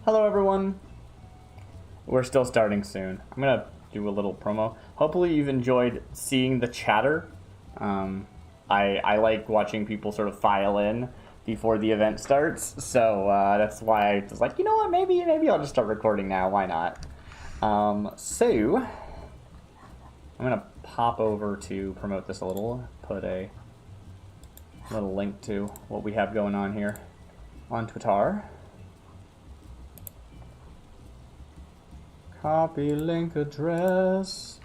Hello everyone. We're still starting soon. I'm gonna do a little promo. Hopefully you've enjoyed seeing the chatter. I like watching people sort of file in before the event starts, so that's why I was like, you know what, maybe I'll just start recording now. Why not? So I'm gonna pop over to promote this a little. Put a little link to what we have going on here on Twitter. Copy link address.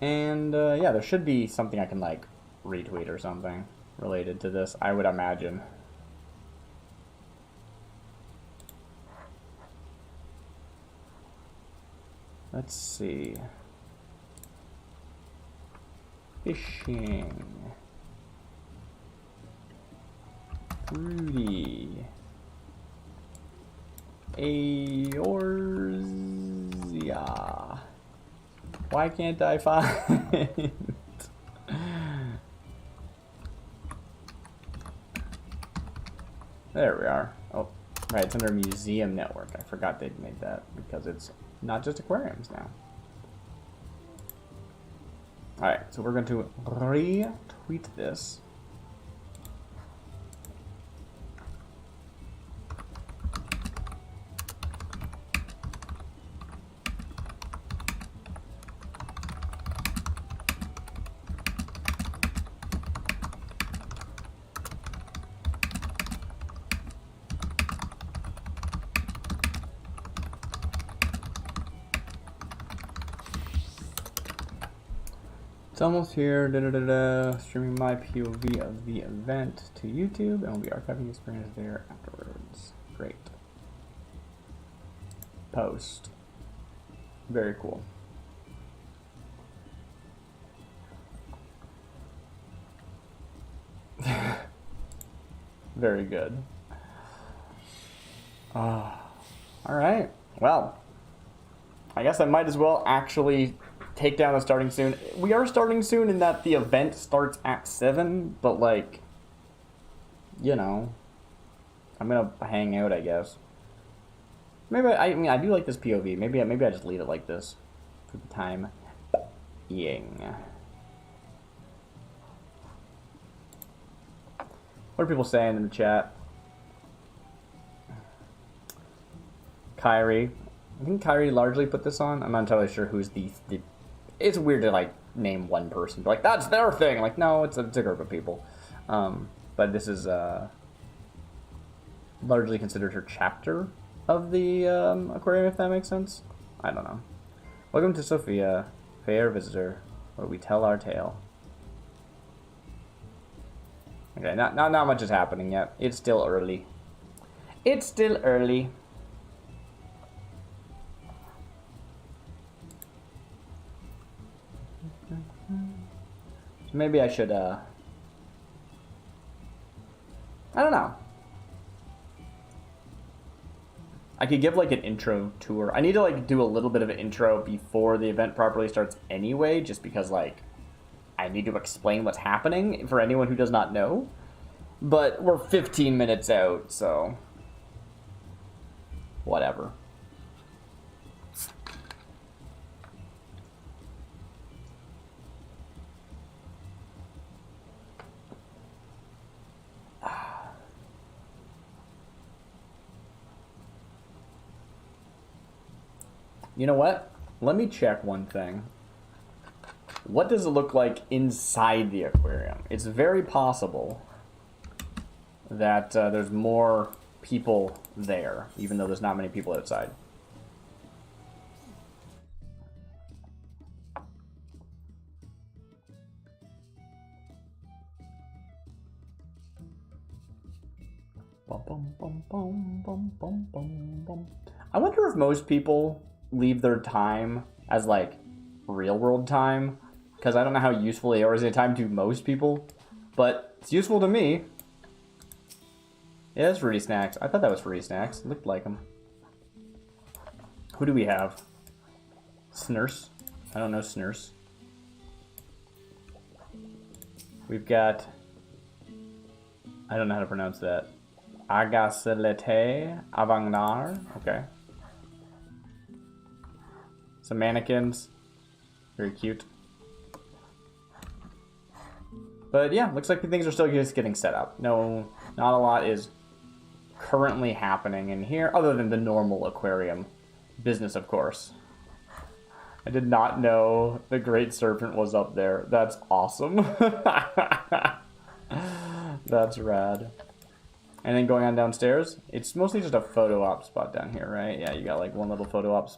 And yeah, there should be something I can like retweet or something related to this, I would imagine. Let's see. Fishing. Fruity. Eorzea. Why can't I find? There we are. Oh, right, it's under Museum Network. I forgot they'd made that because it's not just aquariums now. Alright, so we're going to retweet this. It's almost here. Streaming my POV of the event to YouTube, and we'll be archiving the experience there afterwards. Great. Post. Very cool. Very good. All right. Well, I guess I might as well actually take down the starting soon. We are starting soon in that the event starts at 7, but like, you know, I'm gonna hang out, I guess. Maybe I mean I do like this POV. Maybe I just leave it like this for the time being. What are people saying in the chat? Kyrie. I think Kyrie largely put this on. I'm not entirely sure who's the it's weird to like name one person, but like that's their thing. Like no, it's a group of people. But this is largely considered her chapter of the aquarium, if that makes sense. I don't know. Welcome to Sophia, fair visitor, where we tell our tale. Okay, not much is happening yet. It's still early. It's still early. Maybe I should, I don't know. I could give, like, an intro tour. I need to, like, do a little bit of an intro before the event properly starts anyway, just because, like, I need to explain what's happening for anyone who does not know. But we're 15 minutes out, so whatever. You know what? Let me check one thing. What does it look like inside the aquarium? It's very possible that there's more people there, even though there's not many people outside. I wonder if most people leave their time as like real world time, because I don't know how useful Eorzea time to most people, but it's useful to me. Yeah, it's Fruity Snacks. I thought that was Fruity Snacks. It looked like them. Who do we have? Snurse. I don't know Snurse. We've got... I don't know how to pronounce that. Agasilete Avangnar. Okay. Some mannequins. Very cute. But yeah, looks like things are still just getting set up. No, not a lot is currently happening in here, other than the normal aquarium business, of course. I did not know the Great Serpent was up there. That's awesome. That's rad. And then going on downstairs, it's mostly just a photo op spot down here, right? Yeah, you got like one little photo op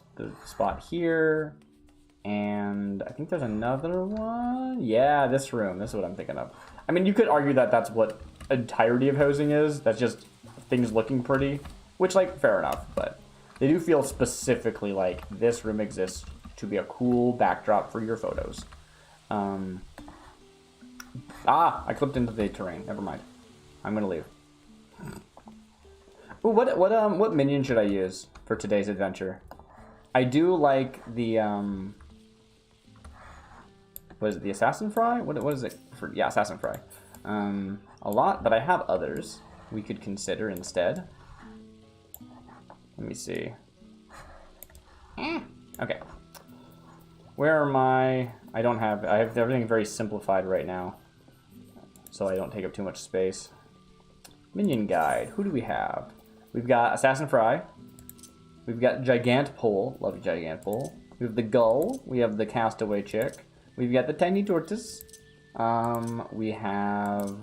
spot here. And I think there's another one. Yeah, this room. This is what I'm thinking of. I mean, you could argue that that's what entirety of housing is. That's just things looking pretty, which, like, fair enough. But they do feel specifically like this room exists to be a cool backdrop for your photos. I clipped into the terrain. Never mind. I'm gonna leave. Ooh, what minion should I use for today's adventure? I do like the what is it? The Assassin Fry? What is it? Yeah, Assassin Fry. A lot, but I have others we could consider instead. Let me see. Okay. Where are my... I have everything very simplified right now, so I don't take up too much space. Minion guide. Who do we have? We've got Assassin Fry. We've got Gigant Pole. Love Gigant Pole. We have the Gull. We have the Castaway Chick. We've got the Tiny Tortoise. We have...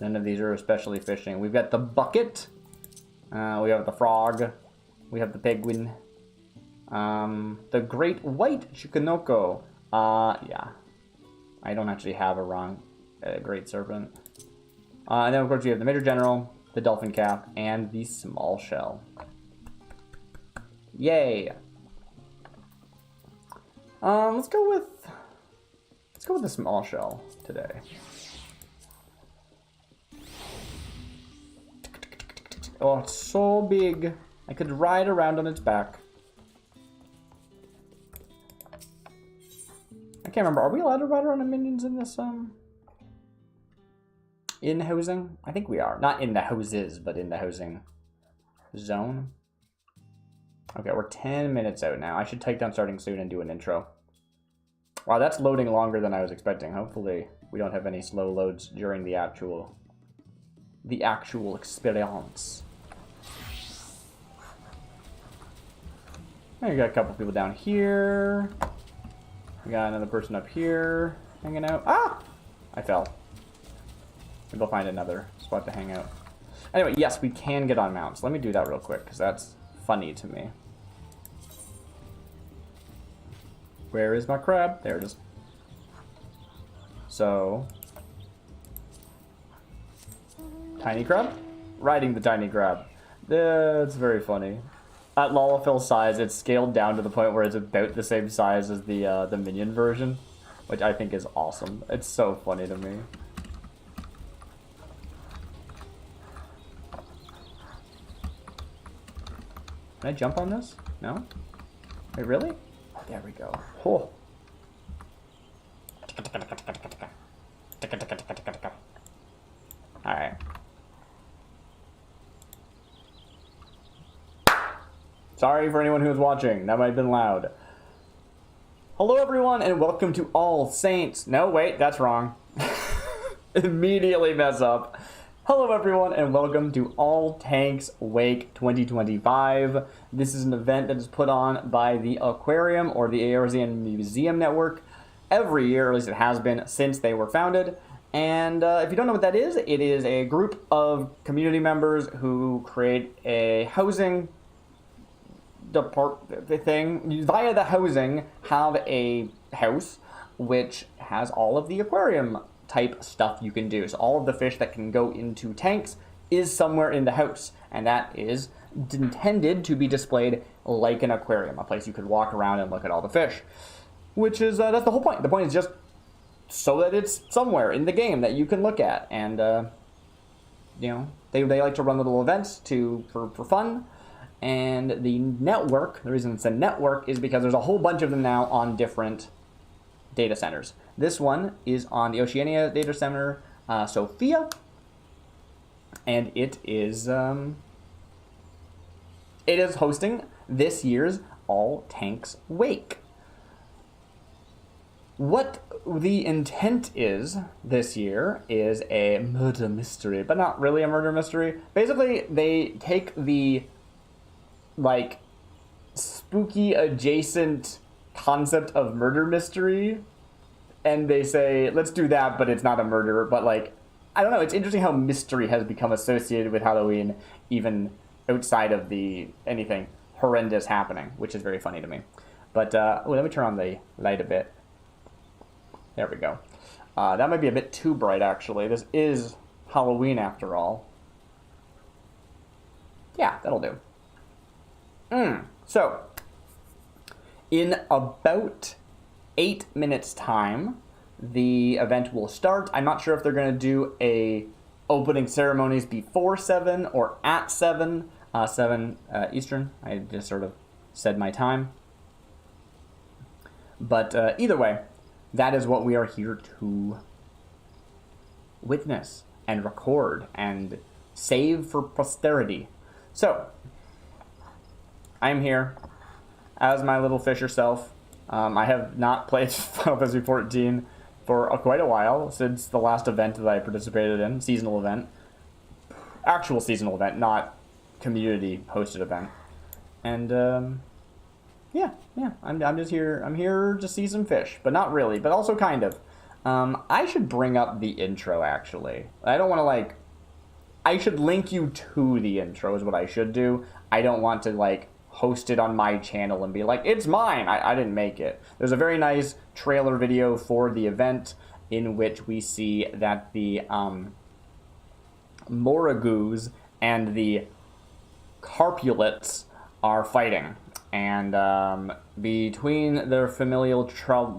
None of these are especially fishing. We've got the Bucket. We have the Frog. We have the Penguin. The Great White Chikanoko. Yeah. I don't actually have a Great Serpent. And then, of course, we have the Major General, the Dolphin Cap, and the Small Shell. Yay! Let's go with the Small Shell today. Oh, it's so big. I could ride around on its back. I can't remember. Are we allowed to ride around on minions in this, in housing? I think we are. Not in the houses, but in the housing zone. Okay, we're 10 minutes out now. I should take down starting soon and do an intro. Wow, that's loading longer than I was expecting. Hopefully we don't have any slow loads during the actual experience. We got a couple people down here. We got another person up here hanging out. Ah! I fell. Maybe I'll find another spot to hang out. Anyway, yes, we can get on mounts. Let me do that real quick, because that's funny to me. Where is my crab? There it is. So, tiny crab? Riding the tiny crab. That's very funny. At Lalafell's size, it's scaled down to the point where it's about the same size as the minion version, which I think is awesome. It's so funny to me. Can I jump on this? No? Wait, really? There we go. Oh. Alright. Sorry for anyone who was watching. That might have been loud. Hello everyone and welcome to All Saints. No, wait, that's wrong. Immediately mess up. Hello everyone and welcome to All Tanks Wake 2025. This is an event that is put on by the Aquarium or the Eorzean Museum Network every year, or at least it has been since they were founded. And if you don't know what that is, it is a group of community members who create a housing thing. Via the housing, have a house which has all of the aquarium type stuff you can do. So all of the fish that can go into tanks is somewhere in the house, and that is intended to be displayed like an aquarium, a place you could walk around and look at all the fish, which is that's the whole point. The point is just so that it's somewhere in the game that you can look at, and you know, they like to run little events for fun. And the network, the reason it's a network is because there's a whole bunch of them now on different data centers. This one is on the Oceania data center, Sophia. and it is hosting this year's All Tanks Wake. What the intent is this year is a murder mystery, but not really a murder mystery. Basically, they take the, like, spooky adjacent concept of murder mystery, and they say, let's do that, but it's not a murder. But, like, I don't know, it's interesting how mystery has become associated with Halloween, even outside of the anything horrendous happening, which is very funny to me. But, let me turn on the light a bit. There we go. That might be a bit too bright, actually. This is Halloween, after all. Yeah, that'll do. So, in about 8 minutes' time, the event will start. I'm not sure if they're going to do a opening ceremonies before 7 or at 7. 7 Eastern. I just sort of said my time. But either way, that is what we are here to witness and record and save for posterity. So, I am here as my little Fisher self. I have not played Final Fantasy XIV for quite a while, since the last event that I participated in, seasonal event. Actual seasonal event, not community-hosted event. And, yeah, I'm just here. I'm here to see some fish, but not really, but also kind of. I should bring up the intro, actually. I don't want to, like... I should link you to the intro is what I should do. I don't want to, like, host it on my channel and be like, it's mine! I didn't make it. There's a very nice trailer video for the event in which we see that the Moragoos and the Carpulets are fighting. And between their familial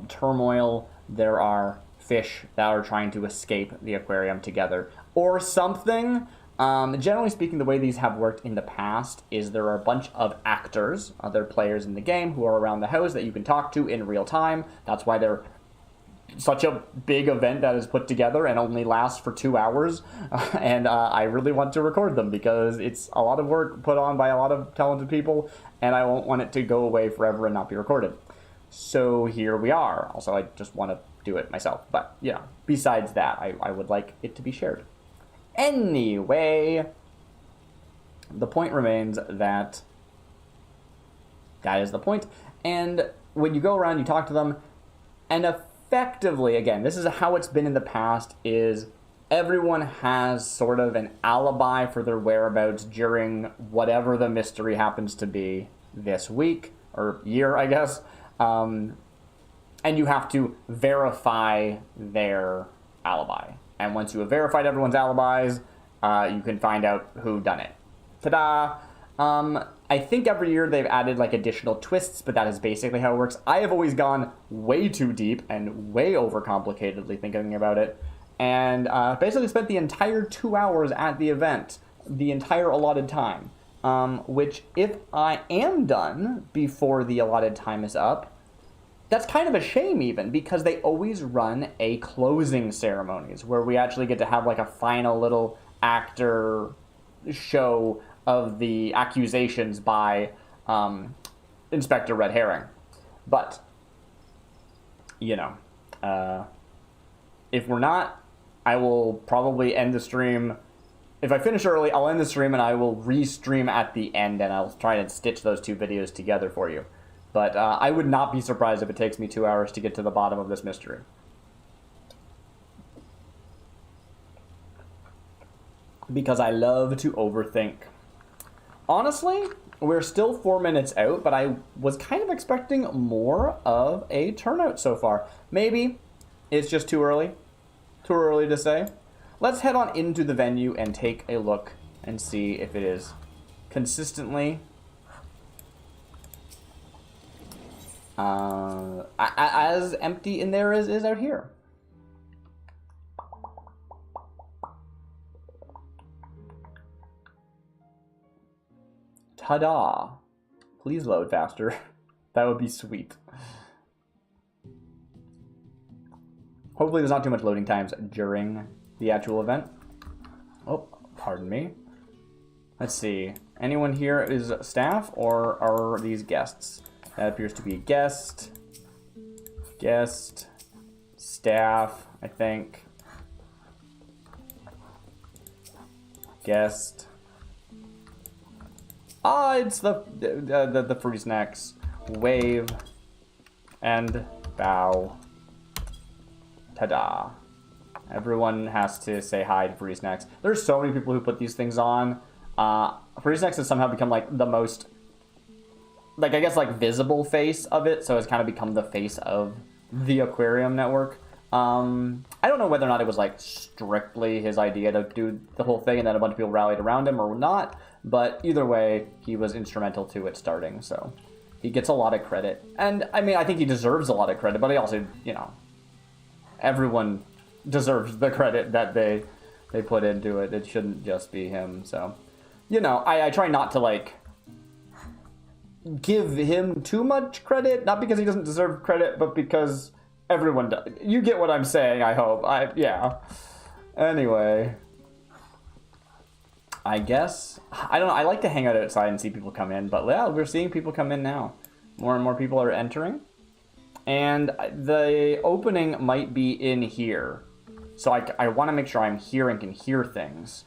turmoil, there are fish that are trying to escape the aquarium together. Or something. Generally speaking, the way these have worked in the past is there are a bunch of actors, other players in the game, who are around the house that you can talk to in real time. That's why they're such a big event that is put together and only lasts for 2 hours. And I really want to record them because it's a lot of work put on by a lot of talented people, and I won't want it to go away forever and not be recorded. So here we are. Also, I just want to do it myself. But, you know, besides that, I would like it to be shared. Anyway, the point remains that is the point. And when you go around, you talk to them, and effectively, again, this is how it's been in the past, is everyone has sort of an alibi for their whereabouts during whatever the mystery happens to be this week, or year, I guess. And you have to verify their alibi. And once you have verified everyone's alibis, you can find out who done it. Ta-da! I think every year they've added like additional twists, but that is basically how it works. I have always gone way too deep and way overcomplicatedly thinking about it, and basically spent the entire 2 hours at the event, the entire allotted time. Which, if I am done before the allotted time is up, that's kind of a shame even, because they always run a closing ceremonies where we actually get to have like a final little actor show of the accusations by Inspector Red Herring. But, you know, if we're not, I will probably end the stream. If I finish early, I'll end the stream and I will re-stream at the end, and I'll try and stitch those two videos together for you. But I would not be surprised if it takes me 2 hours to get to the bottom of this mystery. Because I love to overthink. Honestly, we're still 4 minutes out, but I was kind of expecting more of a turnout so far. Maybe it's just too early. Too early to say. Let's head on into the venue and take a look and see if it is consistently as empty in there as is out here. Ta-da! Please load faster. That would be sweet. Hopefully there's not too much loading times during the actual event. Oh, Pardon me. Let's see. Anyone here is staff, or are these guests? That appears to be guest. Guest. Staff, I think. Guest. Ah, it's the Fruity Snacks. Wave. And bow. Ta-da. Everyone has to say hi to Fruity Snacks. There's so many people who put these things on. Fruity Snacks has somehow become like the most, like, I guess, like, visible face of it, so it's kind of become the face of the Aquarium Network. I don't know whether or not it was like strictly his idea to do the whole thing and then a bunch of people rallied around him or not, but either way, he was instrumental to it starting, so he gets a lot of credit. And I mean, I think he deserves a lot of credit, but he also, you know, everyone deserves the credit that they put into it. It shouldn't just be him, so, you know, I try not to, like, give him too much credit, not because he doesn't deserve credit, but because everyone does. You get what I'm saying, I hope. Yeah. Anyway. I guess. I don't know. I like to hang out outside and see people come in, but yeah, we're seeing people come in now. More and more people are entering. And the opening might be in here. So I want to make sure I'm here and can hear things.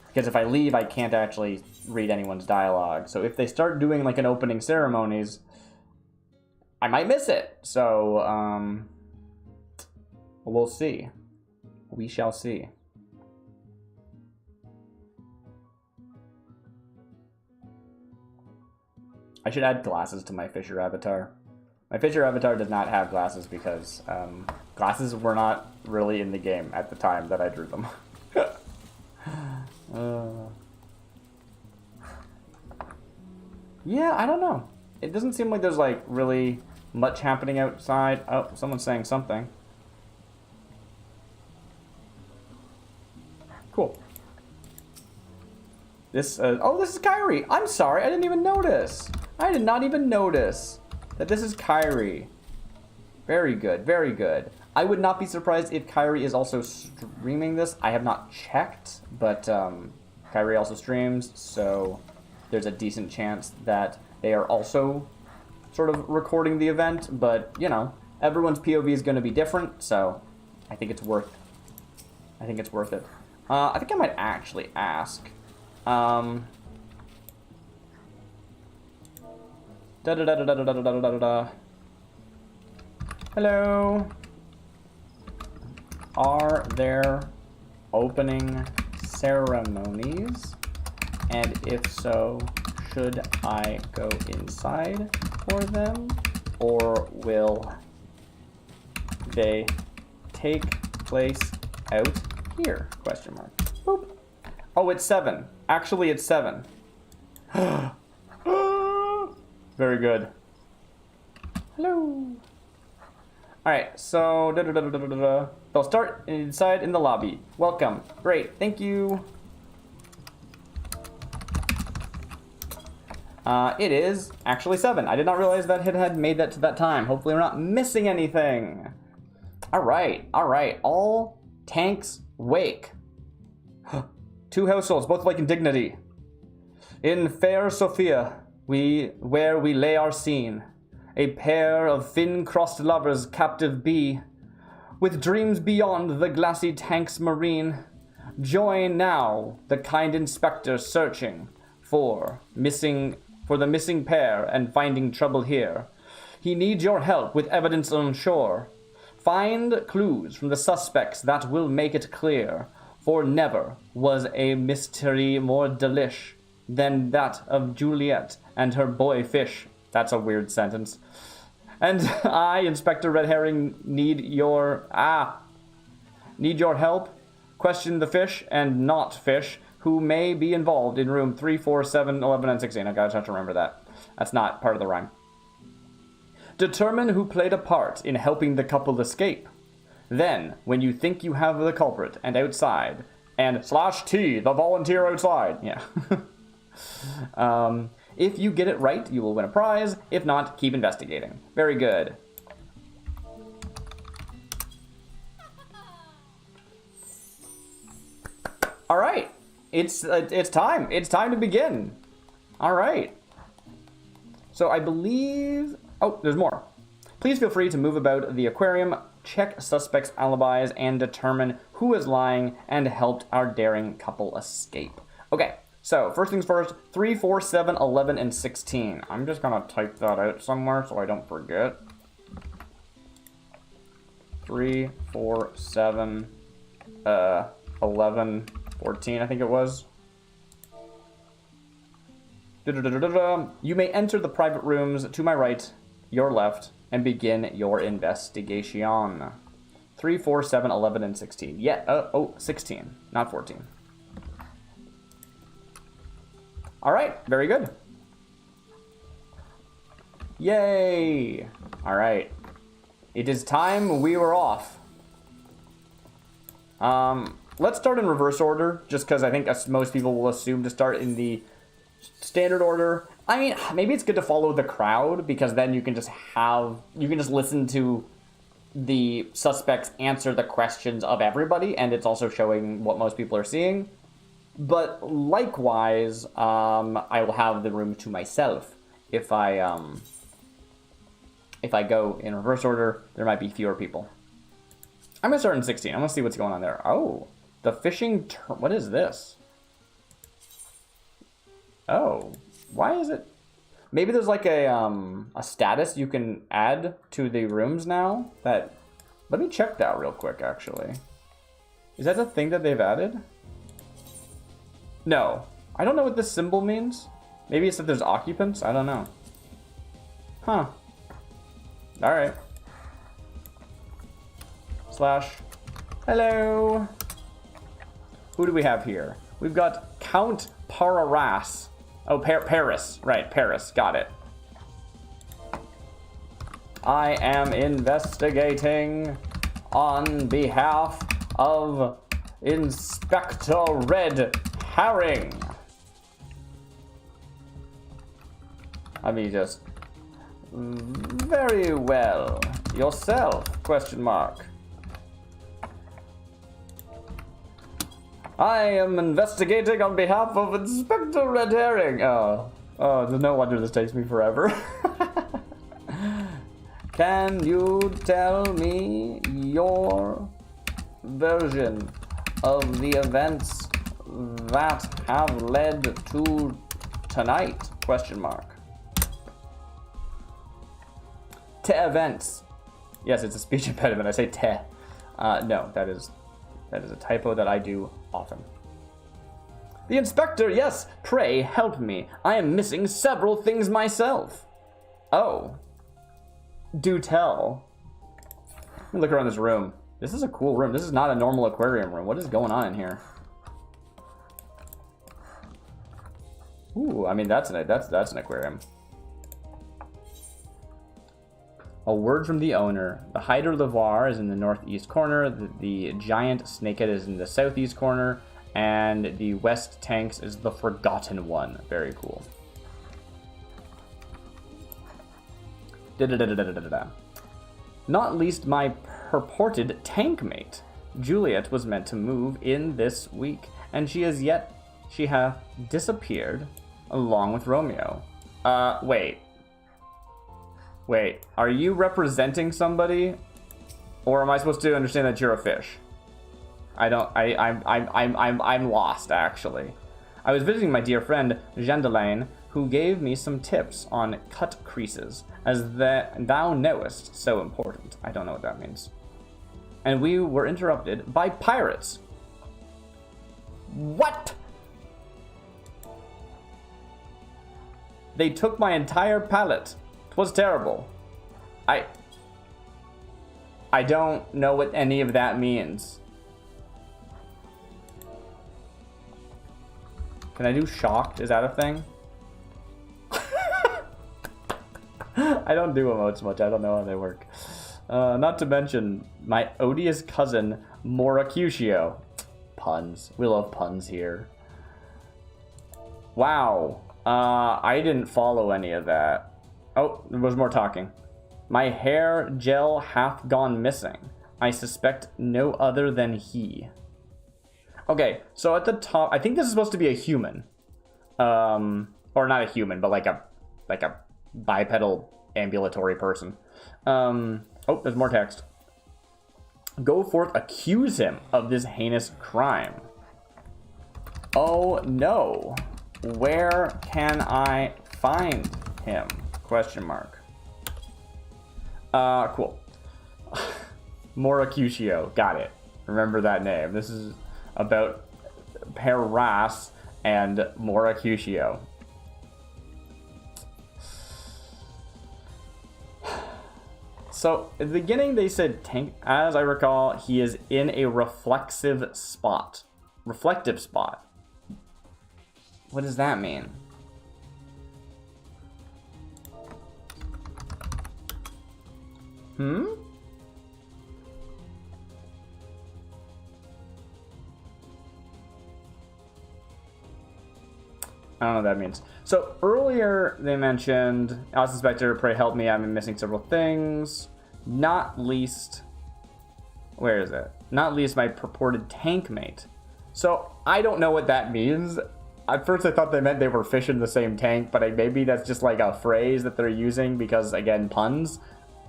Because if I leave, I can't actually read anyone's dialogue. So if they start doing like an opening ceremonies, I might miss it. So, we'll see. We shall see. I should add glasses to my Fisher avatar. My Fisher avatar does not have glasses because glasses were not really in the game at the time that I drew them. Yeah, I don't know. It doesn't seem like there's like really much happening outside. Oh, someone's saying something. Cool. This, oh, this is Kyrie. I'm sorry, I didn't even notice. I did not even notice that this is Kyrie. Very good, very good. I would not be surprised if Kyrie is also streaming this. I have not checked, but Kyrie also streams, so there's a decent chance that they are also sort of recording the event, but, you know, everyone's POV is going to be different, so I think it's worth it. I think I might actually ask. Hello. Are there opening ceremonies? And if so, should I go inside for them? Or will they take place out here? Question mark. Boop. Oh, it's 7. Actually, it's 7. Very good. Hello. Alright, so they'll start inside in the lobby. Welcome. Great, thank you. It is actually 7. I did not realize that it had made that to that time. Hopefully we're not missing anything. Alright, alright. All tanks wake. 2 households, both like in dignity. In fair Sophia, where we lay our scene, a pair of fin-crossed lovers captive be, with dreams beyond the glassy tanks marine. Join now the kind inspector searching for the missing pair and finding trouble here. He needs your help with evidence on shore. Find clues from the suspects that will make it clear, for never was a mystery more delish than that of Juliet and her boy Fish. That's a weird sentence. And I, Inspector Red Herring, need your help. Question the fish and not fish who may be involved in room 3, 4, 7, 11, and 16. I gotta have to remember that. That's not part of the rhyme. Determine who played a part in helping the couple escape. Then, when you think you have the culprit and outside, and /T, the volunteer outside. Yeah. If you get it right, you will win a prize. If not, keep investigating. Very good. All right. It's time. It's time to begin. All right. So I believe... Oh, there's more. Please feel free to move about the aquarium, check suspects' alibis, and determine who is lying and helped our daring couple escape. Okay, so first things first, 3, 4, 7, 11, and 16. I'm just gonna type that out somewhere so I don't forget. 3, 4, 7, 11, 14, I think it was. You may enter the private rooms to my right, your left, and begin your investigation. 3, 4, 7, 11, and 16. Yeah, 16, not 14. All right, very good. Yay! All right. It is time we were off. Let's start in reverse order, just because I think most people will assume to start in the standard order. I mean, maybe it's good to follow the crowd, because then you can just listen to the suspects answer the questions of everybody, and it's also showing what most people are seeing. But likewise, I will have the room to myself. If I go in reverse order, there might be fewer people. I'm gonna start in 16. I'm gonna see what's going on there. Oh, the fishing what is this? Oh, why is it? Maybe there's like a status you can add to the rooms now. Let me check that real quick, actually. Is that the thing that they've added? No. I don't know what this symbol means. Maybe it's that there's occupants? I don't know. Huh. Alright. / hello. Who do we have here? We've got Count Pararas. Oh, Paris. Right, Paris. Got it. I am investigating on behalf of Inspector Red Herring. Let me just... Very well. Yourself? Question mark. I am investigating on behalf of Inspector Red Herring. Oh, no wonder this takes me forever. Can you tell me your version of the events that have led to tonight? Question mark. Te events. Yes, it's a speech impediment. I say te. No, that is a typo that I do often. The inspector, yes, pray help me. I am missing several things myself. Oh. Do tell. Let me look around this room. This is a cool room. This is not a normal aquarium room. What is going on in here? Ooh, I mean that's an aquarium. A word from the owner. The Hyder Lavar is in the northeast corner. The giant snakehead is in the southeast corner. And the west tanks is the forgotten one. Very cool. Not least my purported tank mate. Juliet was meant to move in this week, and she hath disappeared along with Romeo. Wait, are you representing somebody? Or am I supposed to understand that you're a fish? I'm lost, actually. I was visiting my dear friend, Jeandelane, who gave me some tips on cut creases, as thou knowest, so important. I don't know what that means. And we were interrupted by pirates. What? They took my entire pallet. 'Twas terrible. I don't know what any of that means. Can I do shocked? Is that a thing? I don't do emotes much. I don't know how they work. Not to mention my odious cousin, Moracutio. Puns. We love puns here. Wow. I didn't follow any of that. Oh, there was more talking. My hair gel hath gone missing. I suspect no other than he. Okay, so at the top, I think this is supposed to be a human. Or not a human, but like a bipedal ambulatory person. Oh, there's more text. Go forth, accuse him of this heinous crime. Oh no. Where can I find him? Question mark. Cool. Moracutio. Got it. Remember that name. This is about Peras and Moracutio. So, at the beginning they said tank. As I recall, he is in a reflexive spot. Reflective spot. What does that mean? Hmm? I don't know what that means. So earlier they mentioned, Alice Inspector, pray help me, I'm missing several things. Not least, where is it? Not least my purported tank mate. So I don't know what that means. At first I thought they meant they were fish in the same tank, but maybe that's just like a phrase that they're using because, again, puns.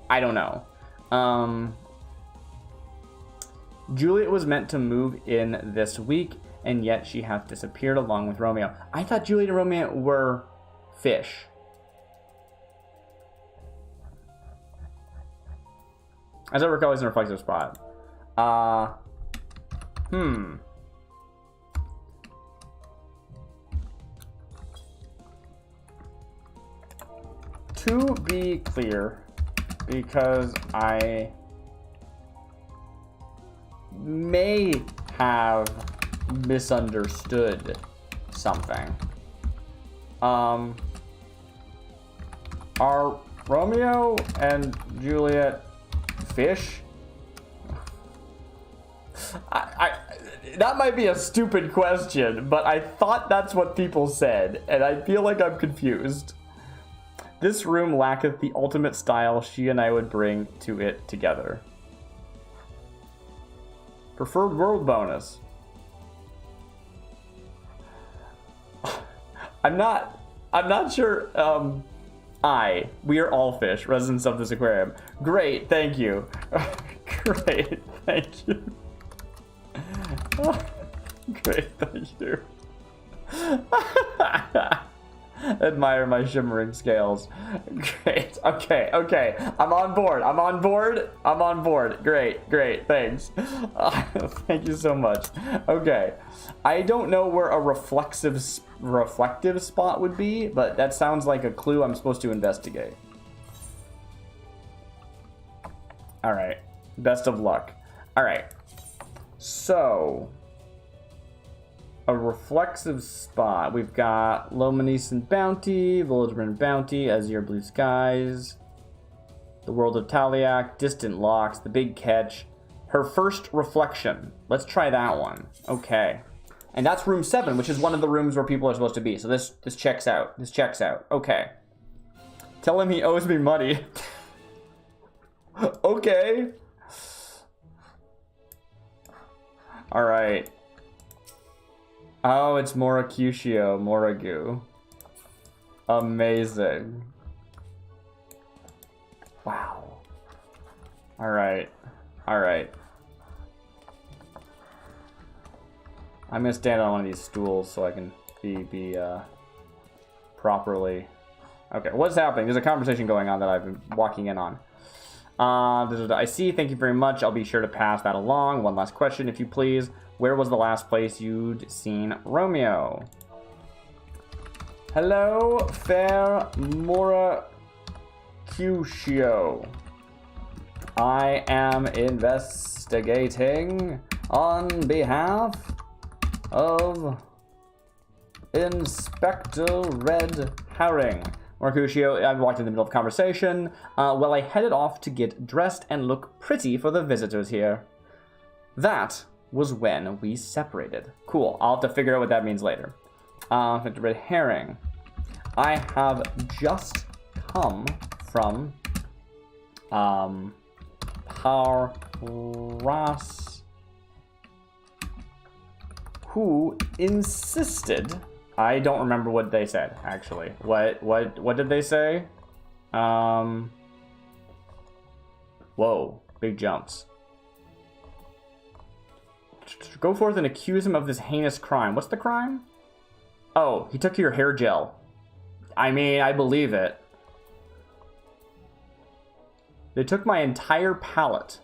I don't know. Juliet was meant to move in this week, and yet she has disappeared along with Romeo. I thought Juliet and Romeo were fish. As I recall, he's in a reflective spot. To be clear, because I may have misunderstood something. Are Romeo and Juliet fish? That might be a stupid question, but I thought that's what people said, and I feel like I'm confused. This room lacketh the ultimate style she and I would bring to it together. Preferred world bonus. I'm not sure. We are all fish, residents of this aquarium. Great, thank you. Great, thank you. Great, thank you. Admire my shimmering scales. Great. Okay. I'm on board. Great. Thanks. Thank you so much. Okay. I don't know where a reflective spot would be, but that sounds like a clue I'm supposed to investigate. All right. Best of luck. All right. So, a reflexive spot. We've got Lomanesan Bounty, Villageman Bounty, Azure Blue Skies, the World of Taliac, Distant Locks, The Big Catch, Her First Reflection. Let's try that one. Okay. And that's room 7, which is one of the rooms where people are supposed to be. So this checks out. This checks out. Okay. Tell him he owes me money. Okay. All right. Oh, it's Moracutio, Moragu. Amazing. Wow. Alright. I'm gonna stand on one of these stools so I can be properly... Okay, what's happening? There's a conversation going on that I've been walking in on. I see, thank you very much. I'll be sure to pass that along. One last question, if you please. Where was the last place you'd seen Romeo? Hello, fair Moracutio. I am investigating on behalf of Inspector Red Herring. Moracutio, I walked in the middle of conversation. Well, I headed off to get dressed and look pretty for the visitors here. That was when we separated. Cool, I'll have to figure out what that means later. Red Herring. I have just come from Paras who insisted. I don't remember what they said, actually. What did they say? Whoa, big jumps. Go forth and accuse him of this heinous crime. What's the crime? Oh, he took your hair gel. I mean, I believe it. They took my entire palette.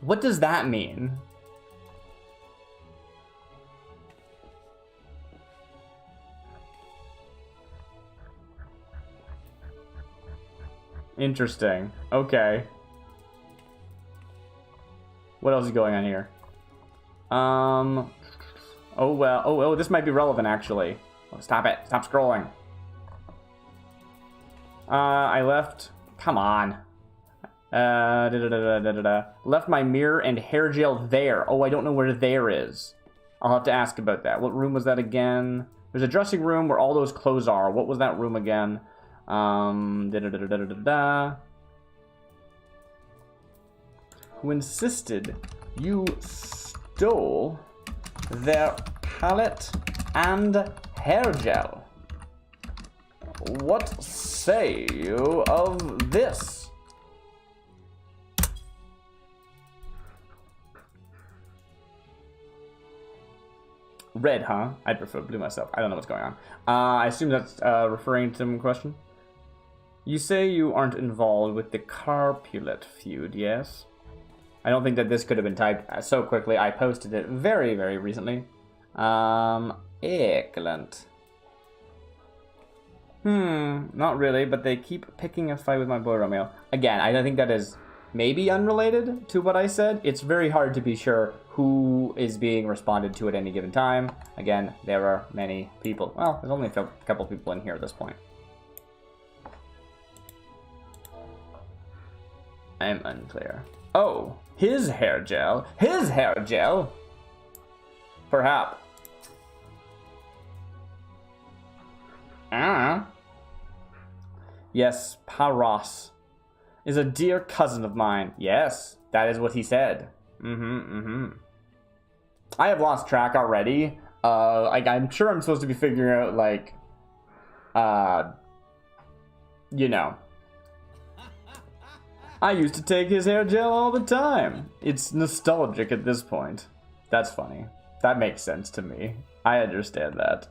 What does that mean? Interesting. Okay. What else is going on here? Oh, well. Oh, this might be relevant, actually. Oh, stop it. Stop scrolling. I left... Come on. Left my mirror and hair gel there. Oh, I don't know where there is. I'll have to ask about that. What room was that again? There's a dressing room where all those clothes are. What was that room again? Who insisted you stole their palette and hair gel? What say you of this? Red, huh? I'd prefer blue myself. I don't know what's going on. I assume that's referring to some question. You say you aren't involved with the Capulet feud, yes? I don't think that this could have been typed so quickly. I posted it very, very recently. Excellent. Not really, but they keep picking a fight with my boy Romeo. Again, I think that is maybe unrelated to what I said. It's very hard to be sure who is being responded to at any given time. Again, there are many people. Well, there's only a couple people in here at this point. I'm unclear. Oh, his hair gel. His hair gel. Perhaps. Yes, Paros is a dear cousin of mine. Yes, that is what he said. I have lost track already. I'm sure I'm supposed to be figuring out, like, you know. I used to take his hair gel all the time. It's nostalgic at this point. That's funny. That makes sense to me. I understand that.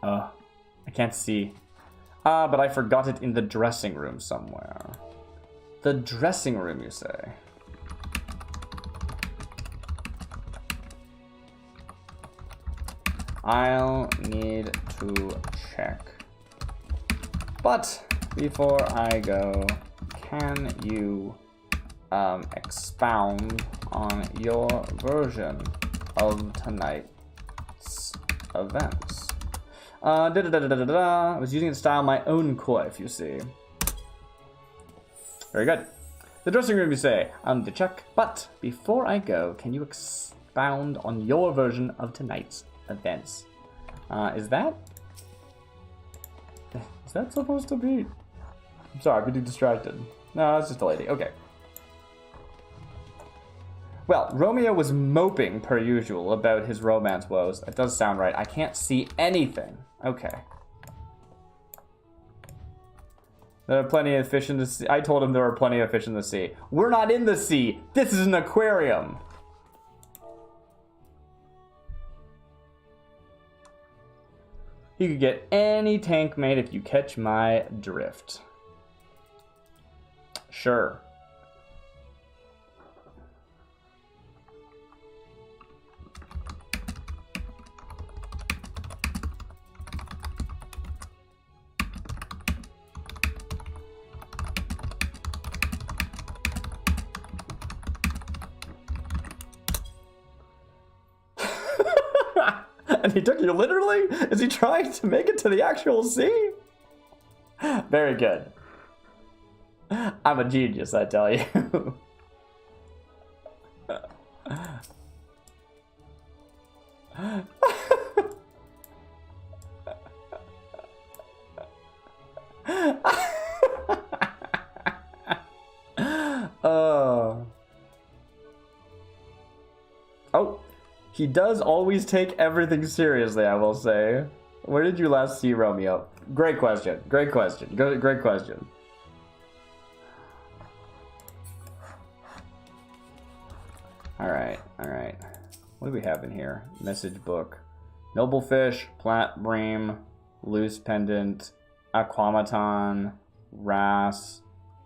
I can't see. But I forgot it in the dressing room somewhere. The dressing room, you say? I'll need to check. But before I go, can you expound on your version of tonight's events? I was using it to style my own coif, you see. Very good. The dressing room, you say? To check. But before I go, can you expound on your version of tonight's events? Is that supposed to be? I'm sorry, I'm getting distracted. No, it's just a lady. Okay. Well, Romeo was moping, per usual, about his romance woes. That does sound right. I can't see anything. Okay. There are plenty of fish in the sea. I told him there are plenty of fish in the sea. We're not in the sea. This is an aquarium. You could get any tank made if you catch my drift. Sure. And he took you literally? Is he trying to make it to the actual sea? Very good. I'm a genius, I tell you. Oh. He does always take everything seriously, I will say. Where did you last see Romeo? Great question. Great question. Great question. Alright, alright. What do we have in here? Message book. Noble Fish, Plat Bream, Loose Pendant, Aquamaton, Ras,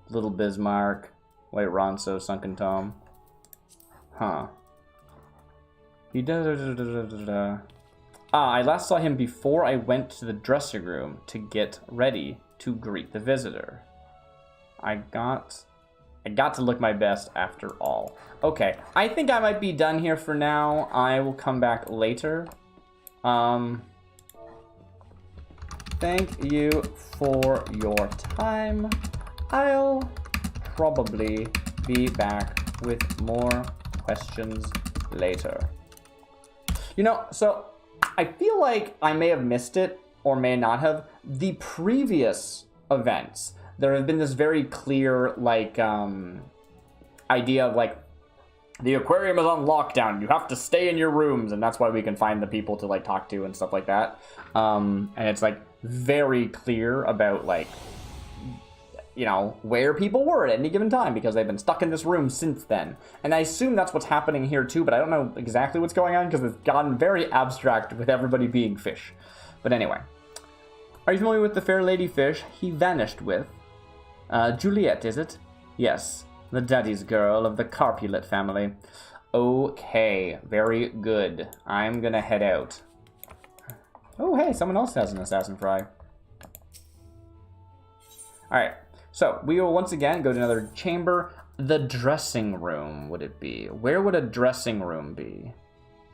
Little Bismarck, White Ronso, Sunken Tome. Huh. He does. I last saw him before I went to the dressing room to get ready to greet the visitor. I got to look my best after all. Okay, I think I might be done here for now. I will come back later. Thank you for your time. I'll probably be back with more questions later. You know, so I feel like I may have missed it or may not have. The previous events, there have been this very clear, like, idea of, like, the aquarium is on lockdown. You have to stay in your rooms, and that's why we can find the people to, like, talk to and stuff like that. And it's, like, very clear about, like, you know, where people were at any given time because they've been stuck in this room since then. And I assume that's what's happening here too, but I don't know exactly what's going on because it's gotten very abstract with everybody being fish. But anyway. Are you familiar with the fair lady fish he vanished with? Juliet, is it? Yes, the daddy's girl of the Capulet family. Okay, very good. I'm gonna head out. Oh, hey, someone else has an assassin fry. Alright. So, we will once again go to another chamber. The dressing room, would it be? Where would a dressing room be?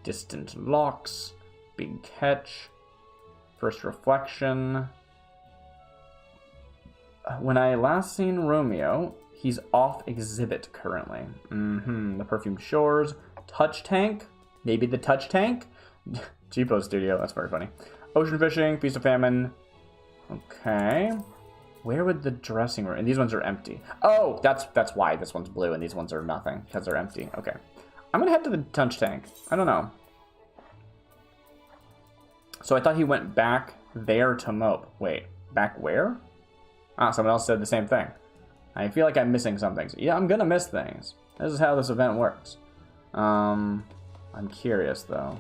Distant locks, big catch, first reflection. When I last seen Romeo, he's off exhibit currently. The perfumed shores, touch tank, maybe the touch tank? Cheapo Studio, that's very funny. Ocean fishing, feast of famine. Okay. Where would the dressing room... And these ones are empty. Oh, that's why this one's blue and these ones are nothing. Because they're empty. Okay. I'm going to head to the touch tank. I don't know. So I thought he went back there to mope. Wait. Back where? Ah, someone else said the same thing. I feel like I'm missing some things. Yeah, I'm going to miss things. This is how this event works. I'm curious, though.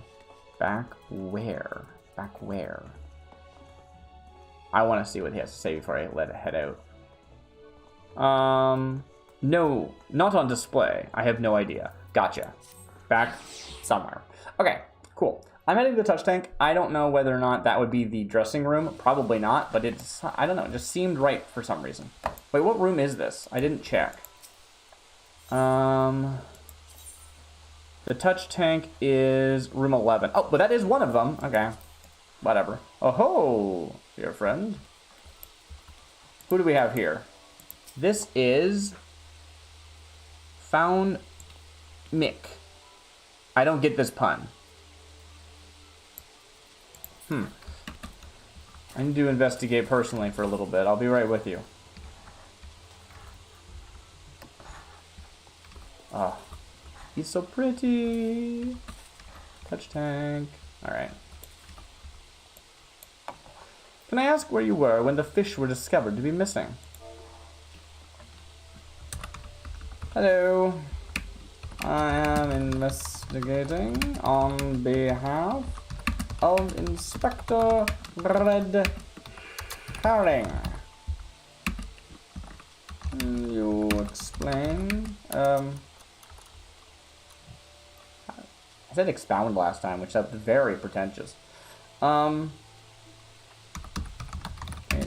Back where? Back where? I want to see what he has to say before I let it head out. No, not on display. I have no idea. Gotcha. Back somewhere. Okay, cool. I'm heading to the touch tank. I don't know whether or not that would be the dressing room. Probably not, but it's, I don't know, it just seemed right for some reason. Wait, what room is this? I didn't check. The touch tank is room 11. Oh, but that is one of them. Okay. Whatever. Oh ho, dear friend. Who do we have here? This is Found Mick. I don't get this pun. I need to investigate personally for a little bit. I'll be right with you. Oh, he's so pretty. Touch tank. All right. Can I ask where you were when the fish were discovered to be missing? Hello. I am investigating on behalf of Inspector Red Herring. You explain? I said expound last time, which sounded very pretentious.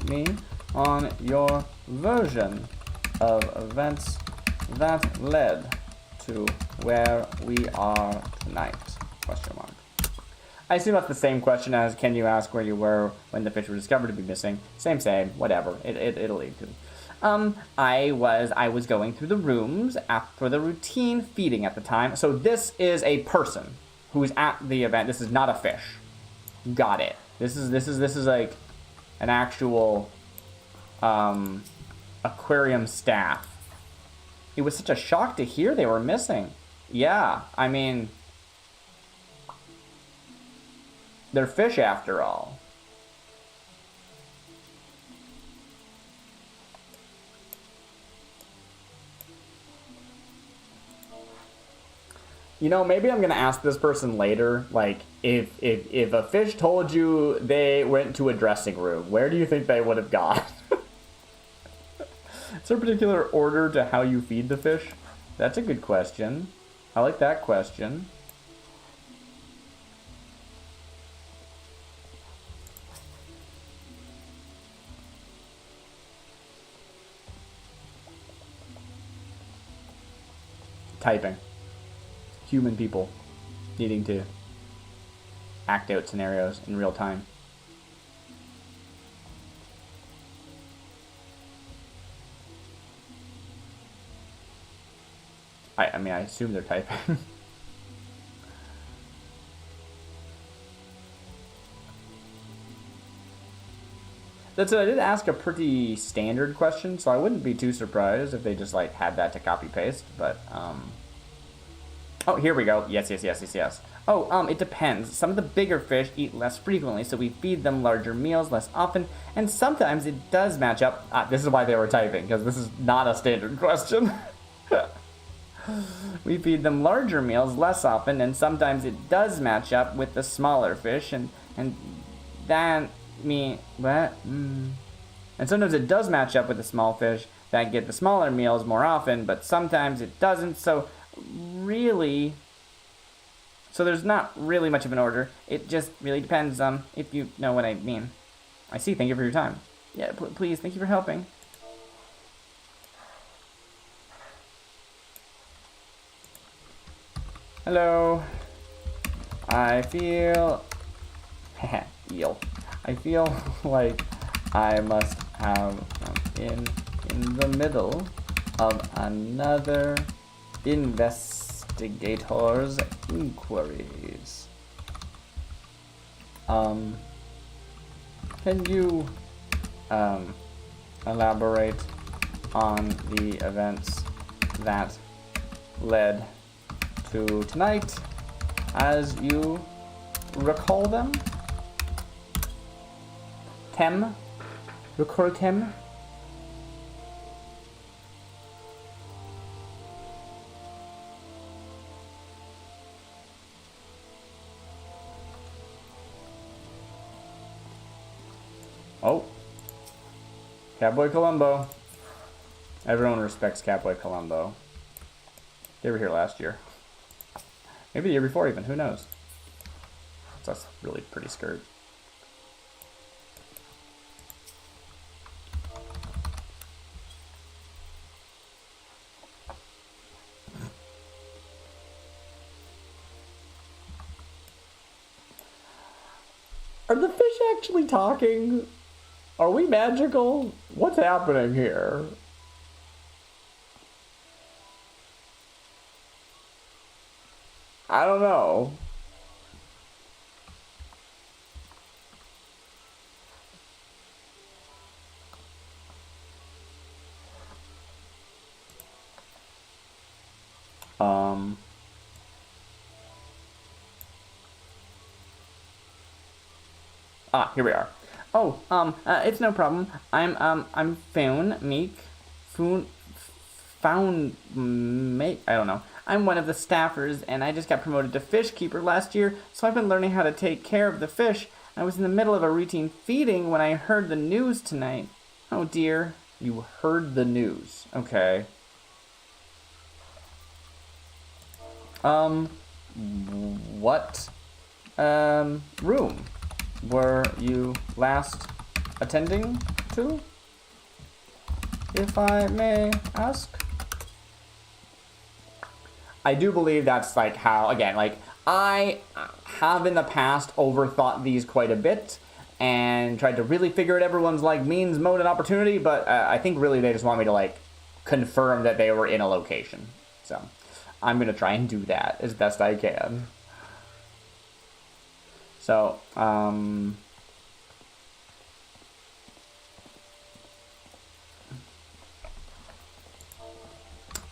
Me on your version of events that led to where we are tonight? Question mark. I assume that's the same question as can you ask where you were when the fish were discovered to be missing? Same, whatever. It'll lead to. I was going through the rooms for the routine feeding at the time. So this is a person who's at the event. This is not a fish. Got it. This is like an actual aquarium staff. It was such a shock to hear they were missing. Yeah, I mean, They're fish after all. You know, maybe I'm gonna ask this person later, like, if a fish told you they went to a dressing room, where do you think they would have gone? Is there a particular order to how you feed the fish? That's a good question. I like that question. Typing. Human people needing to act out scenarios in real time. I mean, I assume they're typing. That's it. I did ask a pretty standard question, so I wouldn't be too surprised if they just like had that to copy paste. But oh, here we go. Yes. Oh, it depends. Some of the bigger fish eat less frequently, so we feed them larger meals less often, and sometimes it does match up. This is why they were typing, because this is not a standard question. We feed them larger meals less often, and sometimes it does match up with the smaller fish, and that me what? And sometimes it does match up with the small fish that get the smaller meals more often, but sometimes it doesn't. So really, there's not really much of an order. It just really depends, if you know what I mean. I see. Thank you for your time. Yeah, please. Thank you for helping. Hello. I feel eel. I feel like I must have in the middle of another investigator's inquiries. Can you elaborate on the events that led to tonight as you recall them? Recall them? Oh. Catboy Columbo. Everyone respects Catboy Columbo. They were here last year. Maybe the year before even, who knows? That's really pretty skirt. Are the fish actually talking? Are we magical? What's happening here? I don't know. Here we are. Oh, it's no problem. I'm mate. I don't know. I'm one of the staffers, and I just got promoted to fish keeper last year, so I've been learning how to take care of the fish. I was in the middle of a routine feeding when I heard the news tonight. Oh dear. You heard the news. Okay. What, room were you last attending to, if I may ask? I do believe that's like how, again, like I have in the past overthought these quite a bit and tried to really figure out everyone's like means, mode, and opportunity, but I think really they just want me to like confirm that they were in a location. So I'm gonna try and do that as best I can. So, and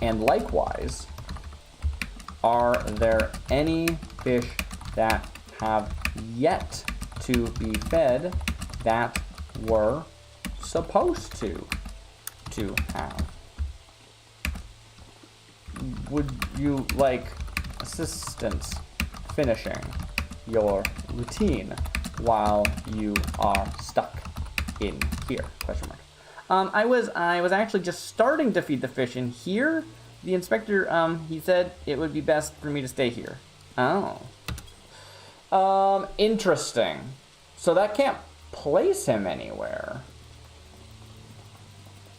likewise, are there any fish that have yet to be fed that were supposed to have. Would you like assistance finishing your routine while you are stuck in here? Question mark. I was actually just starting to feed the fish in here. The inspector, he said it would be best for me to stay here. Oh. Interesting. So that can't place him anywhere.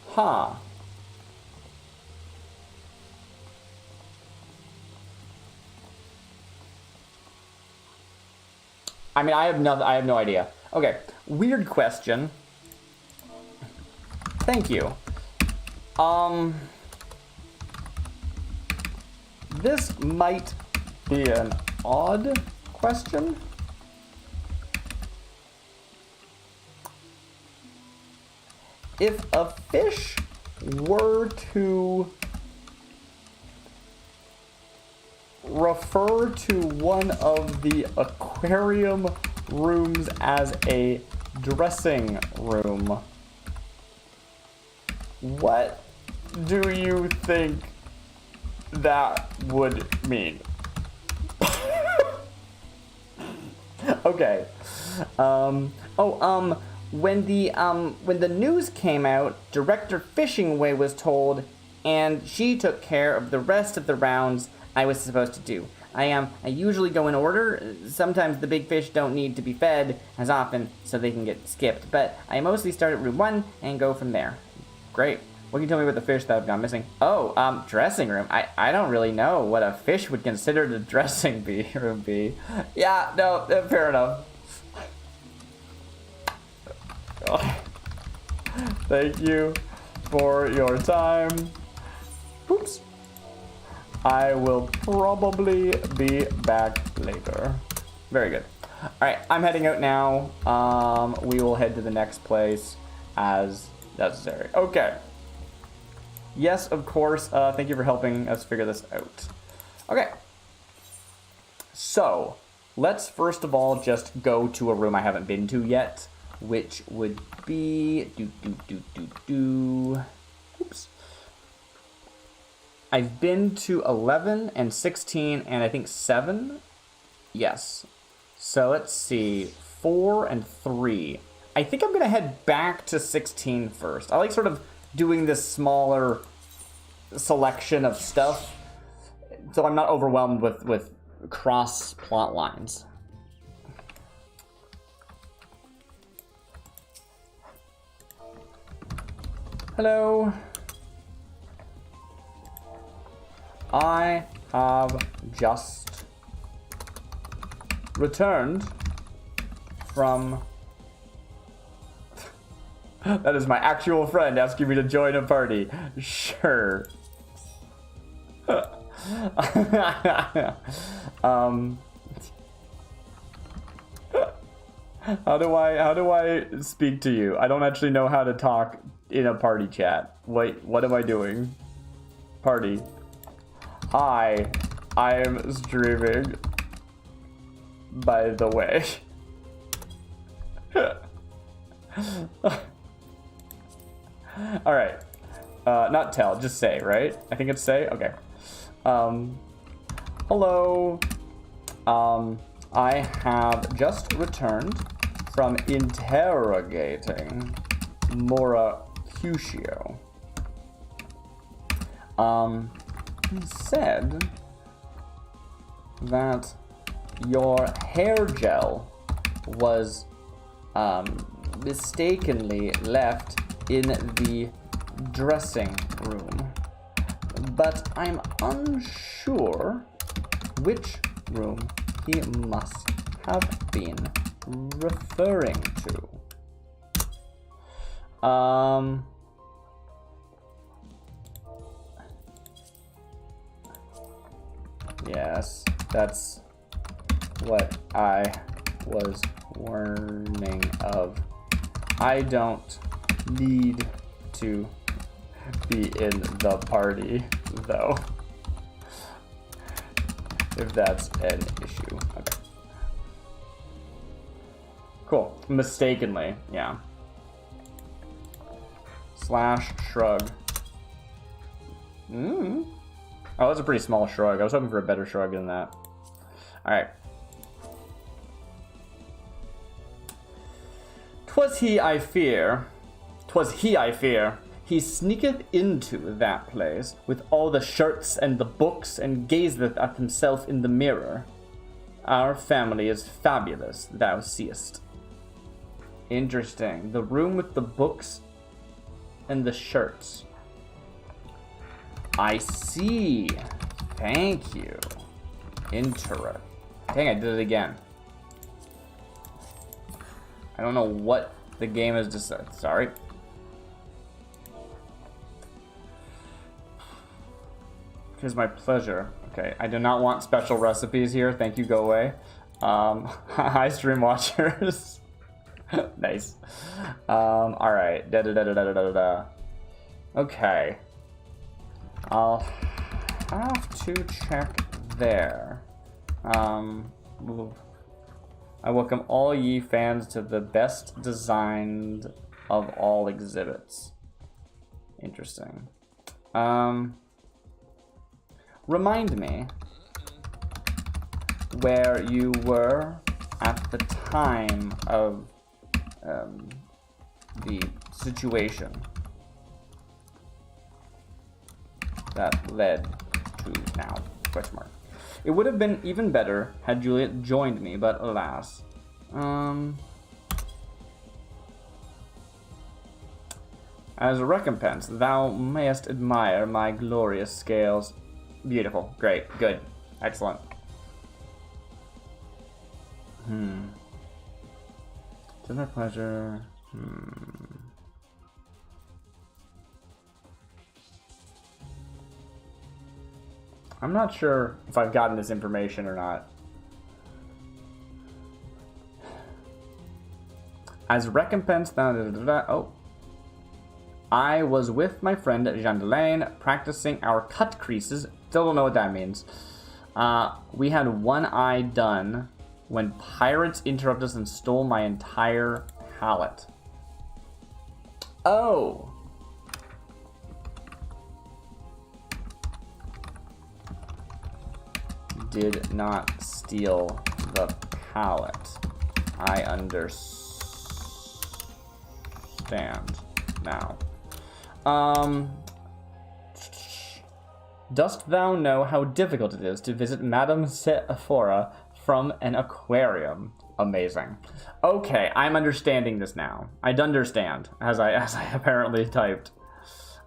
Huh. I mean, I have no idea. Okay, weird question. Thank you. This might be an odd question. If a fish were to refer to one of the aquarium rooms as a dressing room, what do you think that would mean? Okay. When the news came out, Director Fishingway was told, and she took care of the rest of the rounds I was supposed to do. I usually go in order. Sometimes the big fish don't need to be fed as often, so they can get skipped. But I mostly start at room 1 and go from there. Great. What can you tell me about the fish that have gone missing? Oh, dressing room. I don't really know what a fish would consider the dressing room be. Yeah, no, fair enough. Thank you for your time. Oops. I will probably be back later. Very good. All right, I'm heading out now. We will head to the next place as necessary. Okay. Yes, of course. Thank you for helping us figure this out. Okay. So, let's first of all just go to a room I haven't been to yet, which would be Oops. I've been to 11 and 16 and I think 7. Yes. So let's see. 4 and 3. I think I'm going to head back to 16 first. I like sort of doing this smaller selection of stuff so I'm not overwhelmed with cross plot lines. Hello. I have just returned from... That is my actual friend asking me to join a party. Sure. How do I speak to you? I don't actually know how to talk in a party chat. Wait, what am I doing? Party. Hi, I am streaming, by the way. Alright. Not tell, just say, right? I think it's say? Okay. Hello. I have just returned from interrogating Mora Cuscio. He said that your hair gel was mistakenly left in the dressing room, but I'm unsure which room he must have been referring to. Yes, that's what I was warning of. I don't need to be in the party, though. If that's an issue. Okay. Cool. Mistakenly, yeah. Slash shrug. Oh, that's a pretty small shrug. I was hoping for a better shrug than that. Alright. 'Twas he I fear. He sneaketh into that place with all the shirts and the books and gazeth at himself in the mirror. Our family is fabulous, thou seest. Interesting. The room with the books and the shirts. I see. Thank you. Interesting. Dang, I did it again. I don't know what the game has decided. Sorry. It is my pleasure. Okay, I do not want special recipes here. Thank you, go away. Hi, stream watchers. Nice. Alright. Okay. I'll have to check there. I welcome all ye fans to the best designed of all exhibits. Interesting. Remind me where you were at the time of the situation that led to now, question mark. It would have been even better had Juliet joined me, but alas. As a recompense, thou mayest admire my glorious scales. Beautiful, great, good, excellent. To my pleasure. I'm not sure if I've gotten this information or not. As recompense, oh. I was with my friend Jean-Delaine practicing our cut creases. Still don't know what that means. We had one eye done when pirates interrupted us and stole my entire palette. Oh. Did not steal the palette. I understand now. Dost thou know how difficult it is to visit Madame Sephora from an aquarium? Amazing. Okay, I'm understanding this now. I'd understand, as I apparently typed.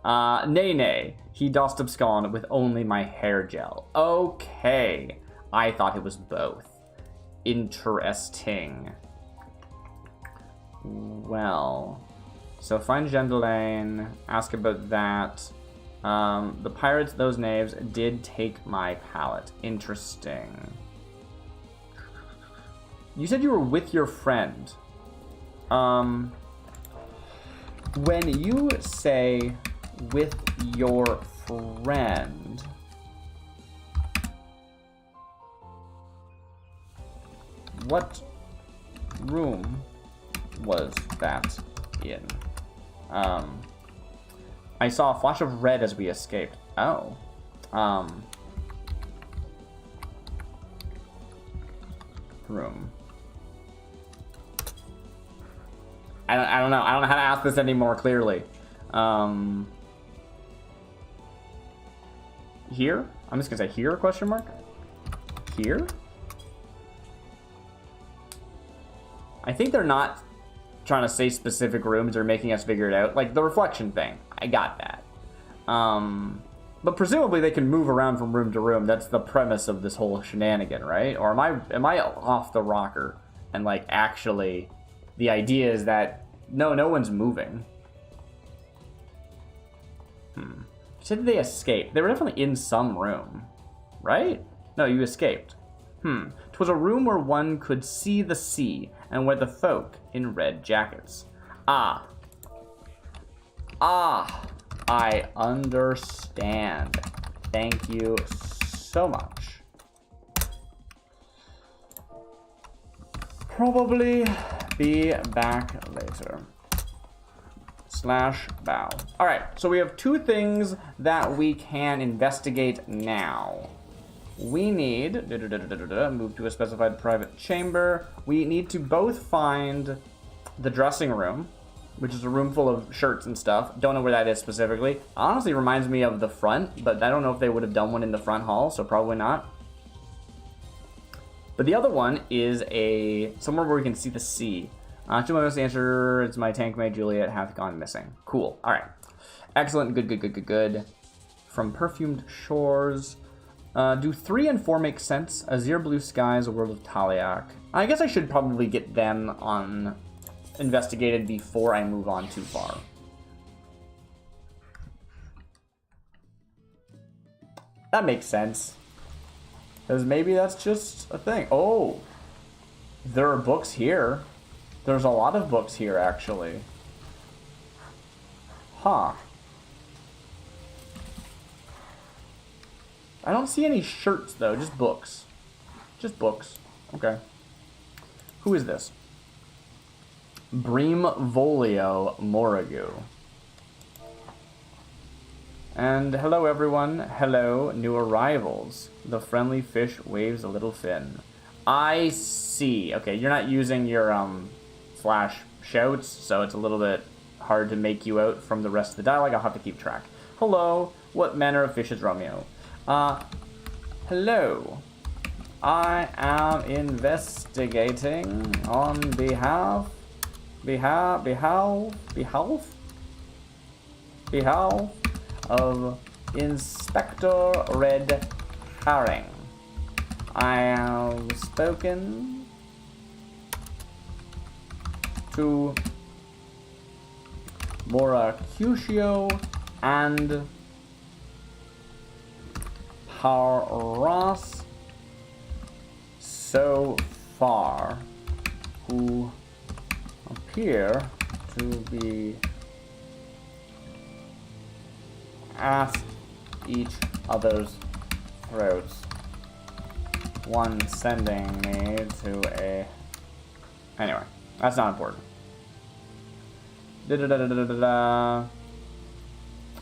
Nay, he dost abscond with only my hair gel. Okay, I thought it was both. Interesting. Well, so find Jean-Delaine, ask about that. The pirates, those knaves, did take my palette. Interesting. You said you were with your friend. When you say with your friend, what room was that in? I saw a flash of red as we escaped. Oh. Room. I don't know. I don't know how to ask this any more clearly. Here? I'm just gonna say here, question mark? Here? I think they're not trying to say specific rooms or making us figure it out. Like the reflection thing. I got that. But presumably they can move around from room to room. That's the premise of this whole shenanigan, right? Or am I off the rocker? And like actually the idea is that no one's moving. You said they escaped. They were definitely in some room, right? No, you escaped. 'Twas a room where one could see the sea and where the folk in red jackets. I understand. Thank you so much. Probably Be back later. /bow. Alright, so we have two things that we can investigate now. We need move to a specified private chamber. We need to both find the dressing room, which is a room full of shirts and stuff. Don't know where that is specifically. Honestly, reminds me of the front, but I don't know if they would have done one in the front hall, so probably not. But the other one is somewhere where we can see the sea. To my best answer, it's my tank mate Juliet hath gone missing. Cool. All right. Excellent. Good. From Perfumed Shores. Do 3 and 4 make sense? Azure Blue Skies, a World of Taliak. I guess I should probably get them on investigated before I move on too far. That makes sense. Because maybe that's just a thing. Oh, there are books here. There's a lot of books here, actually. Huh. I don't see any shirts, though. Just books. Just books. Okay. Who is this? Bream Volio Moragu. And hello, everyone. Hello, new arrivals. The friendly fish waves a little fin. I see. Okay, you're not using your, flash shouts, so it's a little bit hard to make you out from the rest of the dialogue. I'll have to keep track. Hello, what manner of fish is Romeo? Hello. I am investigating on behalf of Inspector Red Herring. I have spoken to Moracuccio and Paras so far, who appear to be at each other's throats. One sending me to a... Anyway, that's not important.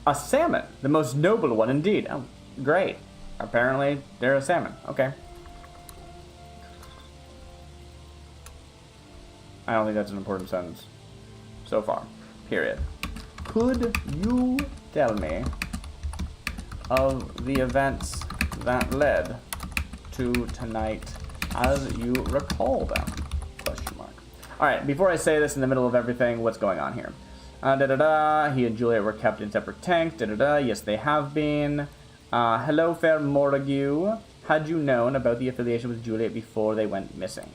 A salmon, the most noble one indeed. Oh, great. Apparently, they're a salmon. Okay. I don't think that's an important sentence so far. Period. Could you tell me of the events that led to tonight as you recall them? Question mark. Alright, before I say this in the middle of everything, what's going on here? He and Juliet were kept in separate tanks. Yes, they have been. Hello, fair Moragu. Had you known about the affiliation with Juliet before they went missing?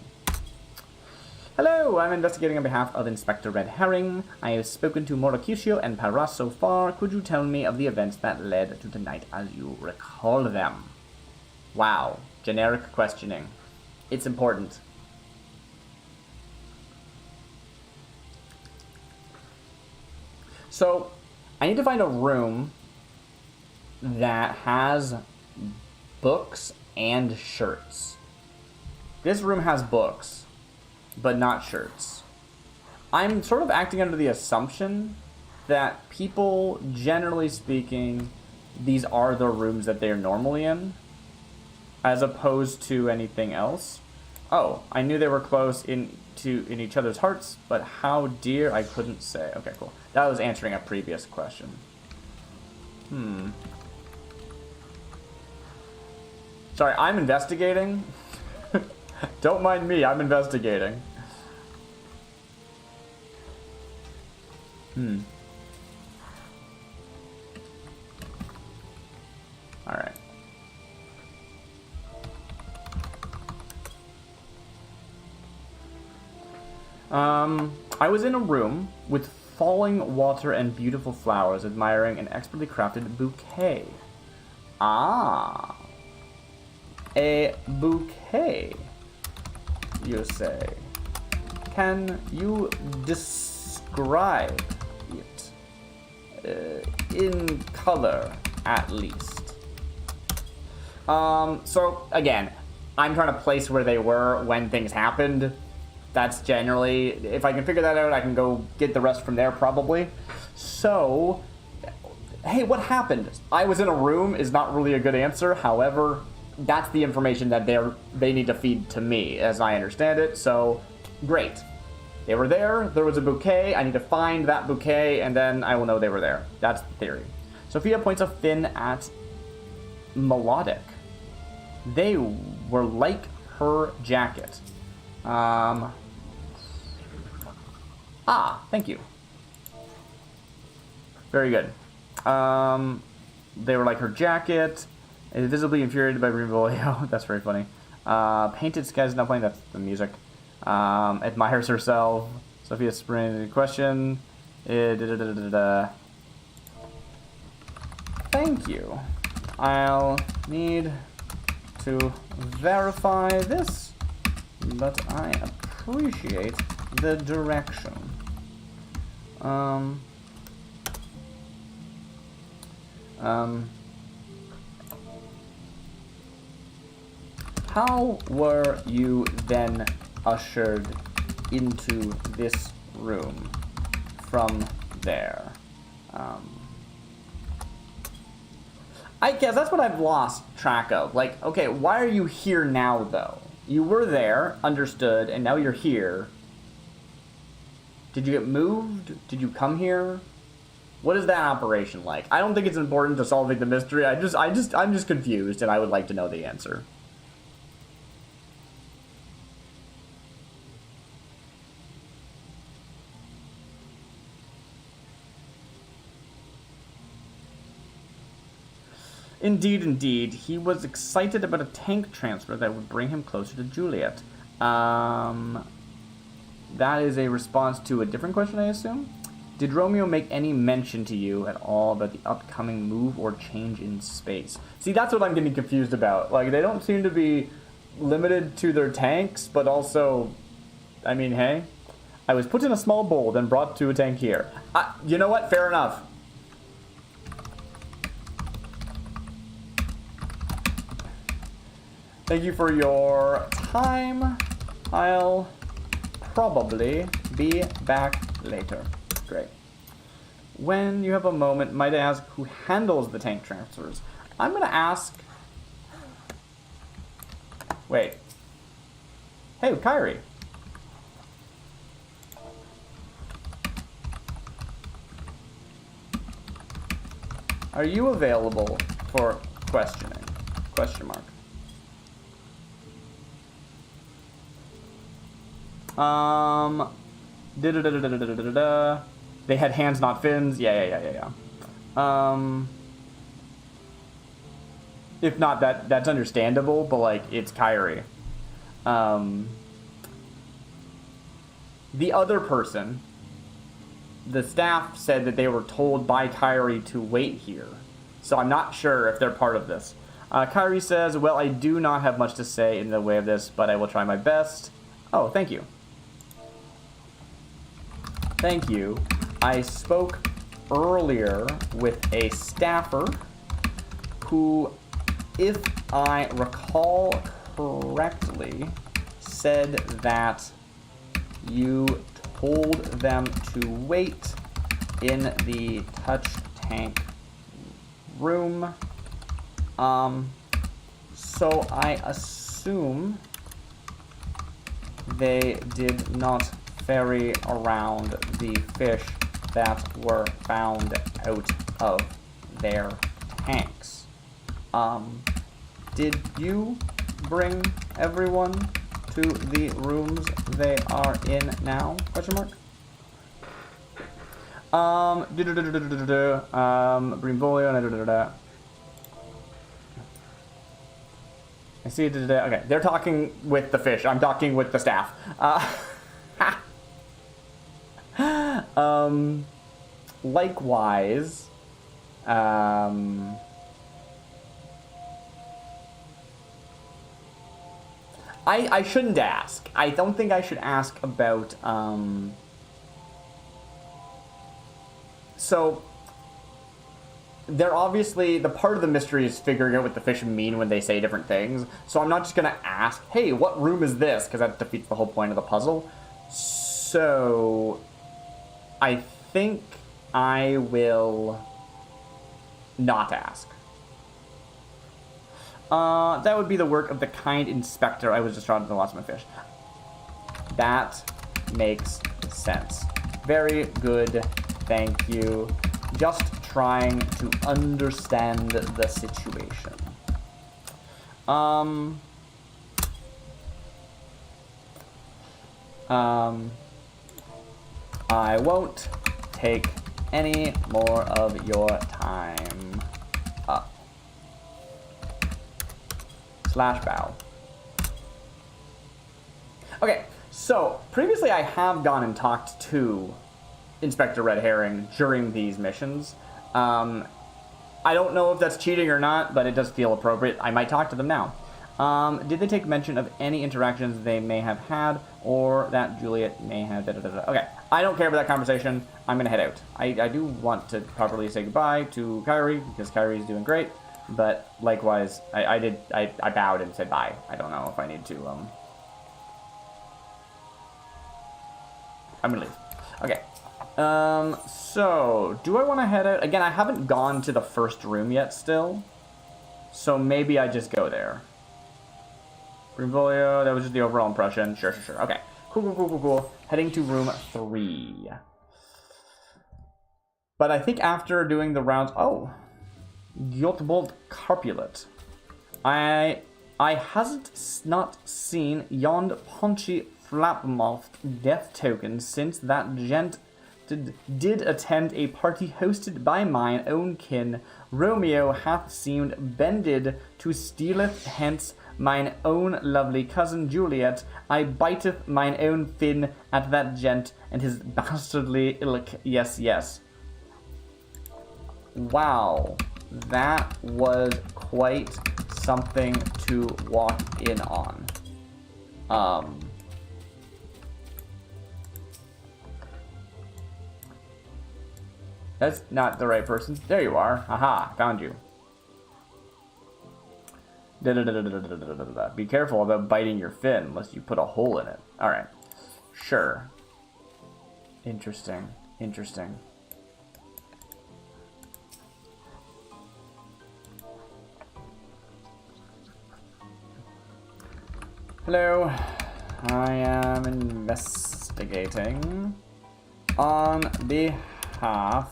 Hello, I'm investigating on behalf of Inspector Red Herring. I have spoken to Moracuccio and Paras so far. Could you tell me of the events that led to tonight as you recall them? Wow, generic questioning. It's important. So, I need to find a room that has books and shirts. This room has books, but not shirts. I'm sort of acting under the assumption that people, generally speaking, these are the rooms that they're normally in, as opposed to anything else. Oh, I knew they were close in each other's hearts, but how dear, I couldn't say. Okay, cool. That was answering a previous question. Sorry, I'm investigating. Don't mind me, I'm investigating. Alright. I was in a room with falling water and beautiful flowers, admiring an expertly crafted bouquet. Ah. A bouquet, you say. Can you describe it? In color, at least. So, again, I'm trying to place where they were when things happened. That's generally, if I can figure that out, I can go get the rest from there probably. So, hey, what happened? I was in a room is not really a good answer. However, that's the information that they need to feed to me, as I understand it. So, great. They were there. There was a bouquet. I need to find that bouquet, and then I will know they were there. That's the theory. Sophia points a fin at Melodic. They were like her jacket. Thank you. Very good. They were like her jacket. Visibly infuriated by Brimbolio. That's very funny. Painted skies not playing. That's the music. Admires herself. Sophia Spring question. Thank you. I'll need to verify this, but I appreciate the direction. How were you then ushered into this room from there? I guess that's what I've lost track of. Like, okay, why are you here now, though? You were there, understood, and now you're here. Did you get moved? Did you come here? What is that operation like? I don't think it's important to solving the mystery. I'm just confused, and I would like to know the answer. Indeed, indeed. He was excited about a tank transfer that would bring him closer to Juliet. That is a response to a different question, I assume? Did Romeo make any mention to you at all about the upcoming move or change in space? See, that's what I'm getting confused about. Like, they don't seem to be limited to their tanks, but also, I mean, hey, I was put in a small bowl, then brought to a tank here. You know what? Fair enough. Thank you for your time. I'll probably be back later. Great. When you have a moment, might I ask who handles the tank transfers? I'm going to ask... Wait. Hey, Kyrie. Are you available for questioning? Question mark. They had hands, not fins. Yeah. If not, that's understandable, but like, it's Kyrie. The other person, the staff said that they were told by Kyrie to wait here, so I'm not sure if they're part of this. Kyrie says, well, I do not have much to say in the way of this, but I will try my best. Oh, thank you. Thank you. I spoke earlier with a staffer who, if I recall correctly, said that you told them to wait in the touch tank room. So I assume they did not ferry around the fish that were found out of their tanks. Did you bring everyone to the rooms they are in now? Question mark. Brimbolio. I see it today. Okay, they're talking with the fish. I'm talking with the staff. Likewise, I shouldn't ask. I don't think I should ask about, so, they're obviously, the part of the mystery is figuring out what the fish mean when they say different things, so I'm not just gonna ask, hey, what room is this? Because that defeats the whole point of the puzzle. So, I think I will not ask. That would be the work of the kind inspector. I was just trying to lost my fish. That makes sense. Very good. Thank you. Just trying to understand the situation. I won't take any more of your time. Slash bow. Okay, so previously I have gone and talked to Inspector Red Herring during these missions. I don't know if that's cheating or not, but it does feel appropriate. I might talk to them now. Did they take mention of any interactions they may have had, or that Juliet may have... Okay, I don't care about that conversation. I'm going to head out. I do want to properly say goodbye to Kyrie, because Kyrie's doing great, but likewise, I bowed and said bye. I don't know if I need to... I'm going to leave. Okay. So, do I want to head out? Again, I haven't gone to the first room yet still, so maybe I just go there. Brimfolio, that was just the overall impression. Sure. Okay. Cool. Heading to room 3. But I think after doing the rounds... Oh! Jotbold Carpulet. I hasn't not seen yond paunchy flapmouthed death token since that gent did attend a party hosted by mine own kin. Romeo hath seemed bended to stealeth hence mine own lovely cousin Juliet. I biteth mine own fin at that gent and his bastardly ilk. Yes. Wow, that was quite something to walk in on. That's not the right person. There you are. Aha, found you. Be careful about biting your fin, unless you put a hole in it. Alright. Sure. Interesting. Hello. I am investigating on behalf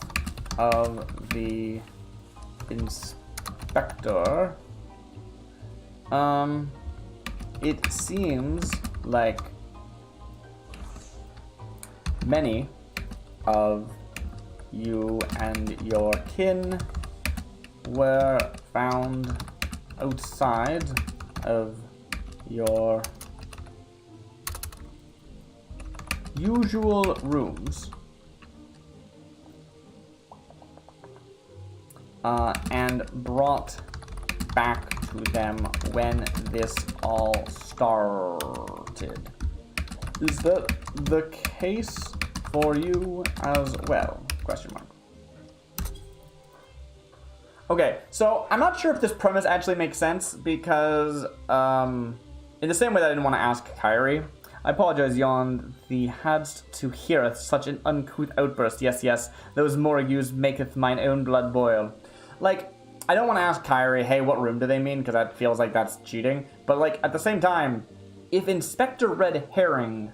of the inspector. It seems like many of you and your kin were found outside of your usual rooms and brought back to them when this all started. Is that the case for you as well? Question mark. Okay, so I'm not sure if this premise actually makes sense because, in the same way that I didn't want to ask Kyrie, I apologize, Yon, thee hadst to heareth such an uncouth outburst. Yes, those Morrigus maketh mine own blood boil. Like, I don't want to ask Kyrie, hey, what room do they mean? Because that feels like that's cheating. But, like, at the same time, if Inspector Red Herring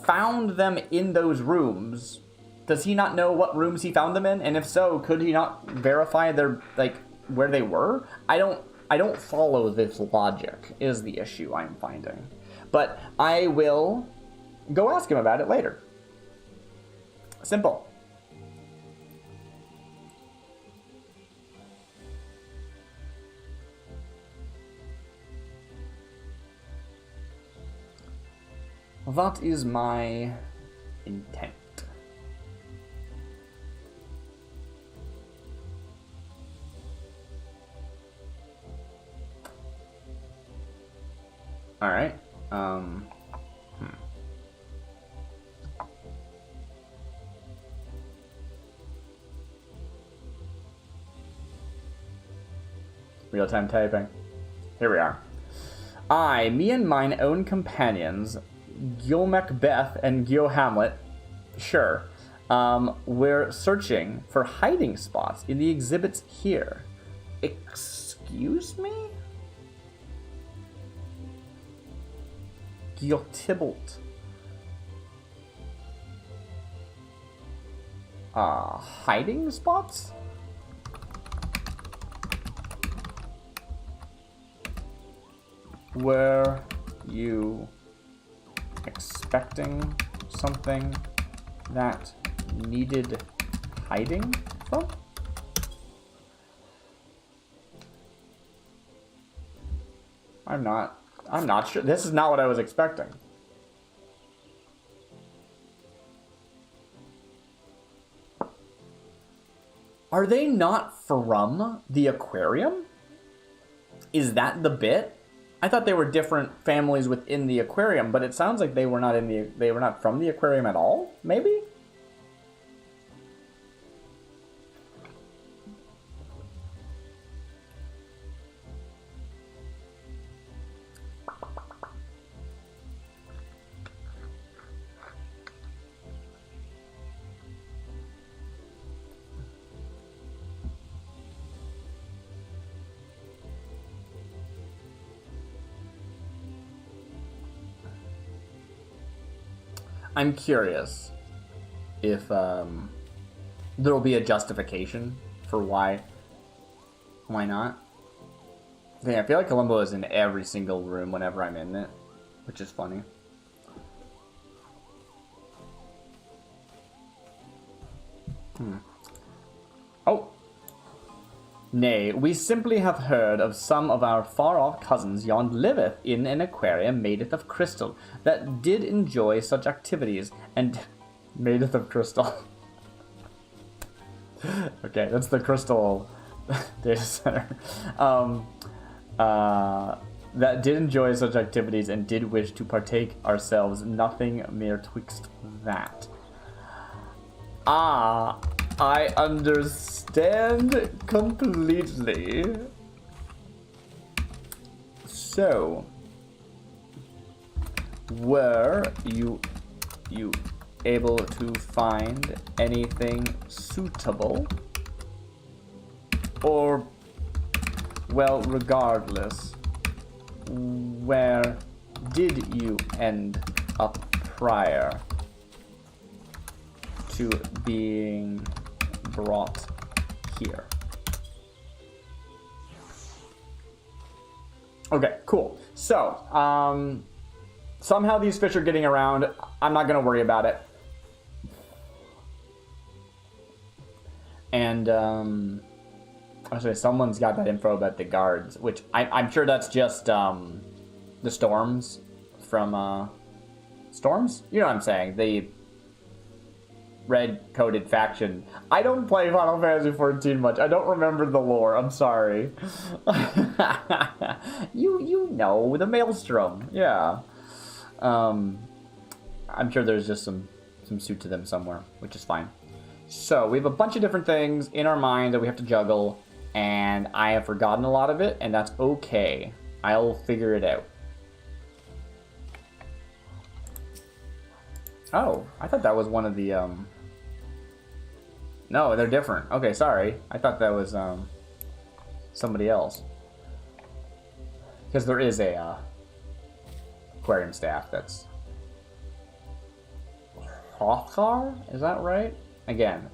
found them in those rooms, does he not know what rooms he found them in? And if so, could he not verify their, like, where they were? I don't follow this logic, is the issue I'm finding. But I will go ask him about it later. Simple. That is my intent. All right. Real-time typing. Here we are. Me and mine own companions, Gil Macbeth and Gil Hamlet. Sure. We're searching for hiding spots in the exhibits here. Excuse me? Gil Tybalt. Hiding spots? Were you expecting something that needed hiding from? I'm not sure. This is not what I was expecting. Are they not from the aquarium? Is that the bit? I thought they were different families within the aquarium, but it sounds like they were not from the aquarium at all, maybe? I'm curious if there'll be a justification for why not. I feel like Columbo is in every single room whenever I'm in it, which is funny. Oh. Nay, we simply have heard of some of our far-off cousins yond liveth in an aquarium madeth of crystal, that did enjoy such activities, and madeth of crystal. Okay, that's the crystal data center. That did enjoy such activities and did wish to partake ourselves, nothing mere twixt that. Ah, I understand completely. So, were you able to find anything suitable? Or, well, regardless, where did you end up prior to being brought here? Okay, cool. So, somehow these fish are getting around. I'm not going to worry about it. And, actually, someone's got that info about the guards, which I'm sure that's just, the Storms from, Storms? You know what I'm saying? The red-coated faction. I don't play Final Fantasy XIV much. I don't remember the lore. I'm sorry. You know, the Maelstrom. Yeah. I'm sure there's just some suit to them somewhere, which is fine. So, we have a bunch of different things in our mind that we have to juggle, and I have forgotten a lot of it, and that's okay. I'll figure it out. Oh, I thought that was one of the, No, they're different. Okay, sorry. I thought that was, somebody else. Because there is a, aquarium staff that's... Hrothgar? Is that right? Again,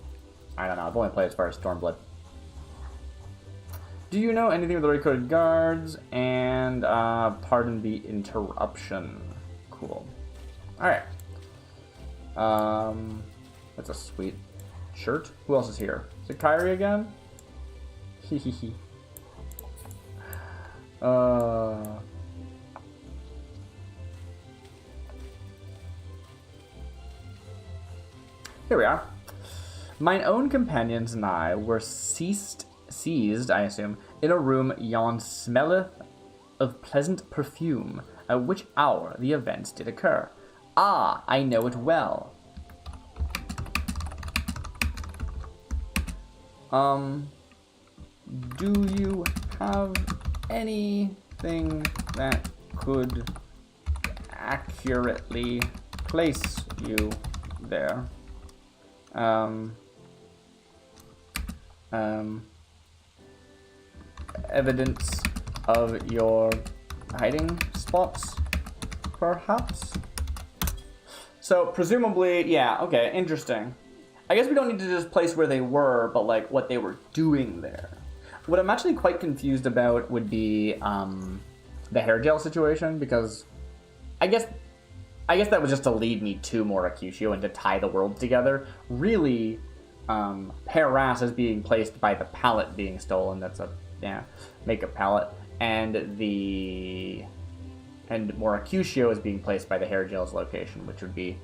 I don't know. I've only played as far as Stormblood. Do you know anything with the red-coated guards? And, pardon the interruption. Cool. Alright. That's a sweet shirt. Who else is here? Is it Kyrie again? Hehehe. Here we are. Mine own companions and I were seized, I assume, in a room yon smelleth of pleasant perfume, at which hour the events did occur. Ah, I know it well. Do you have anything that could accurately place you there. Evidence of your hiding spots, perhaps? So, presumably, yeah, okay, interesting. I guess we don't need to just place where they were, but, like, what they were doing there. What I'm actually quite confused about would be, the hair gel situation, because I guess that was just to lead me to Moracutio and to tie the world together. Really, Paras is being placed by the palette being stolen. That's a makeup palette, and Moracutio is being placed by the hair gel's location, which would be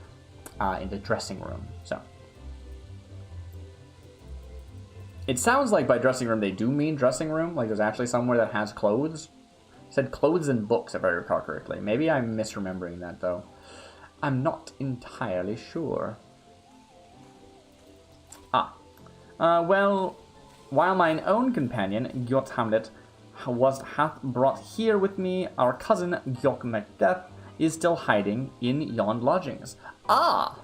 in the dressing room. So it sounds like by dressing room they do mean dressing room. Like there's actually somewhere that has clothes. It said clothes and books, if I recall correctly. Maybe I'm misremembering that though. I'm not entirely sure. Well, while mine own companion, Gjot Hamlet, hath brought here with me, our cousin, Gjok Macbeth, is still hiding in yon lodgings. Ah!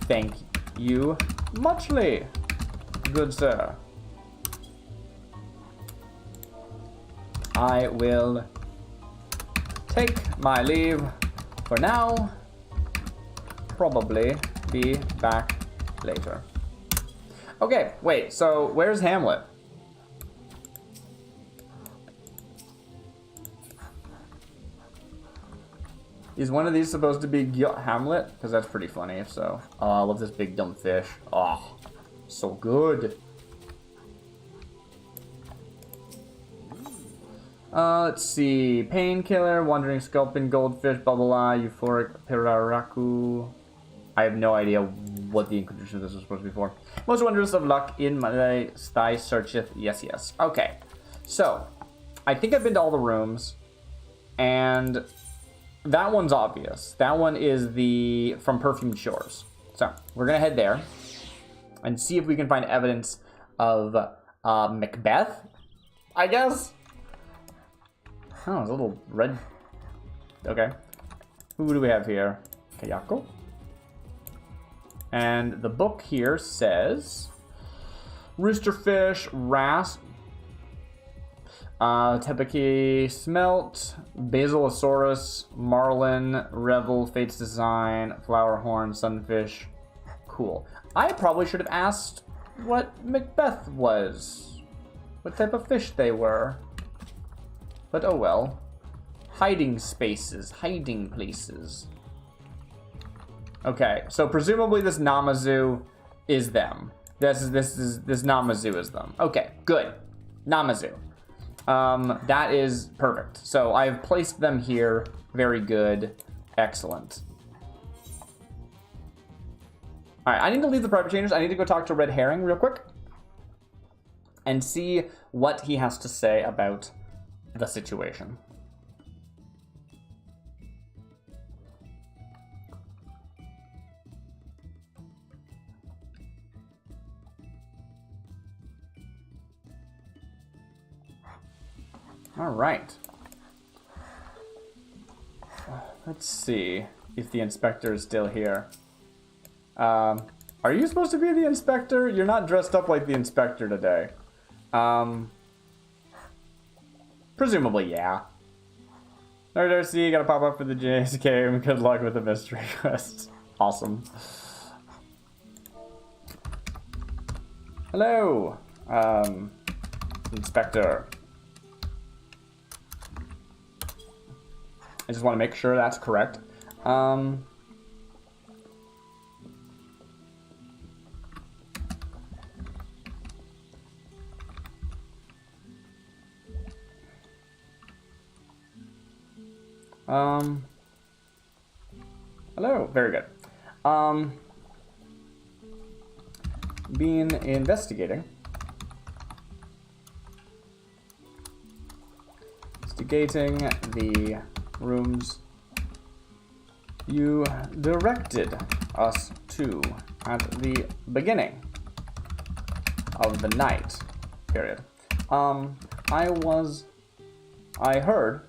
Thank you muchly, good sir. I will take my leave for now. Probably be back later. Okay, wait, so where's Hamlet? Is one of these supposed to be Gjot Hamlet? Because that's pretty funny if so. Oh, I love this big dumb fish. Oh, so good. Let's see. Painkiller, Wandering Sculpin, Goldfish, Bubble Eye, Euphoric, Piraraku. I have no idea what the inclusion of this was supposed to be for. Most wondrous of luck in my thigh searcheth. Yes, yes. Okay. So, I think I've been to all the rooms. And that one's obvious. That one is the from Perfumed Shores. So, we're going to head there. And see if we can find evidence of Macbeth, I guess. Oh, it's a little red. Okay. Who do we have here? Kayako? And the book here says Roosterfish, Wrasse, Tepeki, Smelt, Basilosaurus, Marlin, Revel, Fate's Design, Flowerhorn, Sunfish. Cool. I probably should have asked what Macbeth was. What type of fish they were. But oh well. Hiding spaces, hiding places. Okay, so presumably this Namazu is them. This Namazu is them. Okay, good. Namazu. That is perfect. So I've placed them here. Very good. Excellent. Alright, I need to leave the private chambers. I need to go talk to Red Herring real quick. And see what he has to say about the situation. All right. Let's see if the inspector is still here. Are you supposed to be the inspector? You're not dressed up like the inspector today. Presumably, yeah. Alright, Darcy, you gotta pop up for the JSK. Good luck with the mystery quest. Awesome. Hello, Inspector. I just want to make sure that's correct. Hello, very good. Been investigating. Investigating the rooms you directed us to at the beginning of the night, period. I heard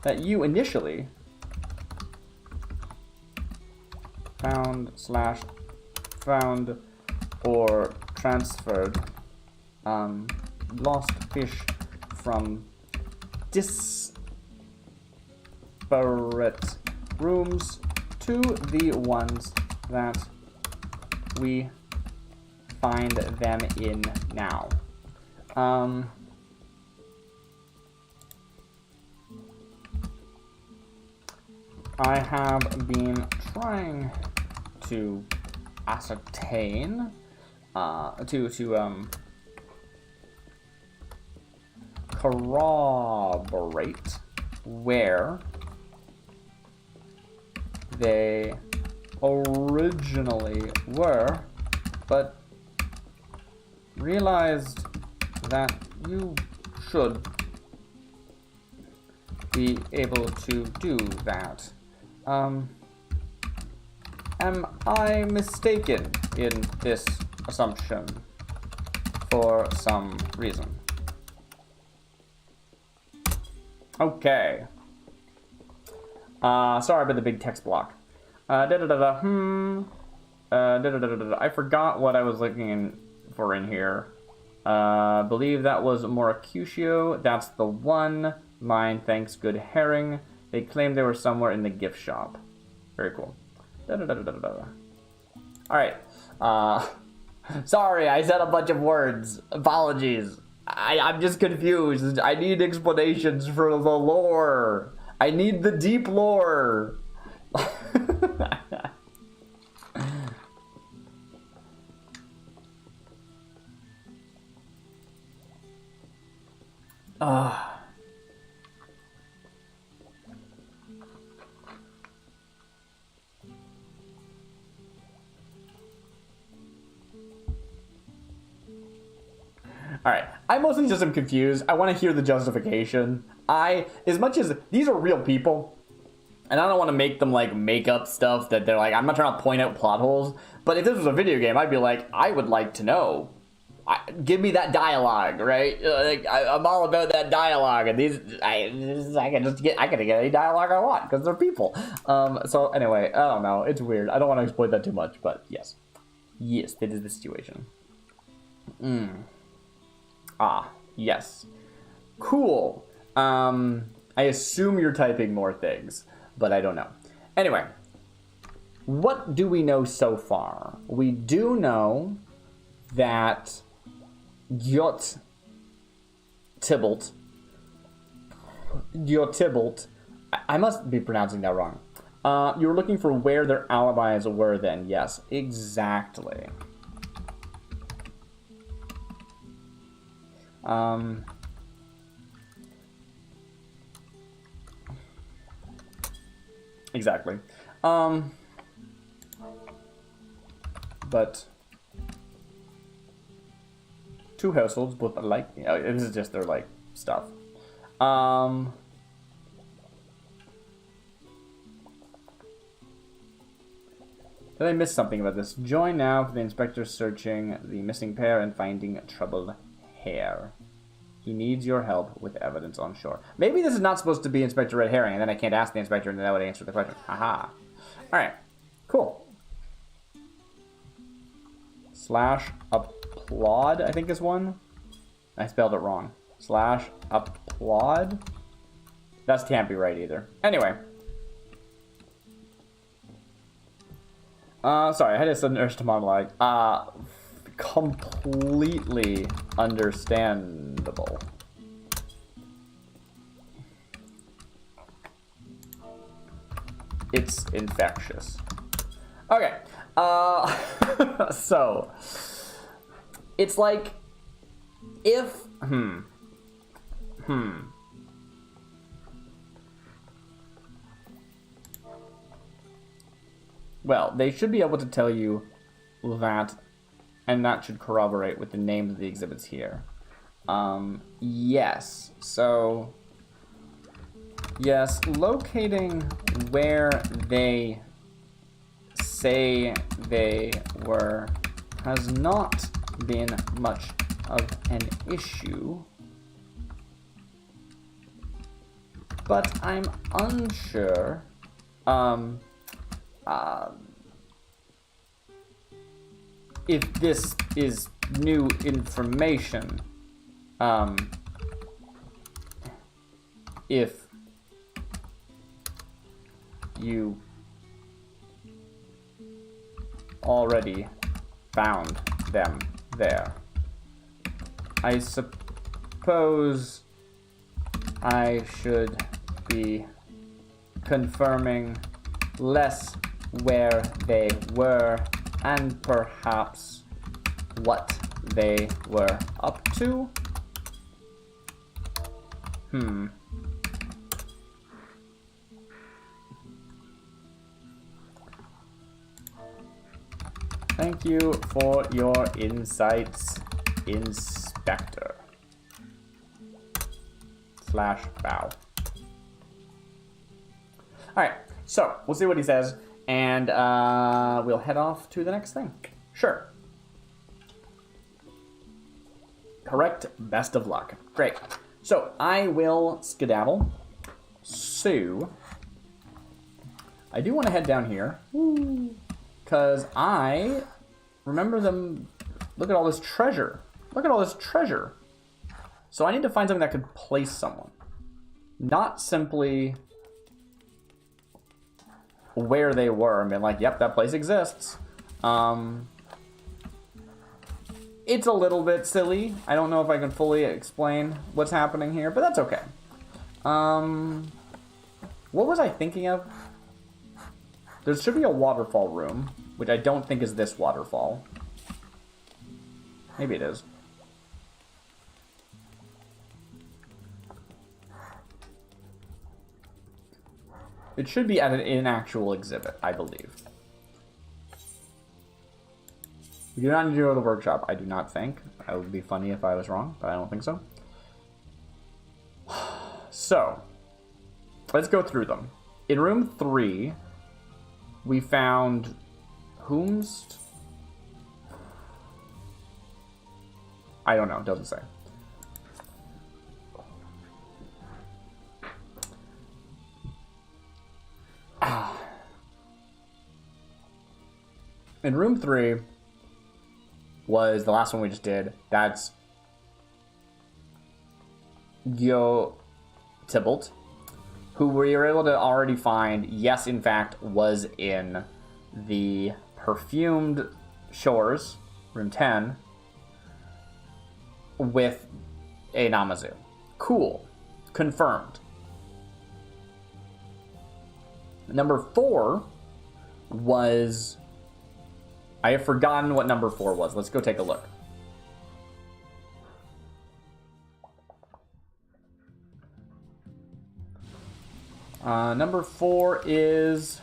that you initially found or transferred lost fish from disparate rooms to the ones that we find them in now. I have been trying to ascertain, corroborate where they originally were, but realized that you should be able to do that. Am I mistaken in this assumption for some reason? Okay. Sorry about the big text block. I forgot what I was looking for in here. Believe that was Moracutio. That's the one. Mine, thanks, good herring. They claimed they were somewhere in the gift shop. Very cool. Alright. Sorry, I said a bunch of words. Apologies. I'm just confused. I need explanations for the lore. I need the deep lore. Alright, I mostly just am confused. I want to hear the justification. As much as these are real people, and I don't want to make them like make up stuff that they're like, I'm not trying to point out plot holes, but if this was a video game, I'd be like, I would like to know. Give me that dialogue, right? I'm all about that dialogue, and I can get any dialogue I want because they're people. So anyway, I don't know. It's weird. I don't want to exploit that too much, but yes, that is the situation. Yes. Cool. I assume you're typing more things, but I don't know. Anyway, what do we know so far? We do know that Gjot Tybalt, I must be pronouncing that wrong. You were looking for where their alibis were then. Yes, exactly. Exactly. But two households, both alike. This is just their like stuff. Did I miss something about this? Join now for the inspector searching the missing pair and finding troubled hair. He needs your help with evidence on shore. Maybe this is not supposed to be Inspector Red Herring, and then I can't ask the inspector, and then that would answer the question. Haha. Alright. Cool. /applaud, I think is one. I spelled it wrong. /applaud. That can't be right either. Anyway. Sorry, I had a sudden urge to monologue. Completely understandable. It's infectious. Okay. So it's like if well, they should be able to tell you that, and that should corroborate with the names of the exhibits here. Yes. So, yes, locating where they say they were has not been much of an issue, but I'm unsure if this is new information. If you already found them there. I suppose I should be confirming less where they were and perhaps what they were up to. Thank you for your insights, Inspector. /bow. Alright, so we'll see what he says, and we'll head off to the next thing. Sure. Correct. Best of luck. Great. So I will skedaddle. So I do want to head down here. Because I remember them. Look at all this treasure. Look at all this treasure. So I need to find something that could place someone. Not simply where they were and being like, yep, that place exists. It's a little bit silly. I don't know if I can fully explain what's happening here, but that's okay. What was I thinking of? There should be a waterfall room, which I don't think is this waterfall. Maybe it is. It should be at an actual exhibit, I believe. We do not need to go to the workshop, I do not think. It would be funny if I was wrong, but I don't think so. So, let's go through them. In room 3, we found whomst? I don't know, it doesn't say. In room 3 was the last one we just did. That's Gyo Tybalt, who we were able to already find, yes, in fact, was in the Perfumed Shores, room 10, with a Namazu. Cool. Confirmed. Number 4 was... I have forgotten what number 4 was. Let's go take a look. Number 4 is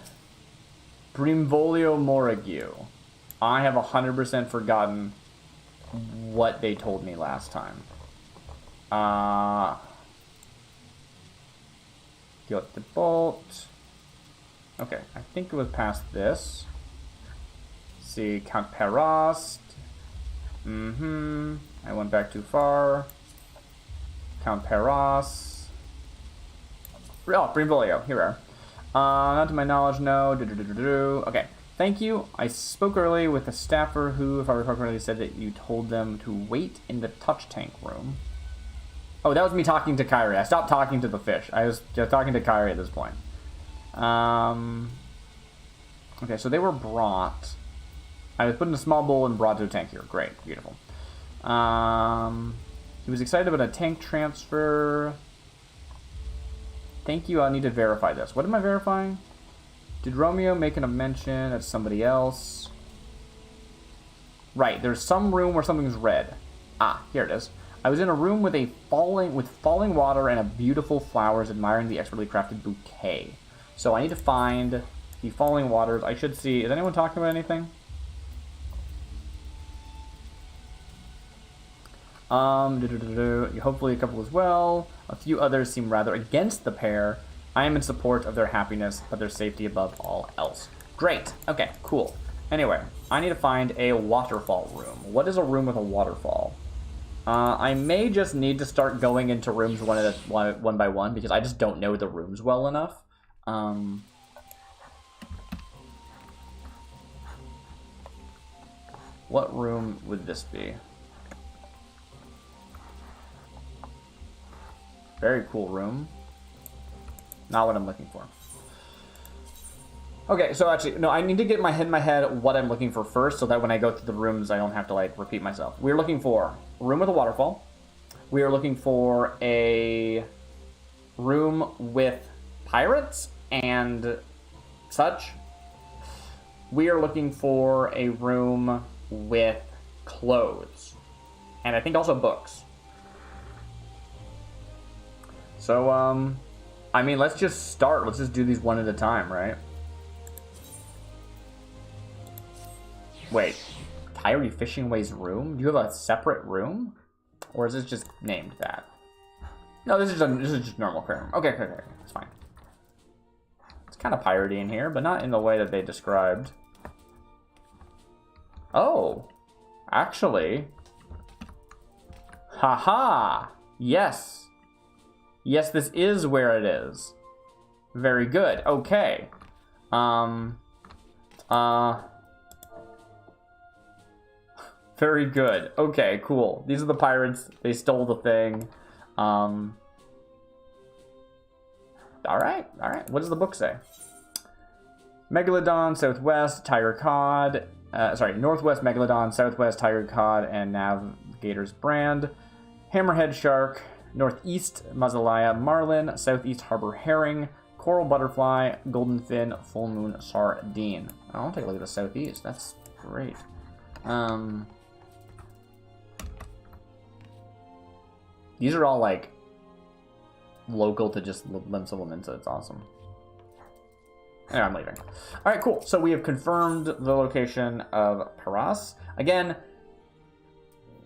Brimvolio Morrigue. I have 100% forgotten what they told me last time. Got the bolt. Okay, I think it was past this. See, Count Perast. I went back too far. Count Perast. Oh, Brimvolio. Here we are. Not to my knowledge, no. Okay, thank you. I spoke earlier with a staffer who, if I recall correctly, said that you told them to wait in the touch tank room. Oh, that was me talking to Kyrie. I stopped talking to the fish. I was just talking to Kyrie at this point. Okay, so they were brought. I was put in a small bowl and brought to a tank here. Great, beautiful. He was excited about a tank transfer. Thank you, I need to verify this. What am I verifying? Did Romeo make a mention of somebody else? Right, there's some room where something's red. Ah, here it is. I was in a room with falling water and a beautiful flowers admiring the expertly crafted bouquet. So I need to find the falling waters. I should see, is anyone talking about anything? Hopefully a couple as well. A few others seem rather against the pair. I am in support of their happiness, but their safety above all else. Great. Okay, cool. Anyway, I need to find a waterfall room. What is a room with a waterfall? I may just need to start going into rooms one by one because I just don't know the rooms well enough. What room would this be? Very cool room. Not what I'm looking for. Okay, so actually, no, I need to get my head in my head what I'm looking for first so that when I go through the rooms, I don't have to, like, repeat myself. We're looking for a room with a waterfall. We are looking for a room with pirates and such. We are looking for a room with clothes. And I think also books. So, I mean, let's just start. Let's just do these one at a time, right? Wait, Coyote Fishing Way's room? Do you have a separate room? Or is this just named that? No, this is just normal aquarium. Okay, it's fine. It's kind of piratey in here, but not in the way that they described. Oh, actually. Haha, yes. Yes, this is where it is. Very good, okay. Very good. Okay, cool. These are the pirates. They stole the thing. Alright. What does the book say? Megalodon, Southwest, Tiger Cod. Northwest Megalodon, Southwest Tiger Cod, and Navigator's Brand. Hammerhead Shark, Northeast Mazzalaya Marlin, Southeast Harbor Herring, Coral Butterfly, Golden Fin, Full Moon Sardine. I want to take a look at the Southeast. That's great. These are all, like, local to just Limsa, so it's awesome. Anyway, I'm leaving. Alright, cool. So we have confirmed the location of Paras. Again,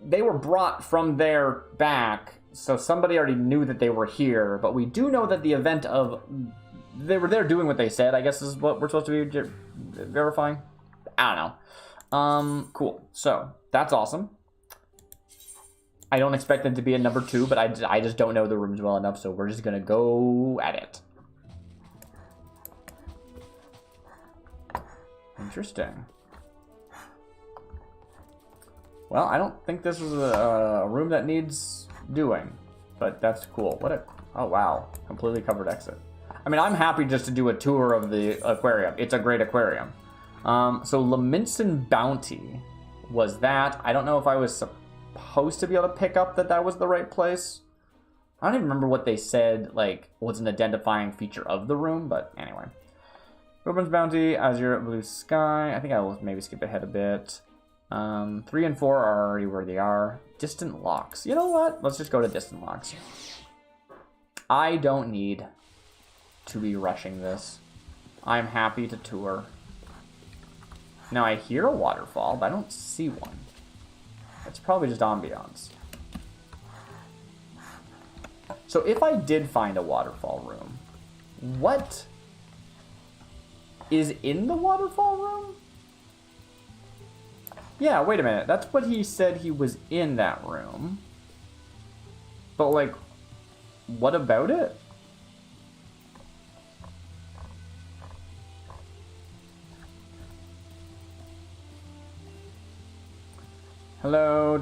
they were brought from there back, so somebody already knew that they were here, but we do know that the event of... They were there doing what they said, I guess is what we're supposed to be verifying. I don't know. Cool. So, that's awesome. I don't expect them to be a number 2, but I just don't know the rooms well enough, so we're just gonna go at it. Interesting. Well, I don't think this is a room that needs doing, but that's cool. What a... Oh, wow. Completely covered exit. I mean, I'm happy just to do a tour of the aquarium. It's a great aquarium. So Leminson Bounty was that. I don't know if I was supposed to be able to pick up that was the right place. I don't even remember what they said, like, was an identifying feature of the room, but anyway. Rubens Bounty, Azure Blue Sky. I think I will maybe skip ahead a bit. 3 and 4 are already where they are. Distant Locks. You know what? Let's just go to Distant Locks. I don't need to be rushing this. I'm happy to tour. Now, I hear a waterfall, but I don't see one. It's probably just ambiance. So if I did find a waterfall room, what is in the waterfall room? Yeah, wait a minute. That's what he said he was in that room. But, like, what about it? Hello,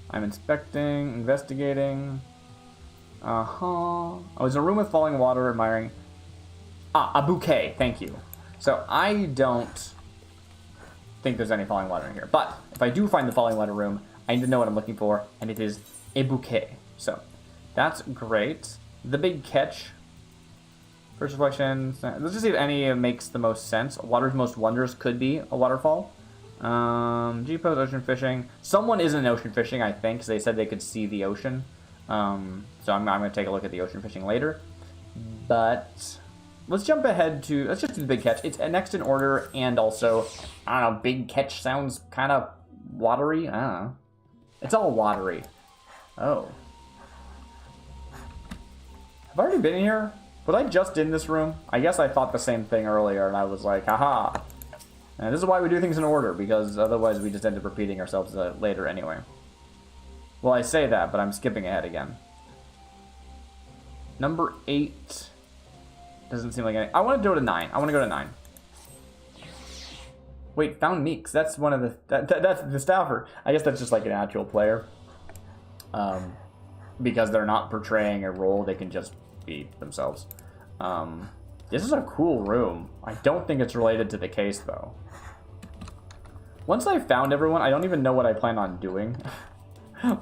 I'm inspecting, investigating. Oh, it's a room with falling water, admiring. A bouquet, thank you. So I don't think there's any falling water in here. But if I do find the falling water room, I need to know what I'm looking for, and it is a bouquet. So that's great. The big catch. First reflection. Let's just see if any makes the most sense. Water's most wonders could be a waterfall. G-Pose, ocean fishing. Someone is in ocean fishing, I think, because they said they could see the ocean. So I'm going to take a look at the ocean fishing later. But let's jump ahead to... Let's just do the big catch. It's next in order, and also, I don't know, big catch sounds kind of watery. I don't know. It's all watery. Oh. Have I already been here? Was I just in this room? I guess I thought the same thing earlier, and I was like, haha. And this is why we do things in order, because otherwise we just end up repeating ourselves later anyway. Well, I say that, but I'm skipping ahead again. Number 8 doesn't seem like any. I want to go to 9. I want to go to 9. Wait, found Meeks. That's one of the that's the staffer. I guess that's just like an actual player. Because they're not portraying a role, they can just be themselves. This is a cool room. I don't think it's related to the case though. Once I found everyone, I don't even know what I plan on doing.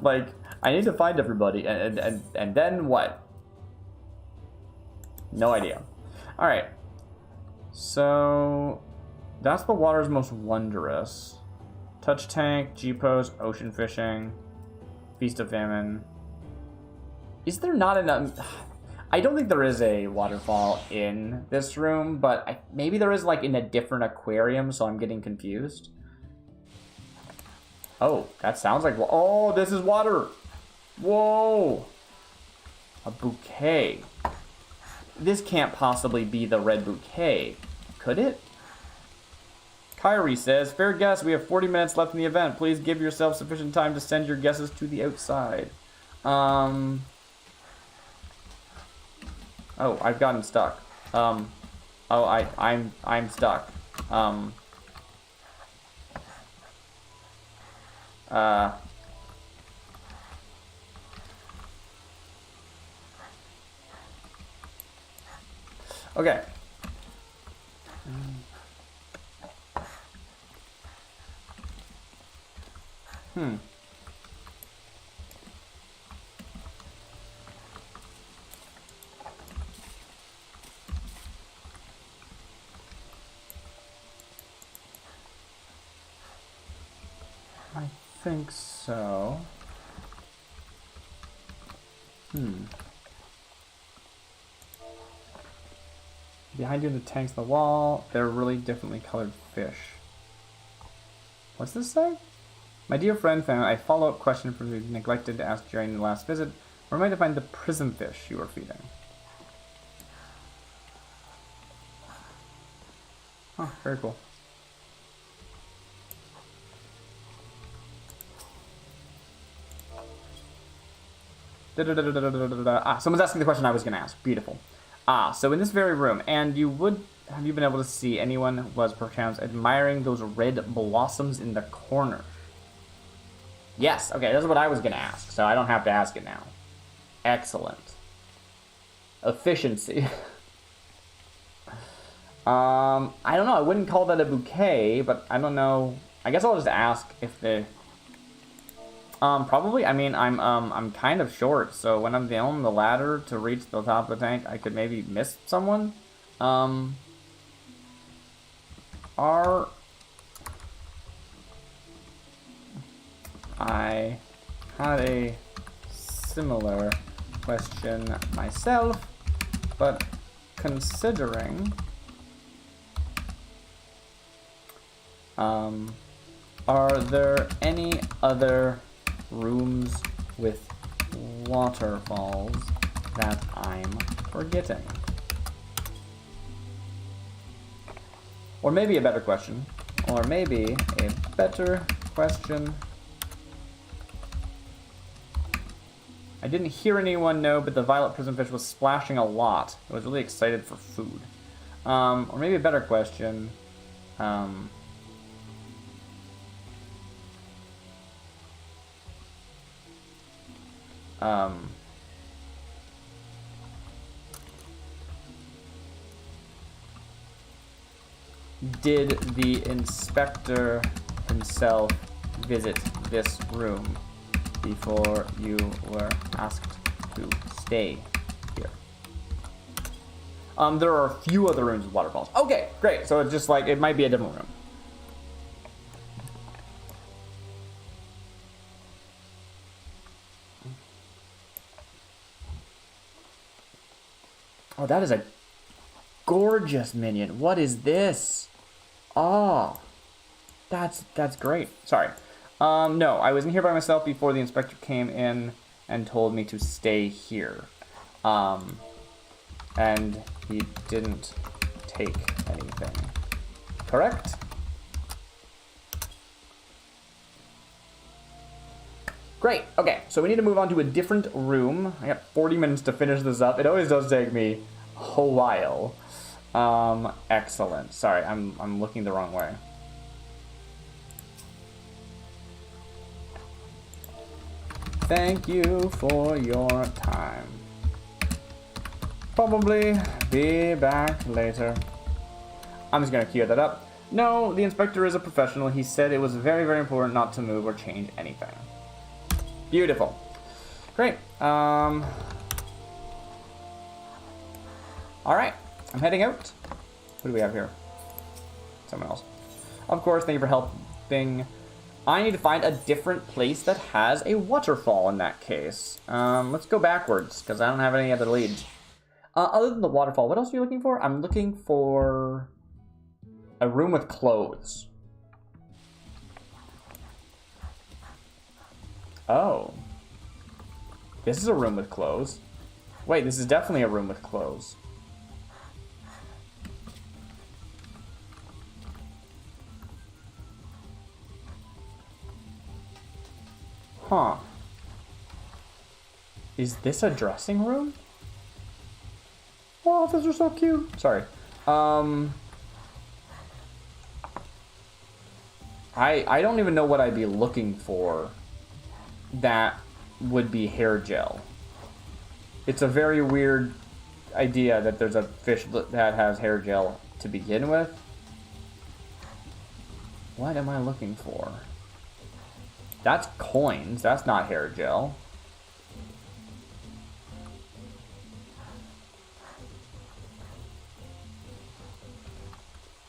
Like, I need to find everybody, and then what? No idea. All right. So that's the water's most wondrous. Touch tank, G-post, ocean fishing, feast of famine. Is there not enough? I don't think there is a waterfall in this room, but maybe there is like in a different aquarium, so I'm getting confused. Oh, that sounds like... Oh, this is water! Whoa! A bouquet. This can't possibly be the red bouquet. Could it? Kyrie says, fair guess, we have 40 minutes left in the event. Please give yourself sufficient time to send your guesses to the outside. Oh, I've gotten stuck. I'm stuck. Okay. I think so. Behind you, the tanks, the wall. They're really differently colored fish. What's this say? My dear friend found a follow-up question from you neglected to ask during the last visit. Where am I to find the prism fish you were feeding? Oh, very cool. Someone's asking the question I was going to ask. Beautiful. So in this very room, and have you been able to see anyone was perchance admiring those red blossoms in the corner? Yes, okay, that's what I was going to ask, so I don't have to ask it now. Excellent. Efficiency. I don't know, I wouldn't call that a bouquet, but I don't know. I guess I'll just ask if they... probably. I mean, I'm kind of short, so when I'm on the ladder to reach the top of the tank, I could maybe miss someone. I had a similar question myself, but considering, are there any other rooms with waterfalls that I'm forgetting? Or maybe a better question. I didn't hear anyone know, but the violet prismfish was splashing a lot. I was really excited for food. Or maybe a better question. Did the inspector himself visit this room before you were asked to stay here? There are a few other rooms with waterfalls. Okay, great. So it's just like, it might be a different room. Oh, that is a gorgeous minion. What is this? Oh, that's great. Sorry. No, I was in here by myself before the inspector came in and told me to stay here. And he didn't take anything. Correct? Great. Okay, so we need to move on to a different room. I got 40 minutes to finish this up. It always does take me a while. Excellent. Sorry, I'm looking the wrong way. Thank you for your time. Probably be back later. I'm just gonna cue that up. No, the inspector is a professional. He said it was very, very important not to move or change anything. Beautiful. Great. All right, I'm heading out. Who do we have here? Someone else. Of course, thank you for helping. I need to find a different place that has a waterfall in that case. Let's go backwards, because I don't have any other leads. Other than the waterfall, what else are you looking for? I'm looking for a room with clothes. Oh. This is a room with clothes. Wait, this is definitely a room with clothes. Huh. Is this a dressing room? Oh, those are so cute. Sorry. I don't even know what I'd be looking for that would be hair gel. It's a very weird idea that there's a fish that has hair gel to begin with. What am I looking for? That's coins. That's not hair gel.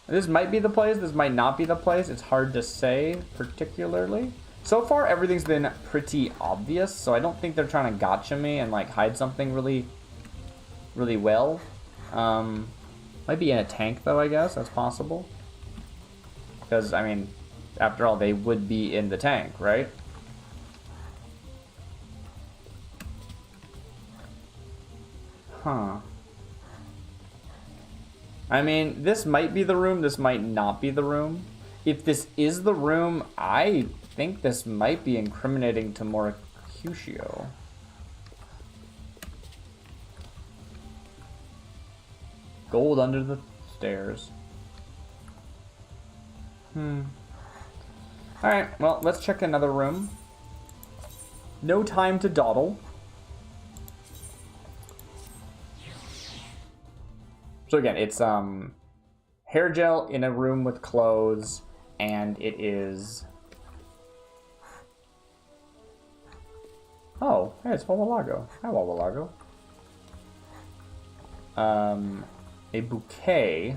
This might be the place. This might not be the place. It's hard to say particularly. So far, everything's been pretty obvious, so I don't think they're trying to gotcha me and like hide something really, really well. Might be in a tank though, I guess. That's possible. Because, I mean, after all, they would be in the tank, right? Huh. I mean, this might be the room, this might not be the room. If this is the room, I think this might be incriminating to Mercutio. Gold under the stairs. Alright, well, let's check another room. No time to dawdle. So again, it's hair gel in a room with clothes, and it is... Oh, hey, it's Wawalago. Hi, Wawalago. A bouquet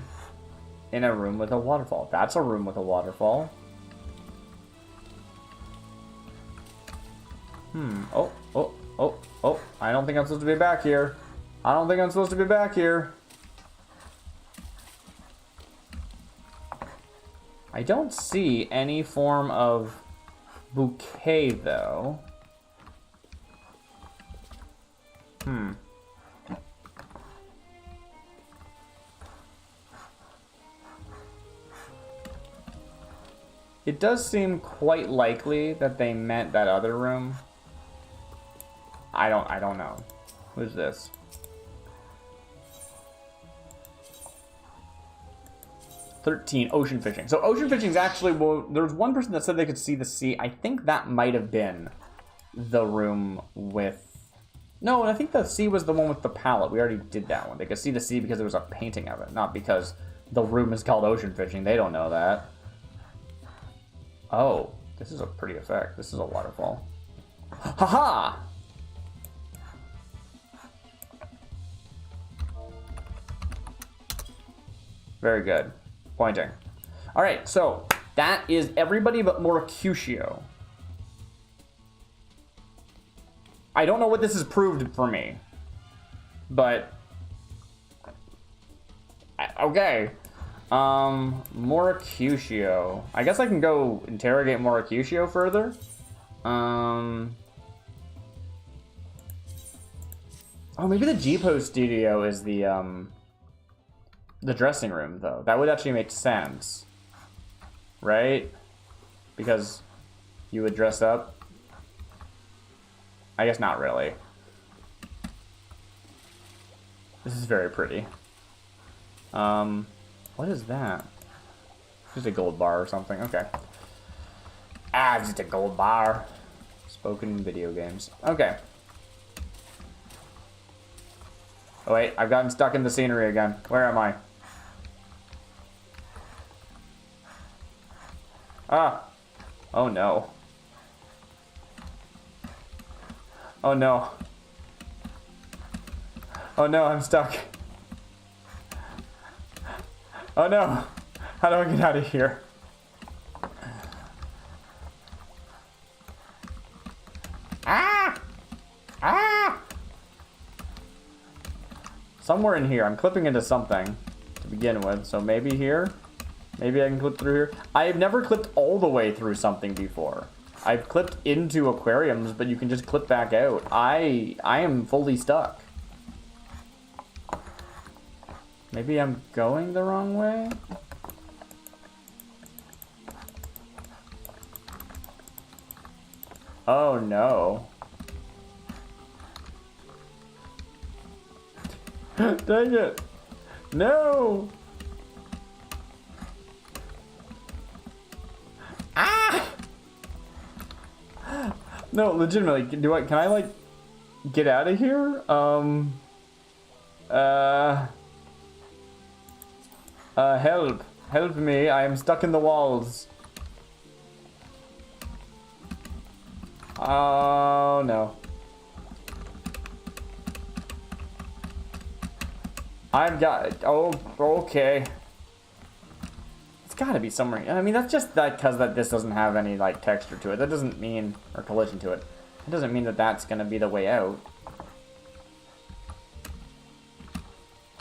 in a room with a waterfall. That's a room with a waterfall. Oh. I don't think I'm supposed to be back here. I don't think I'm supposed to be back here. I don't see any form of bouquet, though. It does seem quite likely that they meant that other room. I don't know. Who's this? "13 ocean fishing." So ocean fishing is actually, well, there was one person that said they could see the sea. I think that might have been the room with... No, I think the sea was the one with the palette. We already did that one. They could see the sea because there was a painting of it, not because the room is called ocean fishing. They don't know that. Oh, this is a pretty effect. This is a waterfall. Haha! Very good. Pointing. All right, so that is everybody but Mercutio. I don't know what this has proved for me, but okay. Mercutio. I guess I can go interrogate Mercutio further. Oh, maybe the Jeepo studio is the dressing room, though. That would actually make sense. Right? Because you would dress up. I guess not really. This is very pretty. What is that? Just a gold bar or something. Okay. Ah, it's just a gold bar. Spoken in video games. Okay. Oh wait, I've gotten stuck in the scenery again. Where am I? Ah. Oh no. Oh no. Oh no, I'm stuck. Oh no. How do I get out of here? Ah! Ah! Somewhere in here. I'm clipping into something to begin with. So maybe here. Maybe I can clip through here. I've never clipped all the way through something before. I've clipped into aquariums, but you can just clip back out. I am fully stuck. Maybe I'm going the wrong way? Oh no. Dang it. No. Ah! No, legitimately, can I like get out of here? Help. Help me. I am stuck in the walls. Oh, no. I've got it. Oh, okay. It's gotta be somewhere. I mean, that's just that because this doesn't have any, like, texture to it. That doesn't mean, or collision to it. It doesn't mean that that's gonna be the way out.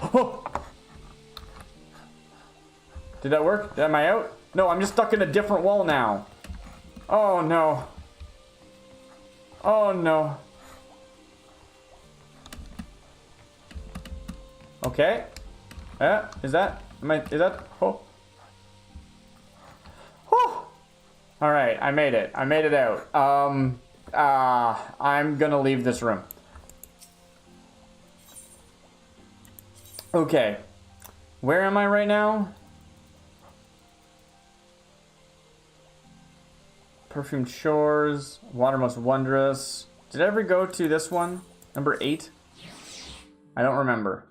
Oh! Did that work? Am I out? No, I'm just stuck in a different wall now. Oh, no. Oh, no. Okay. Is that? Is that? Oh. Oh. All right, I made it. I made it out. I'm gonna leave this room. Okay. Where am I right now? Perfumed Shores, Water Most Wondrous. Did I ever go to this one? Number 8? I don't remember.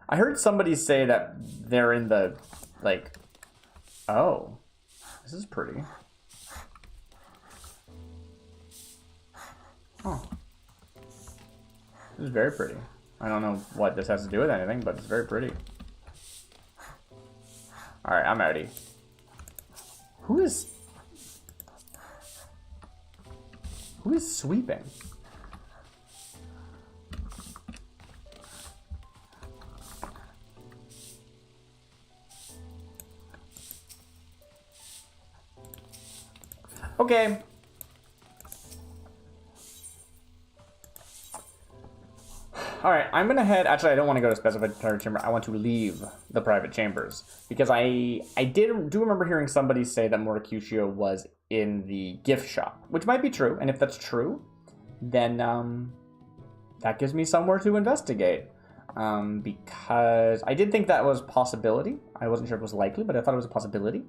I heard somebody say that they're in the, like, oh, this is pretty. Oh. This is very pretty. I don't know what this has to do with anything, but it's very pretty. Alright, I'm outie. Who is sweeping? Okay. Alright, I'm gonna head... Actually, I don't want to go to specified private chamber. I want to leave the private chambers. Because I do remember hearing somebody say that Mordecutio was in the gift shop. Which might be true. And if that's true, then that gives me somewhere to investigate. Because I did think that was a possibility. I wasn't sure if it was likely, but I thought it was a possibility.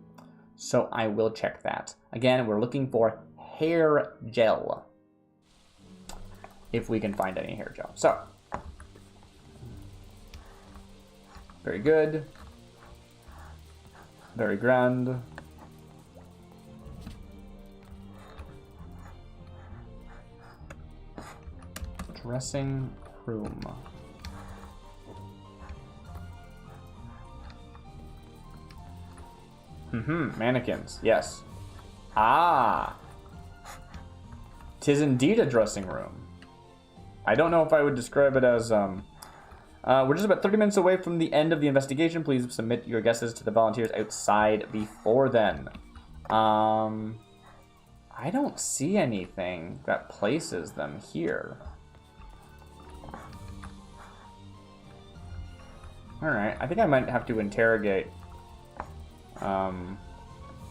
So I will check that. Again, we're looking for hair gel. If we can find any hair gel. So... very good. Very grand. Dressing room. Mannequins. Yes. Ah. 'Tis indeed a dressing room. I don't know if I would describe it as we're just about 30 minutes away from the end of the investigation. Please submit your guesses to the volunteers outside before then. I don't see anything that places them here. Alright, I think I might have to interrogate.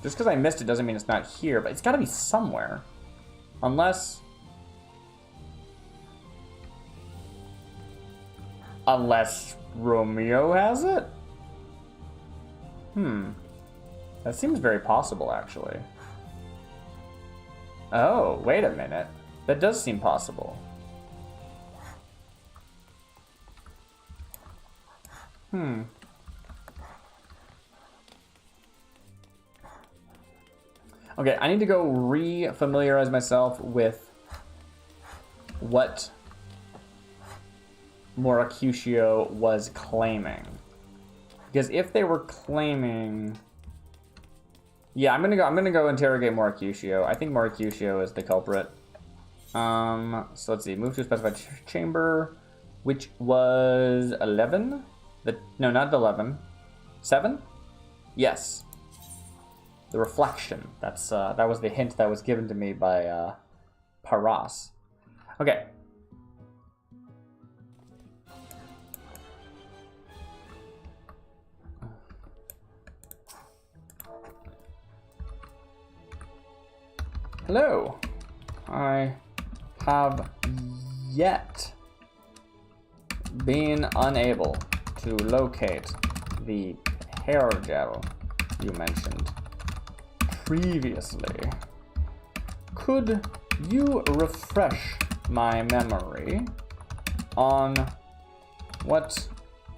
Just because I missed it doesn't mean it's not here, but it's got to be somewhere. Unless Romeo has it? That seems very possible, actually. Oh, wait a minute. That does seem possible. Okay, I need to go re-familiarize myself with what Moracutio was claiming. Because if they were claiming... Yeah, I'm gonna go interrogate Moracutio. I think Moracutio is the culprit. So let's see. Move to a specified chamber, which was 11? No, not 11. 7? Yes. The reflection. That's that was the hint that was given to me by Paras. Okay. Hello. I have yet been unable to locate the hair gel you mentioned previously. Could you refresh my memory on what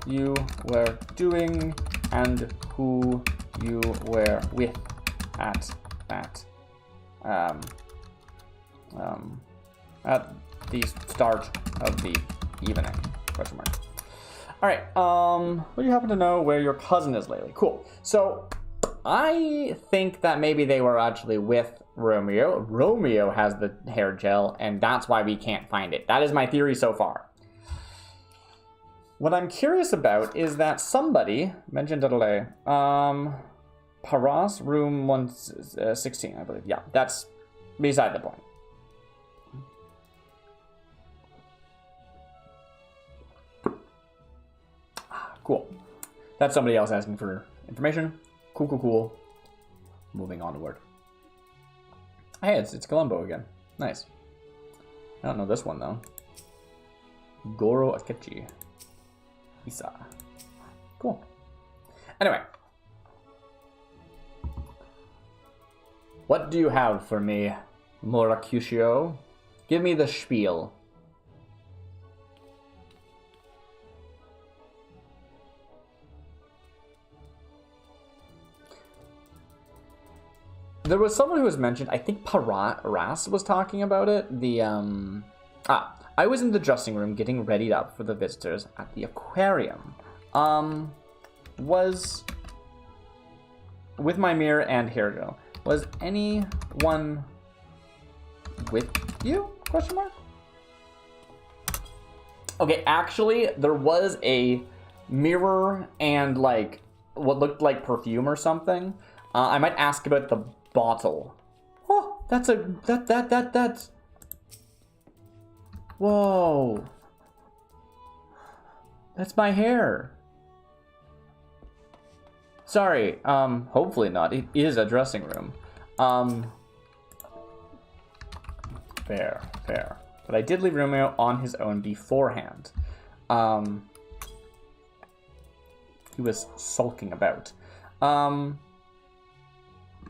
you were doing and who you were with at that at the start of the evening? Question mark. All right. Would you happen to know where your cousin is lately? Cool. So I think that maybe they were actually with Romeo. Romeo has the hair gel, and that's why we can't find it. That is my theory so far. What I'm curious about is that somebody mentioned delay. Paras, room 116, I believe. Yeah, that's beside the point. Cool. That's somebody else asking for information. Cool. Moving onward. Hey, it's Columbo again. Nice. I don't know this one, though. Goro Akechi. Isa. Cool. Anyway. What do you have for me, Moracutio? Give me the spiel. There was someone who was mentioned, I think Paras was talking about it. I was in the dressing room getting readied up for the visitors at the aquarium. Was with my mirror and hair gel. Was anyone with you? Question mark. Okay, actually, there was a mirror and like what looked like perfume or something. I might ask about the bottle. Oh, that's that's. Whoa. That's my hair. Sorry, hopefully not. It is a dressing room. Fair. But I did leave Romeo on his own beforehand. He was sulking about.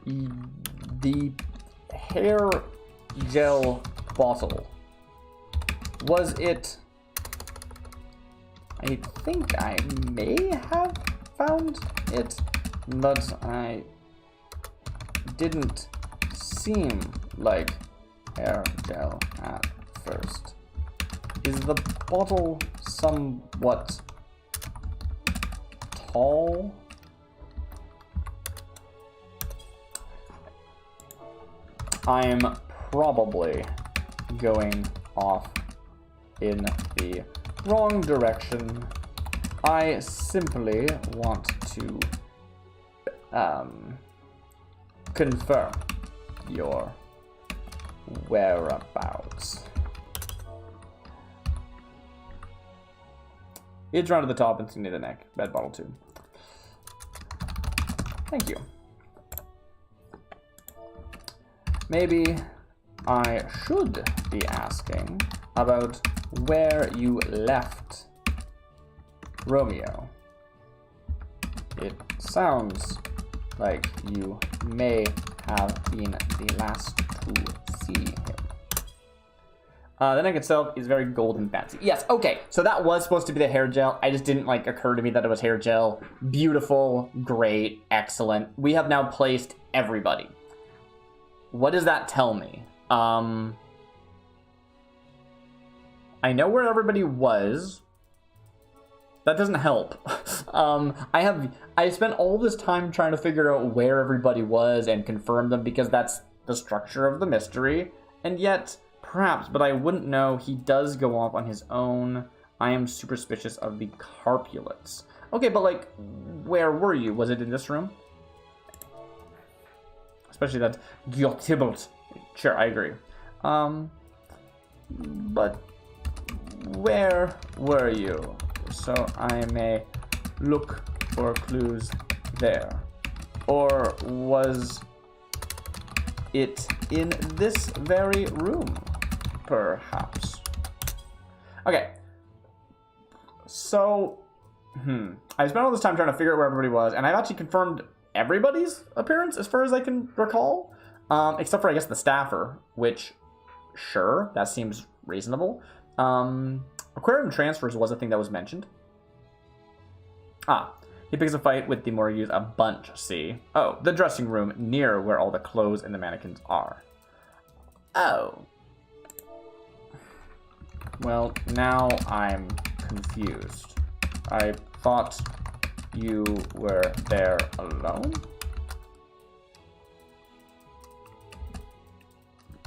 The hair gel bottle. Was it... I think I may have found it, but I didn't seem like hair gel at first. Is the bottle somewhat tall? I'm probably going off in the wrong direction. I simply want to confirm your whereabouts. Each round to the top and near the neck. Bed bottle too. Thank you. Maybe I should be asking about where you left Romeo. It sounds like you may have been the last to see him. The neck itself is very golden fancy. Yes, okay, so that was supposed to be the hair gel. I just didn't occur to me that it was hair gel. Beautiful, great, excellent. We have now placed everybody. What does that tell me? I know where everybody was. That doesn't help. I spent all this time trying to figure out where everybody was and confirm them because that's the structure of the mystery. And yet, perhaps, but I wouldn't know. He does go off on his own. I am super suspicious of the Carpulets. Okay, but where were you? Was it in this room? Especially that Gyotibalt. Sure, I agree. But where were you? So I may look for clues there. Or was it in this very room, perhaps? Okay. So, I spent all this time trying to figure out where everybody was, and I've actually confirmed everybody's appearance as far as I can recall. Except for, I guess, the staffer, which, sure, that seems reasonable. Aquarium transfers was a thing that was mentioned. He picks a fight with the Morgus a bunch, see? Oh, the dressing room near where all the clothes and the mannequins are. Oh. Well, now I'm confused. I thought you were there alone?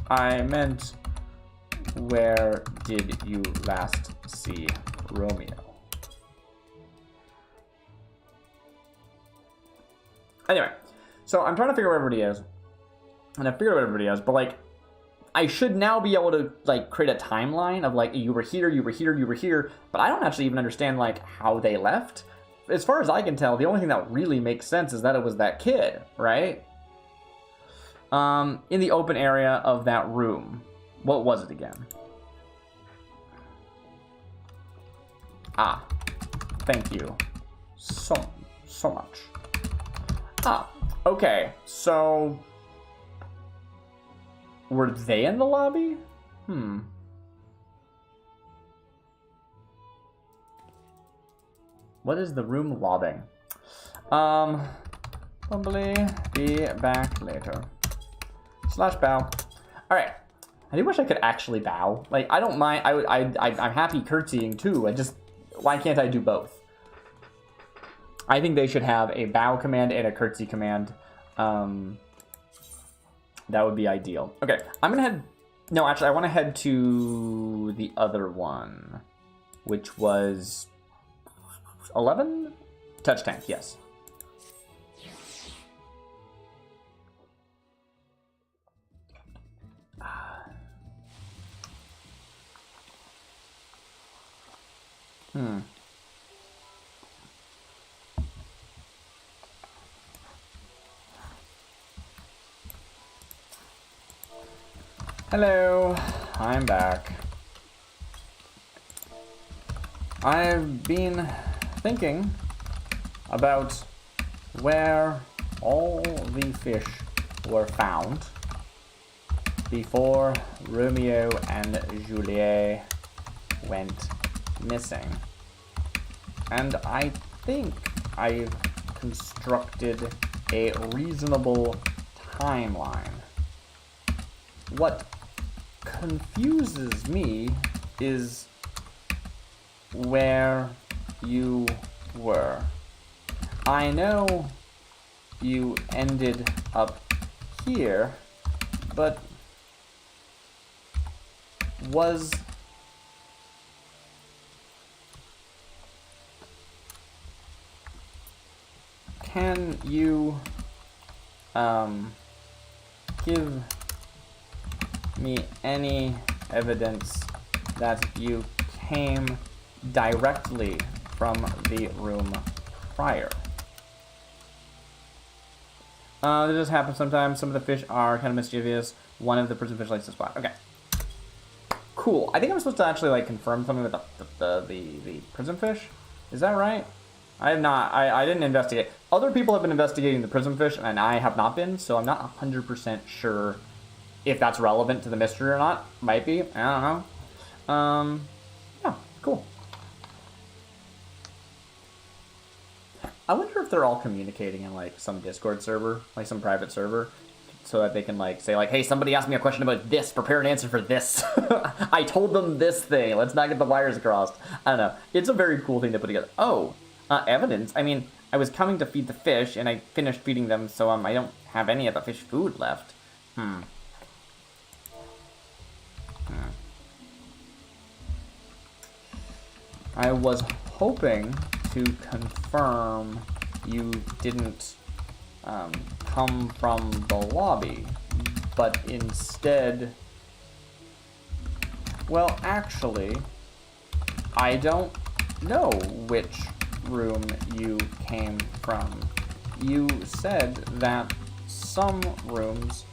I meant, where did you last see Romeo? Anyway, so I'm trying to figure out where everybody is. And I figured out where everybody is, but I should now be able to create a timeline of you were here, you were here, you were here, but I don't actually even understand how they left. As far as I can tell, the only thing that really makes sense is that it was that kid, right? In the open area of that room. What was it again? Thank you so much. Okay, so were they in the lobby? What is the room lobbing? Probably be back later. /bow. Alright. I do wish I could actually bow. I don't mind. I'm happy curtsying too. Why can't I do both? I think they should have a bow command and a curtsy command. That would be ideal. Okay, I'm gonna head... No, actually, I want to head to the other one, which was 11? Touch tank, yes. Hello, I'm back. I've been thinking about where all the fish were found before Romeo and Juliet went missing. And I think I've constructed a reasonable timeline. What confuses me is where you were. I know you ended up here, but was can you give me any evidence that you came directly from the room prior? This just happens sometimes. Some of the fish are kind of mischievous. One of the prison fish likes to spot. Okay. Cool. I think I'm supposed to actually like confirm something with the prison fish. Is that right? I have not. I didn't investigate. Other people have been investigating the prison fish, and I have not been, so I'm not 100% sure if that's relevant to the mystery or not. Might be. I don't know. Yeah, cool. I wonder if they're all communicating in like some Discord server, like some private server, so that they can like say like, hey, somebody asked me a question about this, prepare an answer for this. I told them this thing, let's not get the wires crossed. I don't know. It's a very cool thing to put together. Oh, evidence. I mean, I was coming to feed the fish and I finished feeding them, so I don't have any of the fish food left. I was hoping to confirm you didn't come from the lobby, but instead, well, actually, I don't know which room you came from. You said that some rooms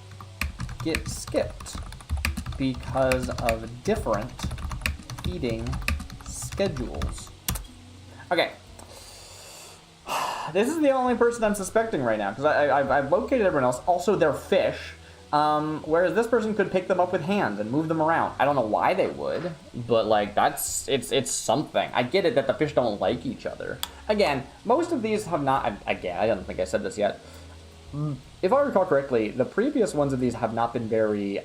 get skipped because of different feeding schedules. Okay. This is the only person I'm suspecting right now, because I've located everyone else. Also, they're fish, whereas this person could pick them up with hands and move them around. I don't know why they would, but like it's something. I get it that the fish don't like each other. Again, most of these have not. Again, I don't think I said this yet. If I recall correctly, the previous ones of these have not been very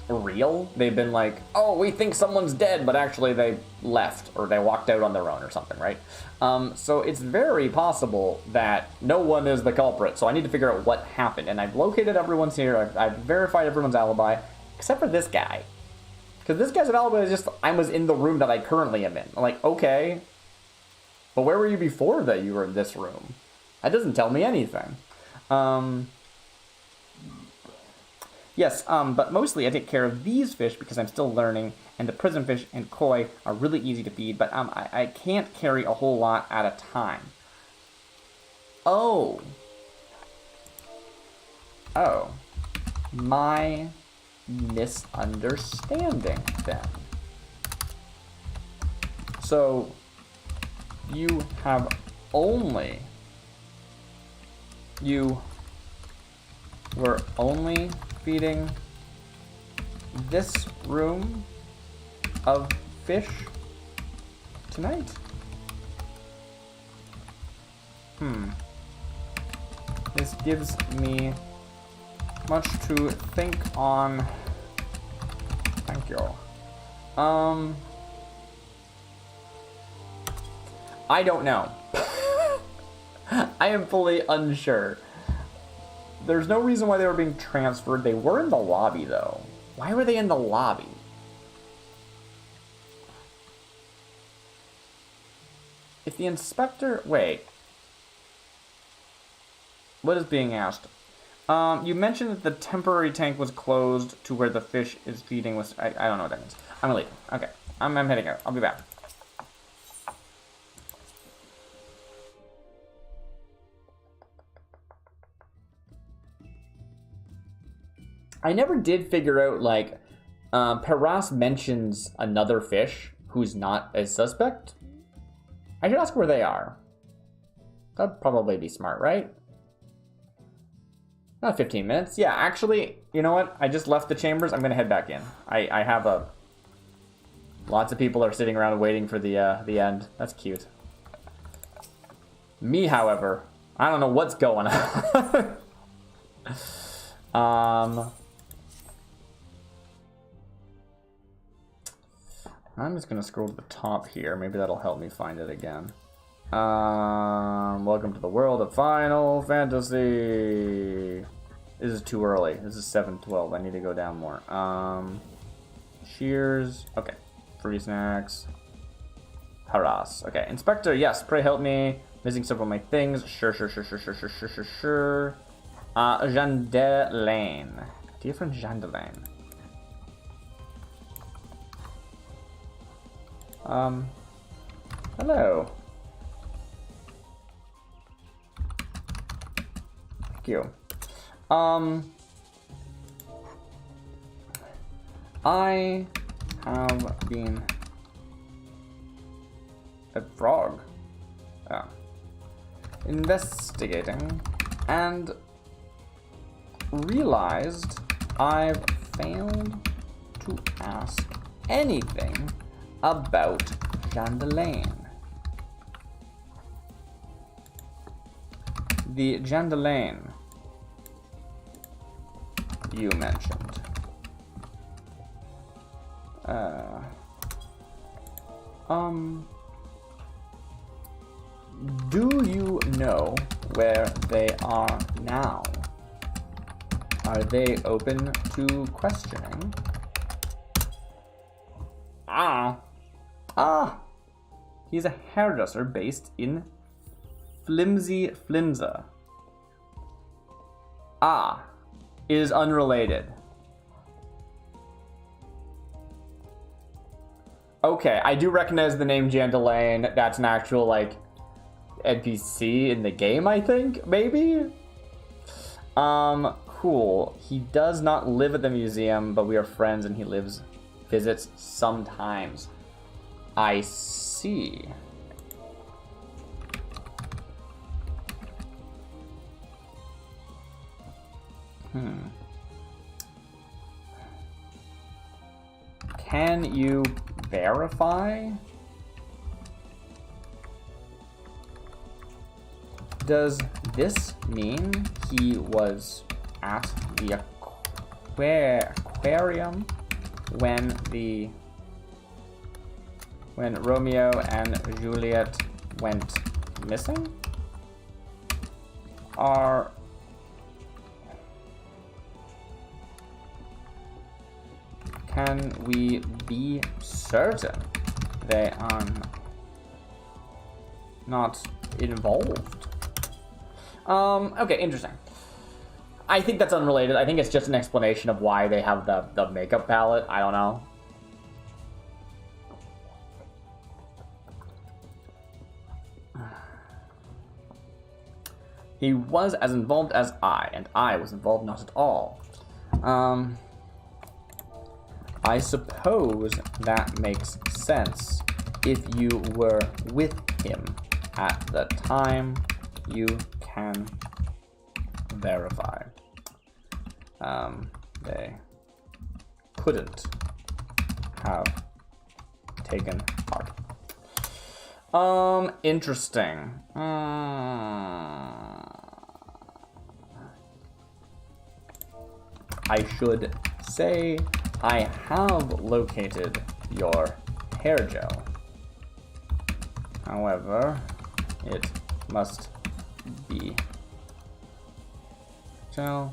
real. They've been like, oh, we think someone's dead, but actually they left or they walked out on their own or something, right? So it's very possible that no one is the culprit. So I need to figure out what happened. And I've located everyone's here. I've verified everyone's alibi, except for this guy. Because this guy's alibi is just, I was in the room that I currently am in. I'm like, okay, but where were you before that you were in this room? That doesn't tell me anything. Yes, but mostly I take care of these fish because I'm still learning, and the prison fish and koi are really easy to feed, but I can't carry a whole lot at a time. Oh. Oh. My misunderstanding, then. So, you have only... You were only feeding this room of fish tonight? This gives me much to think on. Thank you. I don't know. I am fully unsure. There's no reason why they were being transferred. They were in the lobby, though. Why were they in the lobby? If the inspector... Wait. What is being asked? You mentioned that the temporary tank was closed to where the fish is feeding. I don't know what that means. I'm gonna leave. Okay. I'm heading out. I'll be back. I never did figure out, like, Paras mentions another fish who's not a suspect. I should ask where they are. That'd probably be smart, right? Not 15 minutes. Yeah, actually, you know what? I just left the chambers. I'm gonna head back in. I have a... Lots of people are sitting around waiting for the end. That's cute. Me, however, I don't know what's going on. I'm just gonna scroll to the top here. Maybe that'll help me find it again. Welcome to the world of Final Fantasy. This is too early. This is 7:12. I need to go down more. Cheers. Okay. Free snacks. Harass. Okay. Inspector, yes. Pray help me. Missing several of my things. Sure. Jandelaine. Dear friend Jandelaine. Hello. you. I have been a frog. Yeah. Investigating and realized I've failed to ask anything about Jandalaine. The Jandalaine you mentioned. Do you know where they are now? Are they open to questioning? He's a hairdresser based in Flimsy Flimza. Is unrelated. Okay, I do recognize the name Jandalaine. That's an actual, like, NPC in the game, I think, maybe? Cool. He does not live at the museum, but we are friends and he visits sometimes. I see. Can you verify? Does this mean he was at the aquarium when Romeo and Juliet went missing? Can we be certain they are not involved? Okay, interesting. I think that's unrelated. I think it's just an explanation of why they have the makeup palette. I don't know. He was as involved as I, and I was involved not at all. I suppose that makes sense. If you were with him at the time, you can verify. They couldn't have taken part. Interesting. I should say I have located your hair gel. However, it must be gel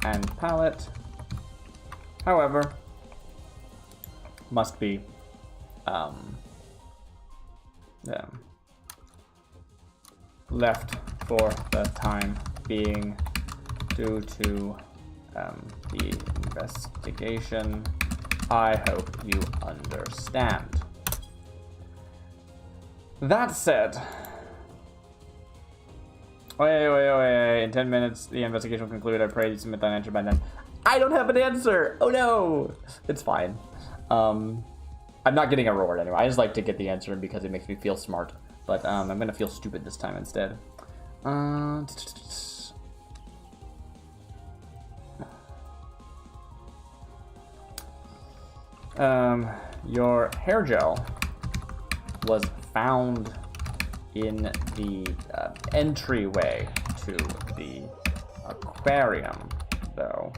and palette. However, must be left for the time being due to the investigation. I hope you understand. That said, wait. In 10 minutes, the investigation will conclude. I pray you submit that answer by then. I don't have an answer. Oh no. It's fine. I'm not getting a reward anyway. I just like to get the answer because it makes me feel smart. But I'm gonna feel stupid this time instead. Your hair gel was found in the entryway to the aquarium, though.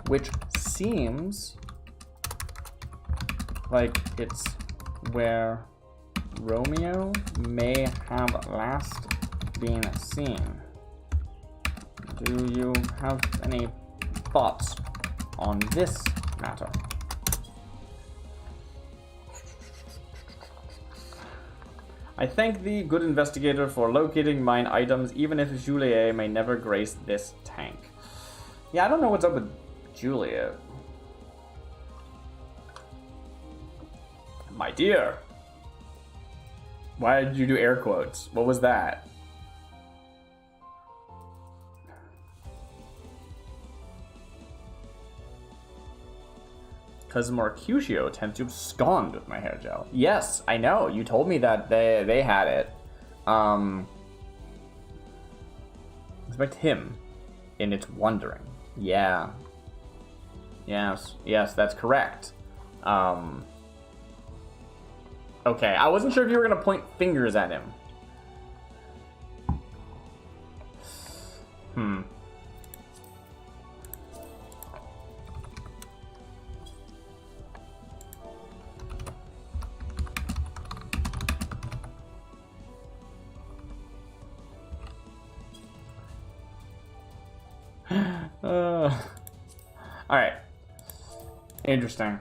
Which seems like it's where Romeo may have last been seen. Do you have any thoughts on this matter? I thank the good investigator for locating mine items, even if Juliet may never grace this tank. Yeah, I don't know what's up with Juliet. My dear. Why did you do air quotes? What was that? Because Mercutio tends to abscond with my hair gel. Yes, I know. You told me that they had it. Expect him in its wandering. Yeah. Yes, that's correct. Okay, I wasn't sure if you were gonna point fingers at him. Alright. Interesting.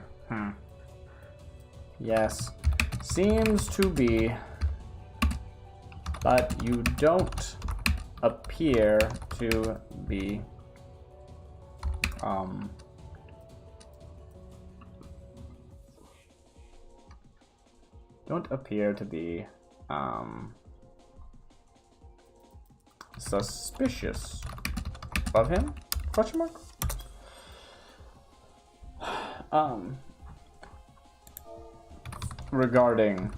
Yes. Seems to be. But you don't appear to be. Don't appear to be, suspicious of him? Question mark? Regarding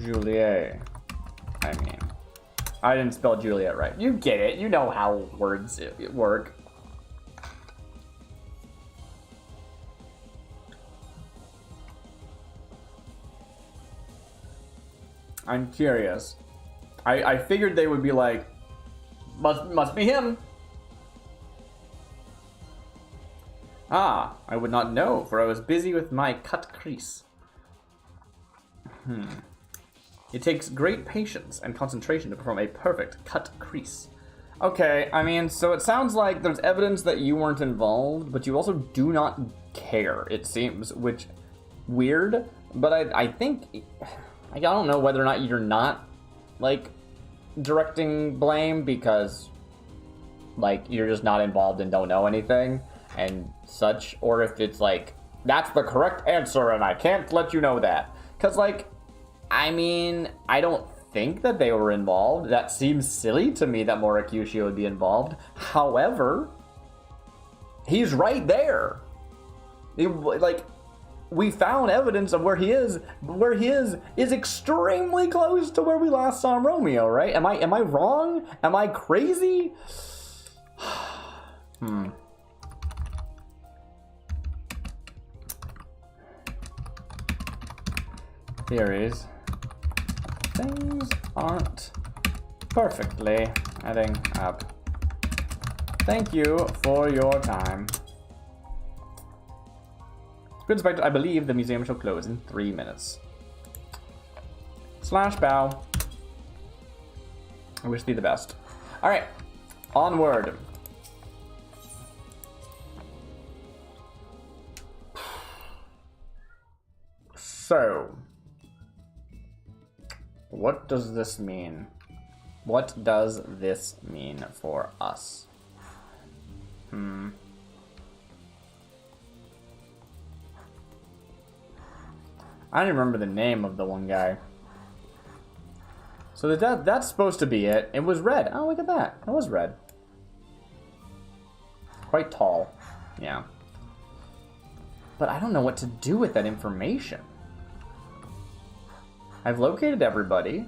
Juliet, I mean, I didn't spell Juliet right. You get it. You know how words work. I'm curious. I figured they would be like, must be him. Ah, I would not know, for I was busy with my cut crease. It takes great patience and concentration to perform a perfect cut crease. Okay, I mean, so it sounds like there's evidence that you weren't involved, but you also do not care, it seems, which, weird, but I think, I don't know whether or not you're not, like, directing blame because, like, you're just not involved and don't know anything and such, or if it's like, that's the correct answer and I can't let you know that. Because, like, I mean, I don't think that they were involved. That seems silly to me that Mercutio would be involved. However, he's right there. Like, we found evidence of where he is. Where he is extremely close to where we last saw Romeo, right? Am I wrong? Am I crazy? Theories. Things aren't perfectly adding up. Thank you for your time. Good Inspector, I believe the museum shall close in 3 minutes. Slash bow. I wish thee the best. Alright, onward. So, what does this mean? What does this mean for us? I don't remember the name of the one guy. So that's supposed to be it. It was red. Oh, look at that. It was red. Quite tall. Yeah. But I don't know what to do with that information. I've located everybody.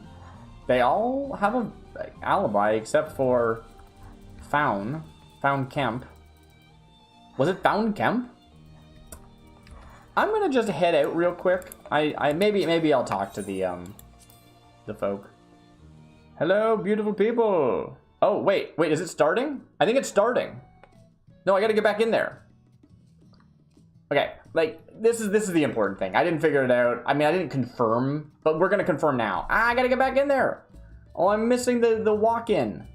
They all have an alibi except for Found Kemp. Was it Found Kemp? I'm gonna just head out real quick. Maybe I'll talk to the folk. Hello, beautiful people. Oh, wait, is it starting? I think it's starting. No, I gotta get back in there. Okay, like, this is the important thing. I didn't figure it out. I mean, I didn't confirm, but we're gonna confirm now. I gotta get back in there. Oh, I'm missing the walk-in.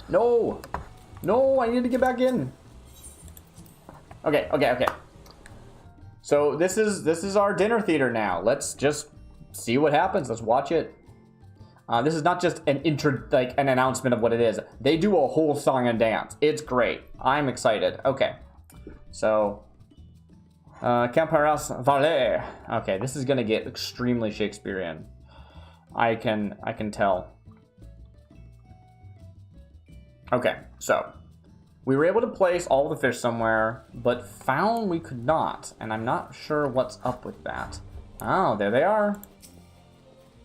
No, I need to get back in. Okay. So this is our dinner theater now. Let's just see what happens. Let's watch it. This is not just an announcement of what it is. They do a whole song and dance. It's great. I'm excited. Okay. So Camparas Valet. Okay, this is gonna get extremely Shakespearean. I can tell. Okay, so we were able to place all the fish somewhere, but found we could not, and I'm not sure what's up with that. Oh, there they are.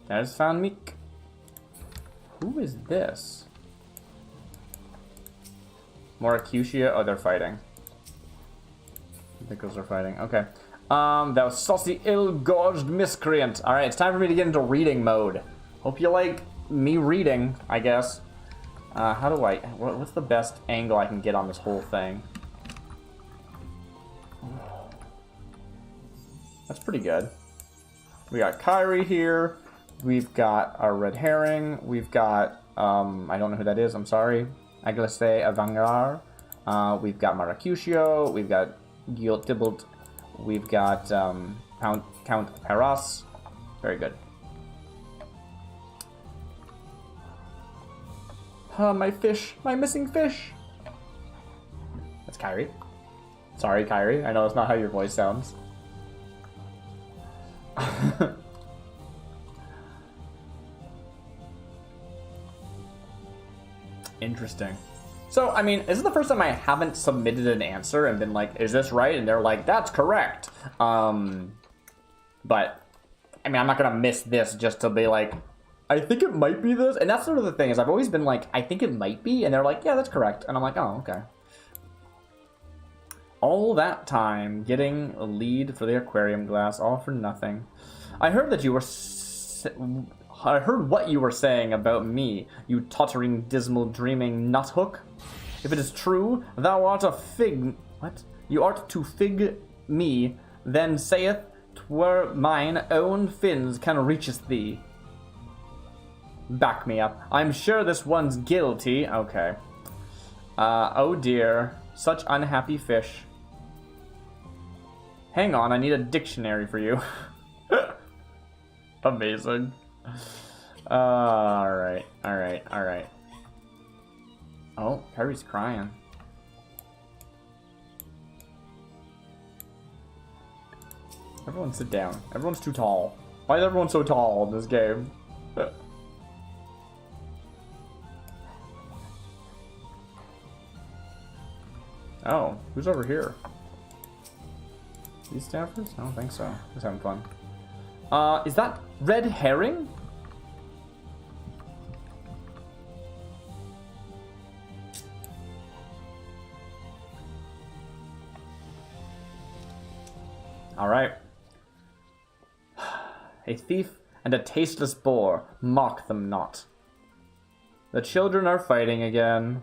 There's Found Meek. Who is this? Moracutia? Oh, they're fighting. I think those are fighting. Okay. That was Saucy Ill-Gorged Miscreant. Alright, it's time for me to get into reading mode. Hope you like me reading, I guess. How do I... What's the best angle I can get on this whole thing? That's pretty good. We got Kyrie here. We've got our red herring. We've got... I don't know who that is. I'm sorry. Aglace Avangar. We've got Maracutio. We've got Gil Tybalt. We've got Count Paras. Very good. My fish. My missing fish. That's Kyrie. Sorry, Kyrie. I know that's not how your voice sounds. Interesting. So, I mean, this is the first time I haven't submitted an answer and been like, is this right? And they're like, that's correct. But, I mean, I'm not going to miss this just to be like, I think it might be this. And that's sort of the thing, is I've always been like, I think it might be. And they're like, yeah, that's correct. And I'm like, oh, okay. All that time getting a lead for the aquarium glass, all for nothing. I heard that you were... I heard what you were saying about me, you tottering, dismal, dreaming nuthook. If it is true, thou art a fig... What? You art to fig me, then saith, 'twere mine own fins can reacheth thee. Back me up. I'm sure this one's guilty. Okay. Oh dear. Such unhappy fish. Hang on, I need a dictionary for you. Amazing. Alright. Oh, Kyrie's crying. Everyone sit down. Everyone's too tall. Why is everyone so tall in this game? Oh, who's over here? These staffers? I don't think so. Just having fun. Is that red herring? All right. A thief and a tasteless boar, mock them not. The children are fighting again.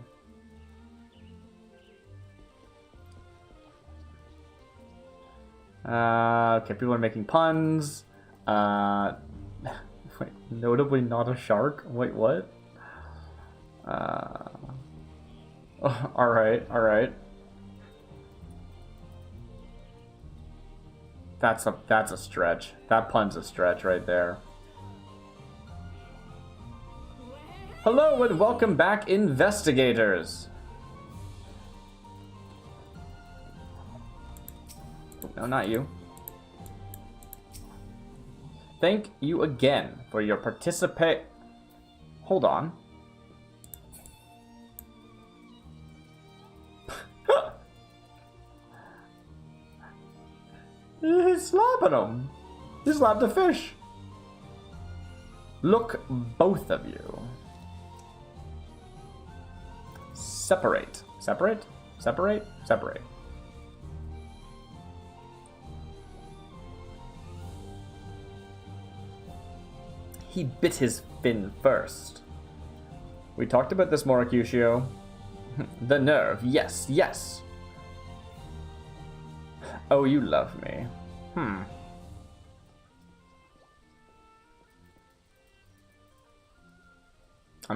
Okay, people are making puns. Wait, notably not a shark? Wait, what? Alright. That's a stretch. That pun's a stretch right there. Hello and welcome back, investigators. No, not you. Thank you again for your Hold on. He's slapping him. He slapped a fish. Look, both of you. Separate. Separate? Separate? Separate. He bit his fin first. We talked about this, Moracutio. The nerve, yes, yes. Oh, you love me. I'm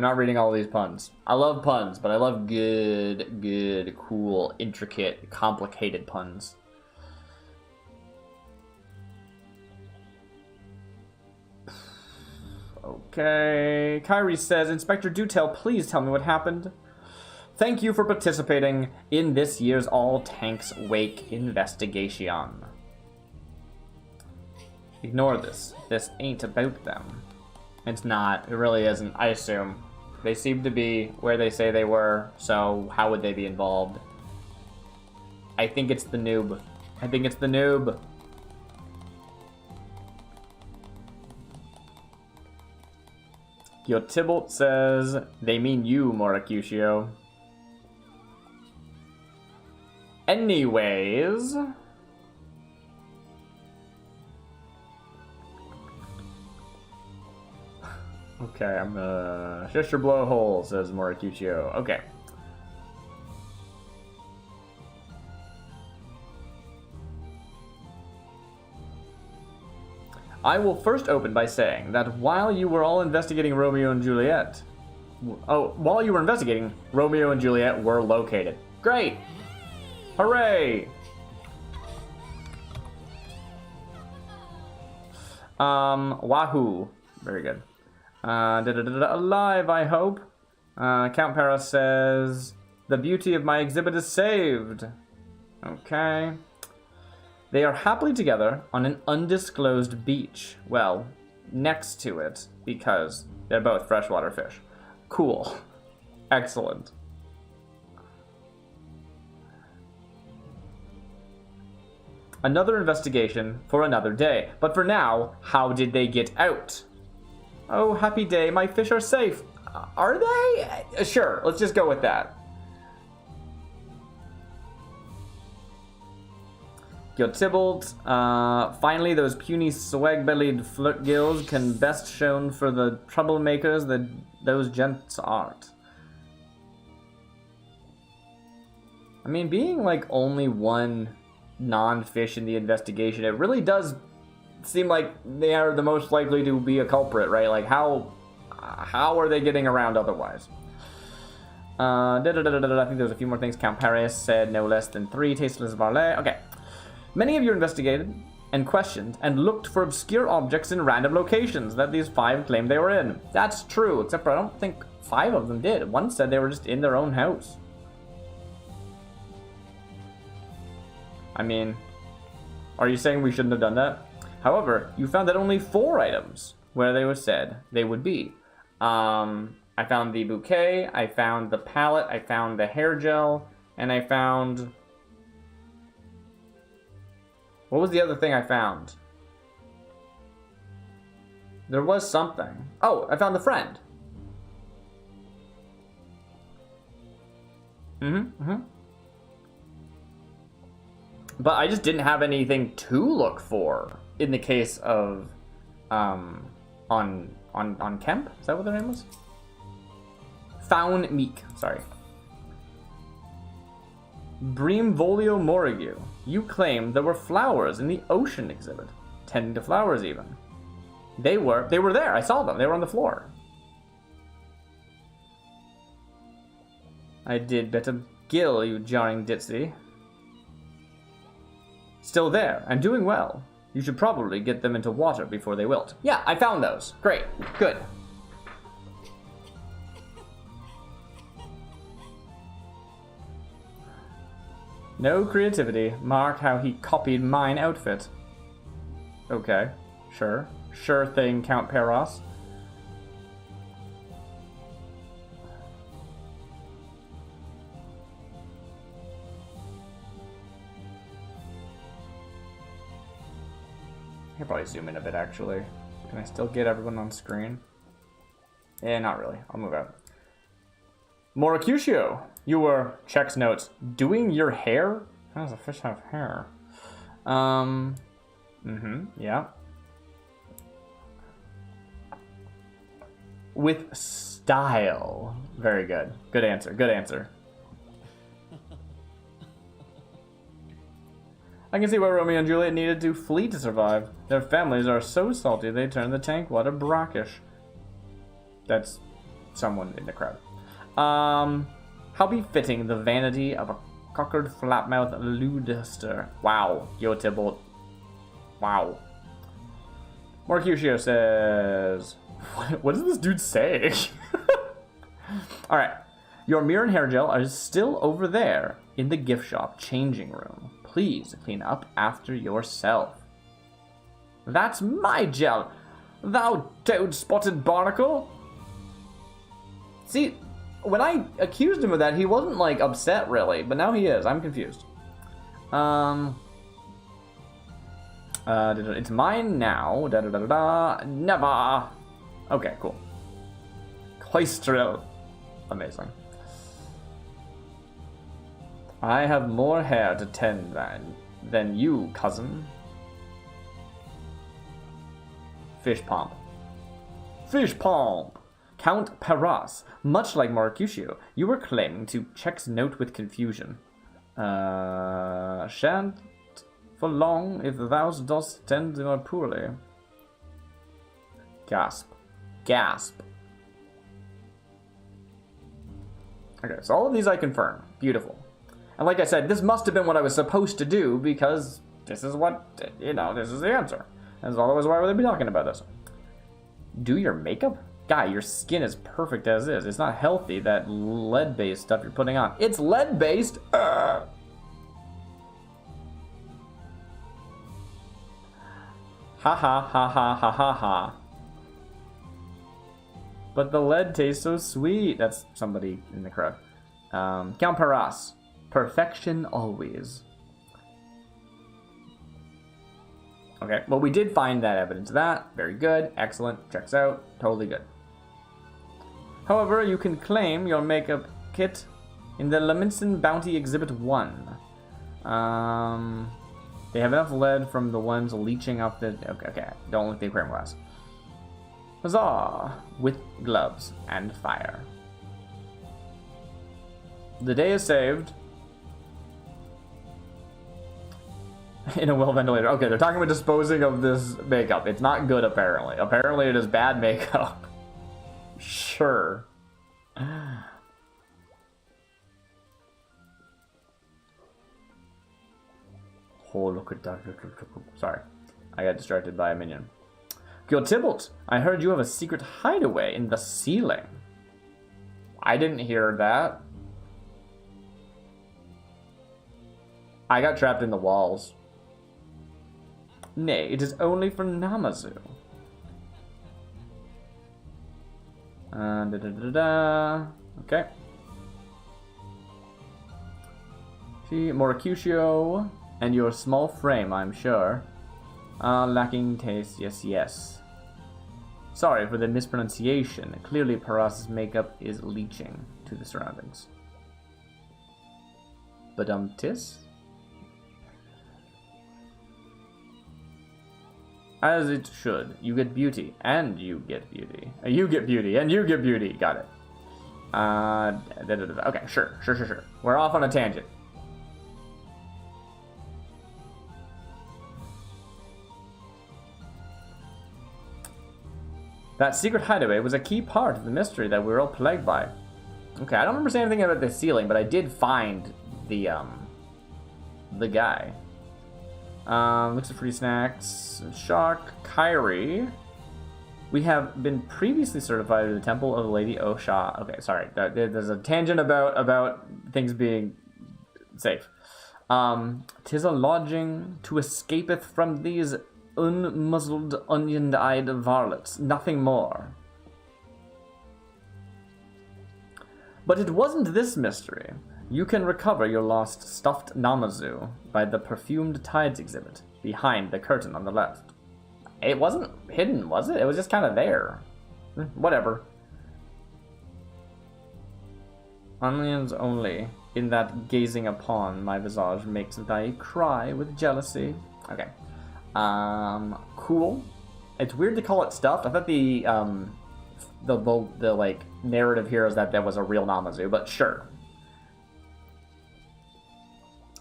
not reading all these puns. I love puns, but I love good, cool, intricate, complicated puns. Okay. Kyrie says, Inspector Dutell, please tell me what happened. Thank you for participating in this year's All Tanks Wake investigation. Ignore this. This ain't about them. It's not. It really isn't. I assume. They seem to be where they say they were, so how would they be involved? I think it's the noob. I think it's the noob. Yo Tybalt says, they mean you, Moracutio. Anyways. Okay, I'm gonna shush your blowhole, says Moracutio. Okay. I will first open by saying that while you were all investigating Romeo and Juliet... while you were investigating, Romeo and Juliet were located. Great! Hooray! Wahoo. Very good. Alive, I hope. Count Paris says, the beauty of my exhibit is saved. Okay. They are happily together on an undisclosed beach. Well, next to it, because they're both freshwater fish. Cool. Excellent. Another investigation for another day. But for now, how did they get out? Oh, happy day, my fish are safe. Are they? Sure, let's just go with that. Yo Tybalt, finally those puny swag-bellied flirt gills can best shown for the troublemakers that those gents aren't. I mean, being like only one non-fish in the investigation, it really does seem like they are the most likely to be a culprit, right? Like, how are they getting around otherwise? I think there's a few more things. Count Paris said no less than 3 tasteless varlet. Okay. Many of you investigated and questioned and looked for obscure objects in random locations that these 5 claimed they were in. That's true, except for I don't think 5 of them did. One said they were just in their own house. I mean, are you saying we shouldn't have done that? However, you found that only 4 items where they were said they would be. I found the bouquet, I found the palette, I found the hair gel, and I found... What was the other thing I found? There was something. Oh, I found the friend. But I just didn't have anything to look for in the case of on Kemp? Is that what their name was? Faun Meek, sorry. Breamvolio Morigu. You claimed there were flowers in the ocean exhibit. Tending to flowers even. They were there, I saw them, they were on the floor. I did better gill, you jarring ditzy. Still there, and doing well. You should probably get them into water before they wilt. Yeah, I found those. Great. Good. No creativity. Mark how he copied mine outfit. Okay. Sure. Sure thing, Count Peros. I could probably zoom in a bit, actually. Can I still get everyone on screen? Yeah, not really. I'll move out. Moracutio, you were, checks notes, doing your hair? How does a fish have hair? Yeah. With style. Very good. Good answer, good answer. I can see why Romeo and Juliet needed to flee to survive. Their families are so salty they turn the tank water brackish. That's someone in the crowd. How befitting the vanity of a cockered flapmouth ludester. Wow, Yo Tybalt. Wow. Moracutio says... What is this dude saying? Alright. Your mirror and hair gel are still over there in the gift shop changing room. Please clean up after yourself. That's my gel, thou toad-spotted barnacle. See, when I accused him of that, he wasn't, like, upset, really, but now he is. I'm confused. It's mine now. Da-da-da-da-da. Never. Okay, cool. Cloistrel. Amazing. I have more hair to tend than you, cousin. Fish Pomp. Fish Pomp! Count Paras, much like Mercutio, you were claiming to check's note with confusion. Shan't for long if thou dost tend more poorly. Gasp. Gasp. Okay, so all of these I confirm. Beautiful. And like I said, this must have been what I was supposed to do because this is what, this is the answer. And otherwise, why would they be talking about this? Do your makeup? Guy, your skin is perfect as is. It's not healthy, that lead-based stuff you're putting on. It's lead-based? Ha ha ha ha ha ha ha. But the lead tastes so sweet. That's somebody in the crowd. Count Paras. Perfection always. Okay, well, we did find that evidence of that. Very good. Excellent. Checks out. Totally good. However, you can claim your makeup kit in the Leminson Bounty Exhibit 1. They have enough lead from the ones leaching up the... Okay. Don't look at the aquarium glass. Huzzah! With gloves and fire. The day is saved. In a well-ventilated... Okay, they're talking about disposing of this makeup. It's not good, apparently. Apparently, it is bad makeup. Sure. Oh, look at that. Sorry. I got distracted by a minion. Gil Tybalt, I heard you have a secret hideaway in the ceiling. I didn't hear that. I got trapped in the walls. Nay, it is only for Namazu. Okay. See, Mercutio, and your small frame, I'm sure. Lacking taste, yes. Sorry for the mispronunciation. Clearly, Paras's makeup is leaching to the surroundings. Badum-tis? As it should. You get beauty, and you get beauty. You get beauty, and you get beauty. Got it. Okay, sure. We're off on a tangent. That secret hideaway was a key part of the mystery that we were all plagued by. Okay, I don't remember saying anything about the ceiling, but I did find the guy. Looks at free snacks. Shark, Kyrie. We have been previously certified to the Temple of Lady Osha. Okay, sorry. There's a tangent about things being safe. 'Tis a lodging to escapeth from these unmuzzled, onion-eyed varlets. Nothing more. But it wasn't this mystery. You can recover your lost stuffed Namazu by the Perfumed Tides exhibit, behind the curtain on the left. It wasn't hidden, was it? It was just kind of there. Whatever. Onions only, in that gazing upon my visage makes thy cry with jealousy. Okay. Cool. It's weird to call it stuffed. I thought the like narrative here is that there was a real Namazu, but sure.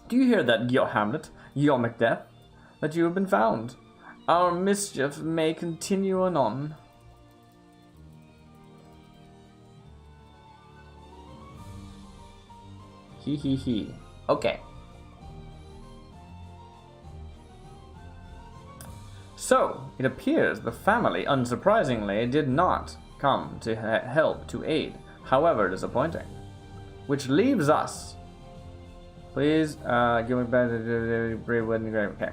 Do you hear that, Gil Hamlet, Gil Macbeth? That you have been found. Our mischief may continue anon. He. Okay. So, it appears the family, unsurprisingly, did not come to help, to aid, however disappointing. Which leaves us... Please, give me back the brave wedding grave. Okay.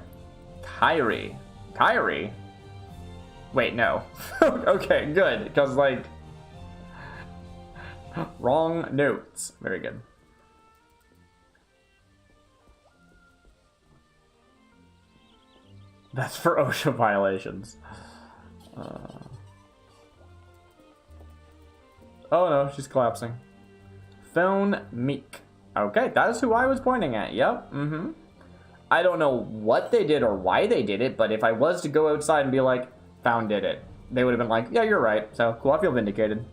Kyrie. Wait, no. Okay, good. Because, like... wrong notes. Very good. That's for OSHA violations. Oh no, she's collapsing. Phone Meek. Okay, that is who I was pointing at. Yep, I don't know what they did or why they did it, but if I was to go outside and be like, Found did it, they would have been like, yeah, you're right. So, cool, I feel vindicated.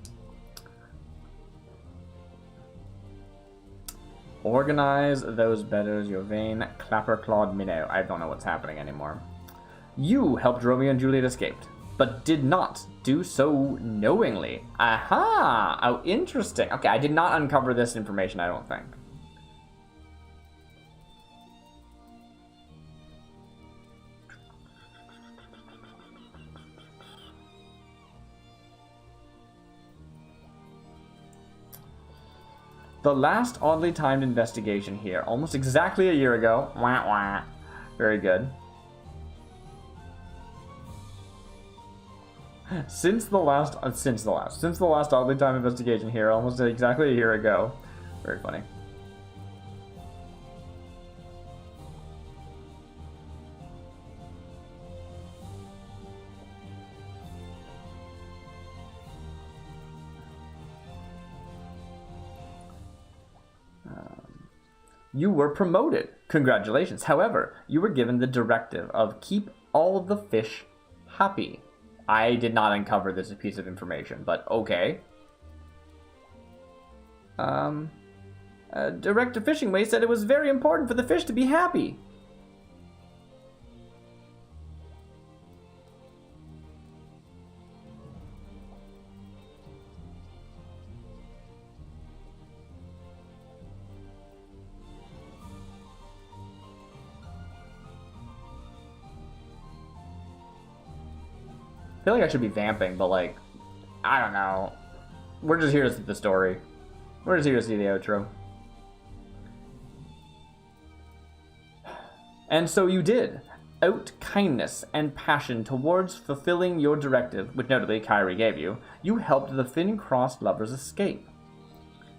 Organize those betters, your vain clapper clawed minnow. I don't know what's happening anymore. You helped Romeo and Juliet escape, but did not do so knowingly. Aha! Oh, interesting. Okay, I did not uncover this information, I don't think. The last oddly timed investigation here, almost exactly a year ago. Wah, wah. Very good. Since the last oddly timed investigation here, almost exactly a year ago. Very funny. You were promoted. Congratulations. However, you were given the directive of keep all the fish happy. I did not uncover this piece of information, but okay. Director Fishingway said it was very important for the fish to be happy. I feel like I should be vamping, but like, I don't know. We're just here to see the story. We're just here to see the outro. And so you did. Out kindness and passion towards fulfilling your directive, which notably Kairi gave you, you helped the Finn-crossed lovers escape.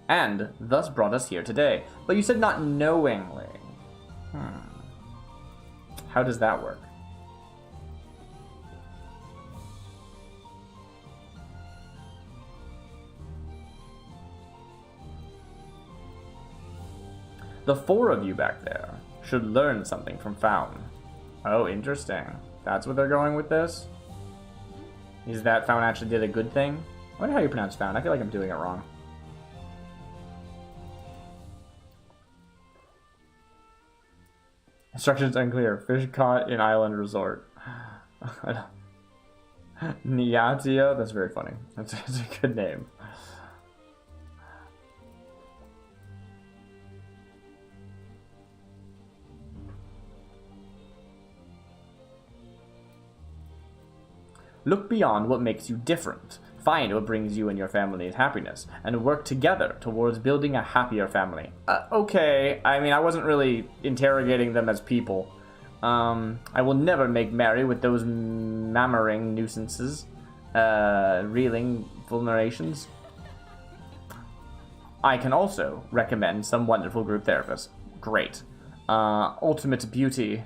And thus brought us here today. But you said not knowingly. How does that work? The four of you back there should learn something from Faun. Oh, interesting. That's what they're going with this? Is that Faun actually did a good thing? I wonder how you pronounce Faun. I feel like I'm doing it wrong. Instructions unclear. Fish caught in island resort. Niatio? That's very funny. That's a good name. Look beyond what makes you different. Find what brings you and your family's happiness, and work together towards building a happier family. Okay, I mean, I wasn't really interrogating them as people. I will never make merry with those mammering nuisances. Reeling vulnerations. I can also recommend some wonderful group therapists. Great. Ultimate beauty.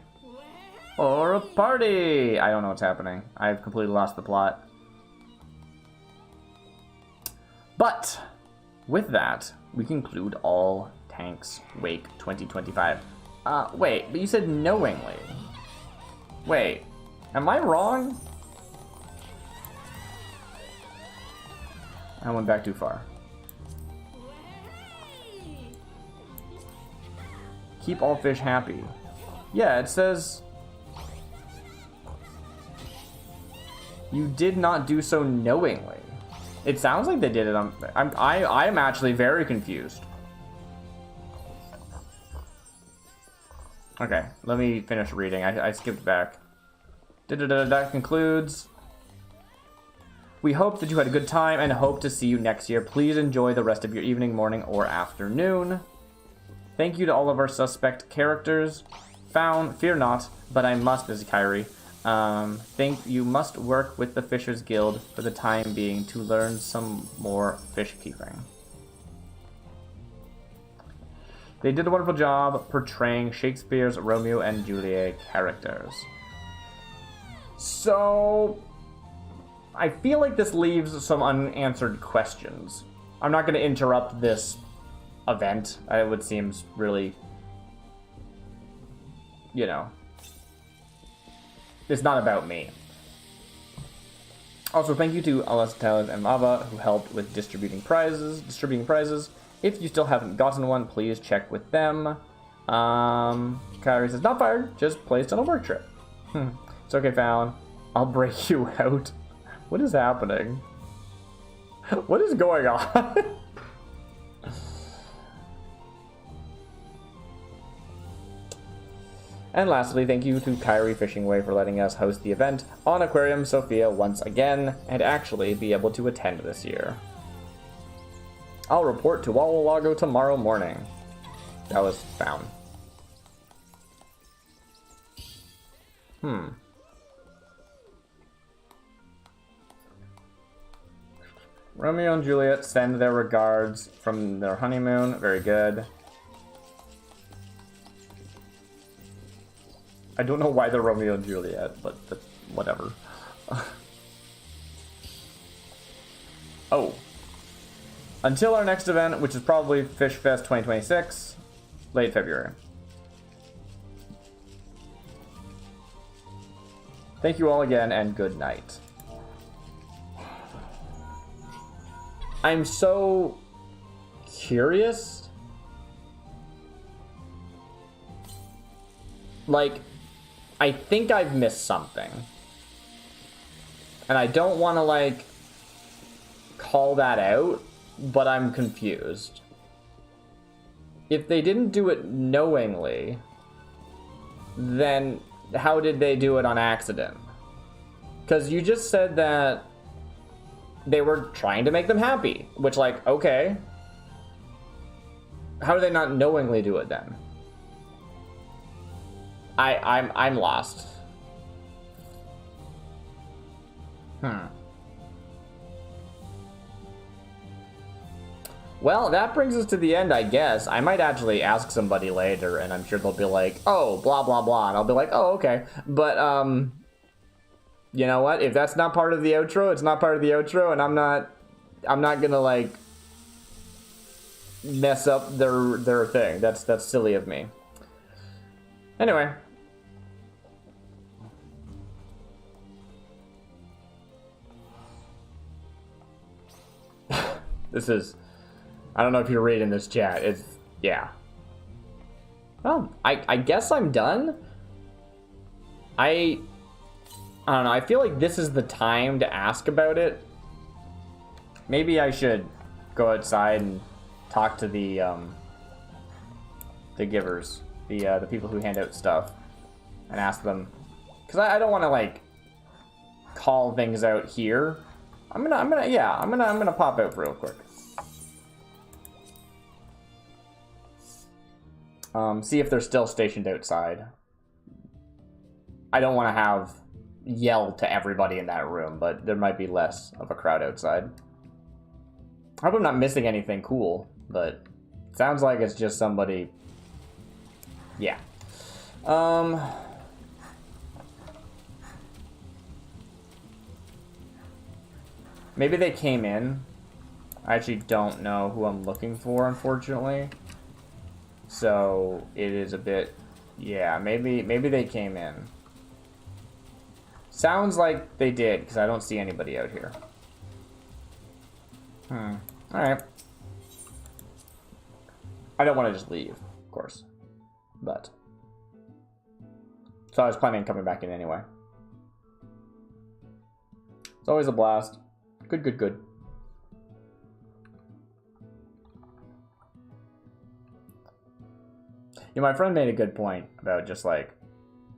Or a party! I don't know what's happening. I've completely lost the plot. But, with that, we conclude All Tanks Wake 2025. Wait, but you said knowingly. Wait, am I wrong? I went back too far. Keep all fish happy. Yeah, it says... You did not do so knowingly. It sounds like they did it on... I'm actually very confused. Okay, let me finish reading. I skipped back. That concludes. We hope that you had a good time and hope to see you next year. Please enjoy the rest of your evening, morning, or afternoon. Thank you to all of our suspect characters. Found, fear not, but I must, Ms. Kairi. think you must work with the Fishers Guild for the time being to learn some more fish keeping. They did a wonderful job portraying Shakespeare's Romeo and Juliet characters. So, I feel like this leaves some unanswered questions. I'm not going to interrupt this event. It would seem really, you know, it's not about me. Also, thank you to Alastalus and Lava who helped with distributing prizes. If you still haven't gotten one, please check with them. Kyrie says, not fired, just placed on a work trip. It's okay, Fallon. I'll break you out. What is happening? What is going on? And lastly, thank you to Kyrie Fishing Way for letting us host the event on Aquarium Sophia once again, and actually be able to attend this year. I'll report to Walla tomorrow morning. That was found. Romeo and Juliet send their regards from their honeymoon. Very good. I don't know why they're Romeo and Juliet, but whatever. Oh. Until our next event, which is probably Fish Fest 2026, late February. Thank you all again, and good night. I'm so curious. Like, I think I've missed something. And I don't want to, like, call that out, but I'm confused. If they didn't do it knowingly, then how did they do it on accident? Because you just said that they were trying to make them happy, which, like, okay. How do they not knowingly do it then? I'm lost. Well, that brings us to the end, I guess. I might actually ask somebody later, and I'm sure they'll be like, oh, blah, blah, blah. And I'll be like, oh, okay. But, you know what? If that's not part of the outro, it's not part of the outro, and I'm not gonna, like, mess up their thing. That's silly of me. Anyway. This is... I don't know if you're reading this chat. It's... yeah. Oh, I guess I'm done? I don't know. I feel like this is the time to ask about it. Maybe I should go outside and talk to the givers. The people who hand out stuff. And ask them. Because I don't want to, like, call things out here. I'm gonna pop out real quick. See if they're still stationed outside. I don't want to yell to everybody in that room, but there might be less of a crowd outside. I hope I'm not missing anything cool, but it sounds like it's just somebody... yeah. Maybe they came in. I actually don't know who I'm looking for, unfortunately. So it is a bit... yeah, maybe they came in. Sounds like they did, because I don't see anybody out here. Alright. I don't want to just leave, of course. But... so I was planning on coming back in anyway. It's always a blast. Good, good, good. Yeah, my friend made a good point about just, like,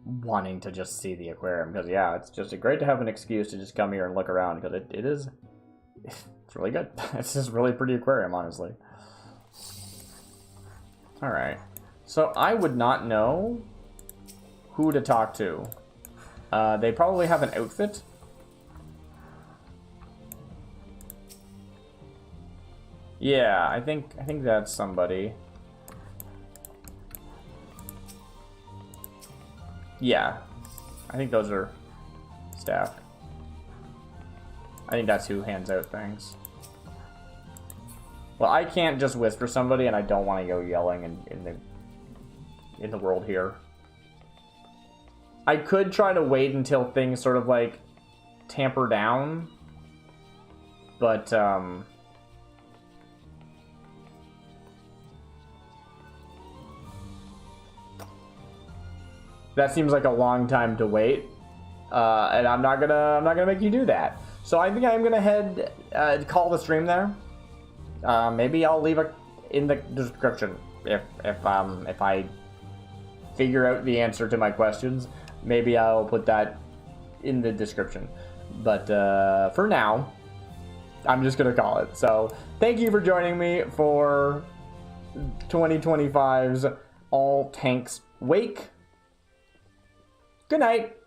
wanting to just see the aquarium. Because, yeah, it's just great to have an excuse to just come here and look around. Because it is... it's really good. It's just really pretty aquarium, honestly. Alright. So, I would not know who to talk to They probably have an outfit. Yeah, I think that's somebody. Yeah, I think those are staff. I think that's who hands out things. Well, I can't just whisper somebody, and I don't want to go yelling in the world here. I could try to wait until things sort of like tamper down, but that seems like a long time to wait, and I'm not gonna make you do that. So I think I'm gonna call the stream there. Maybe I'll leave it in the description if I figure out the answer to my questions. Maybe I'll put that in the description. But for now, I'm just gonna call it. So thank you for joining me for 2025's All Tanks Wake. Good night.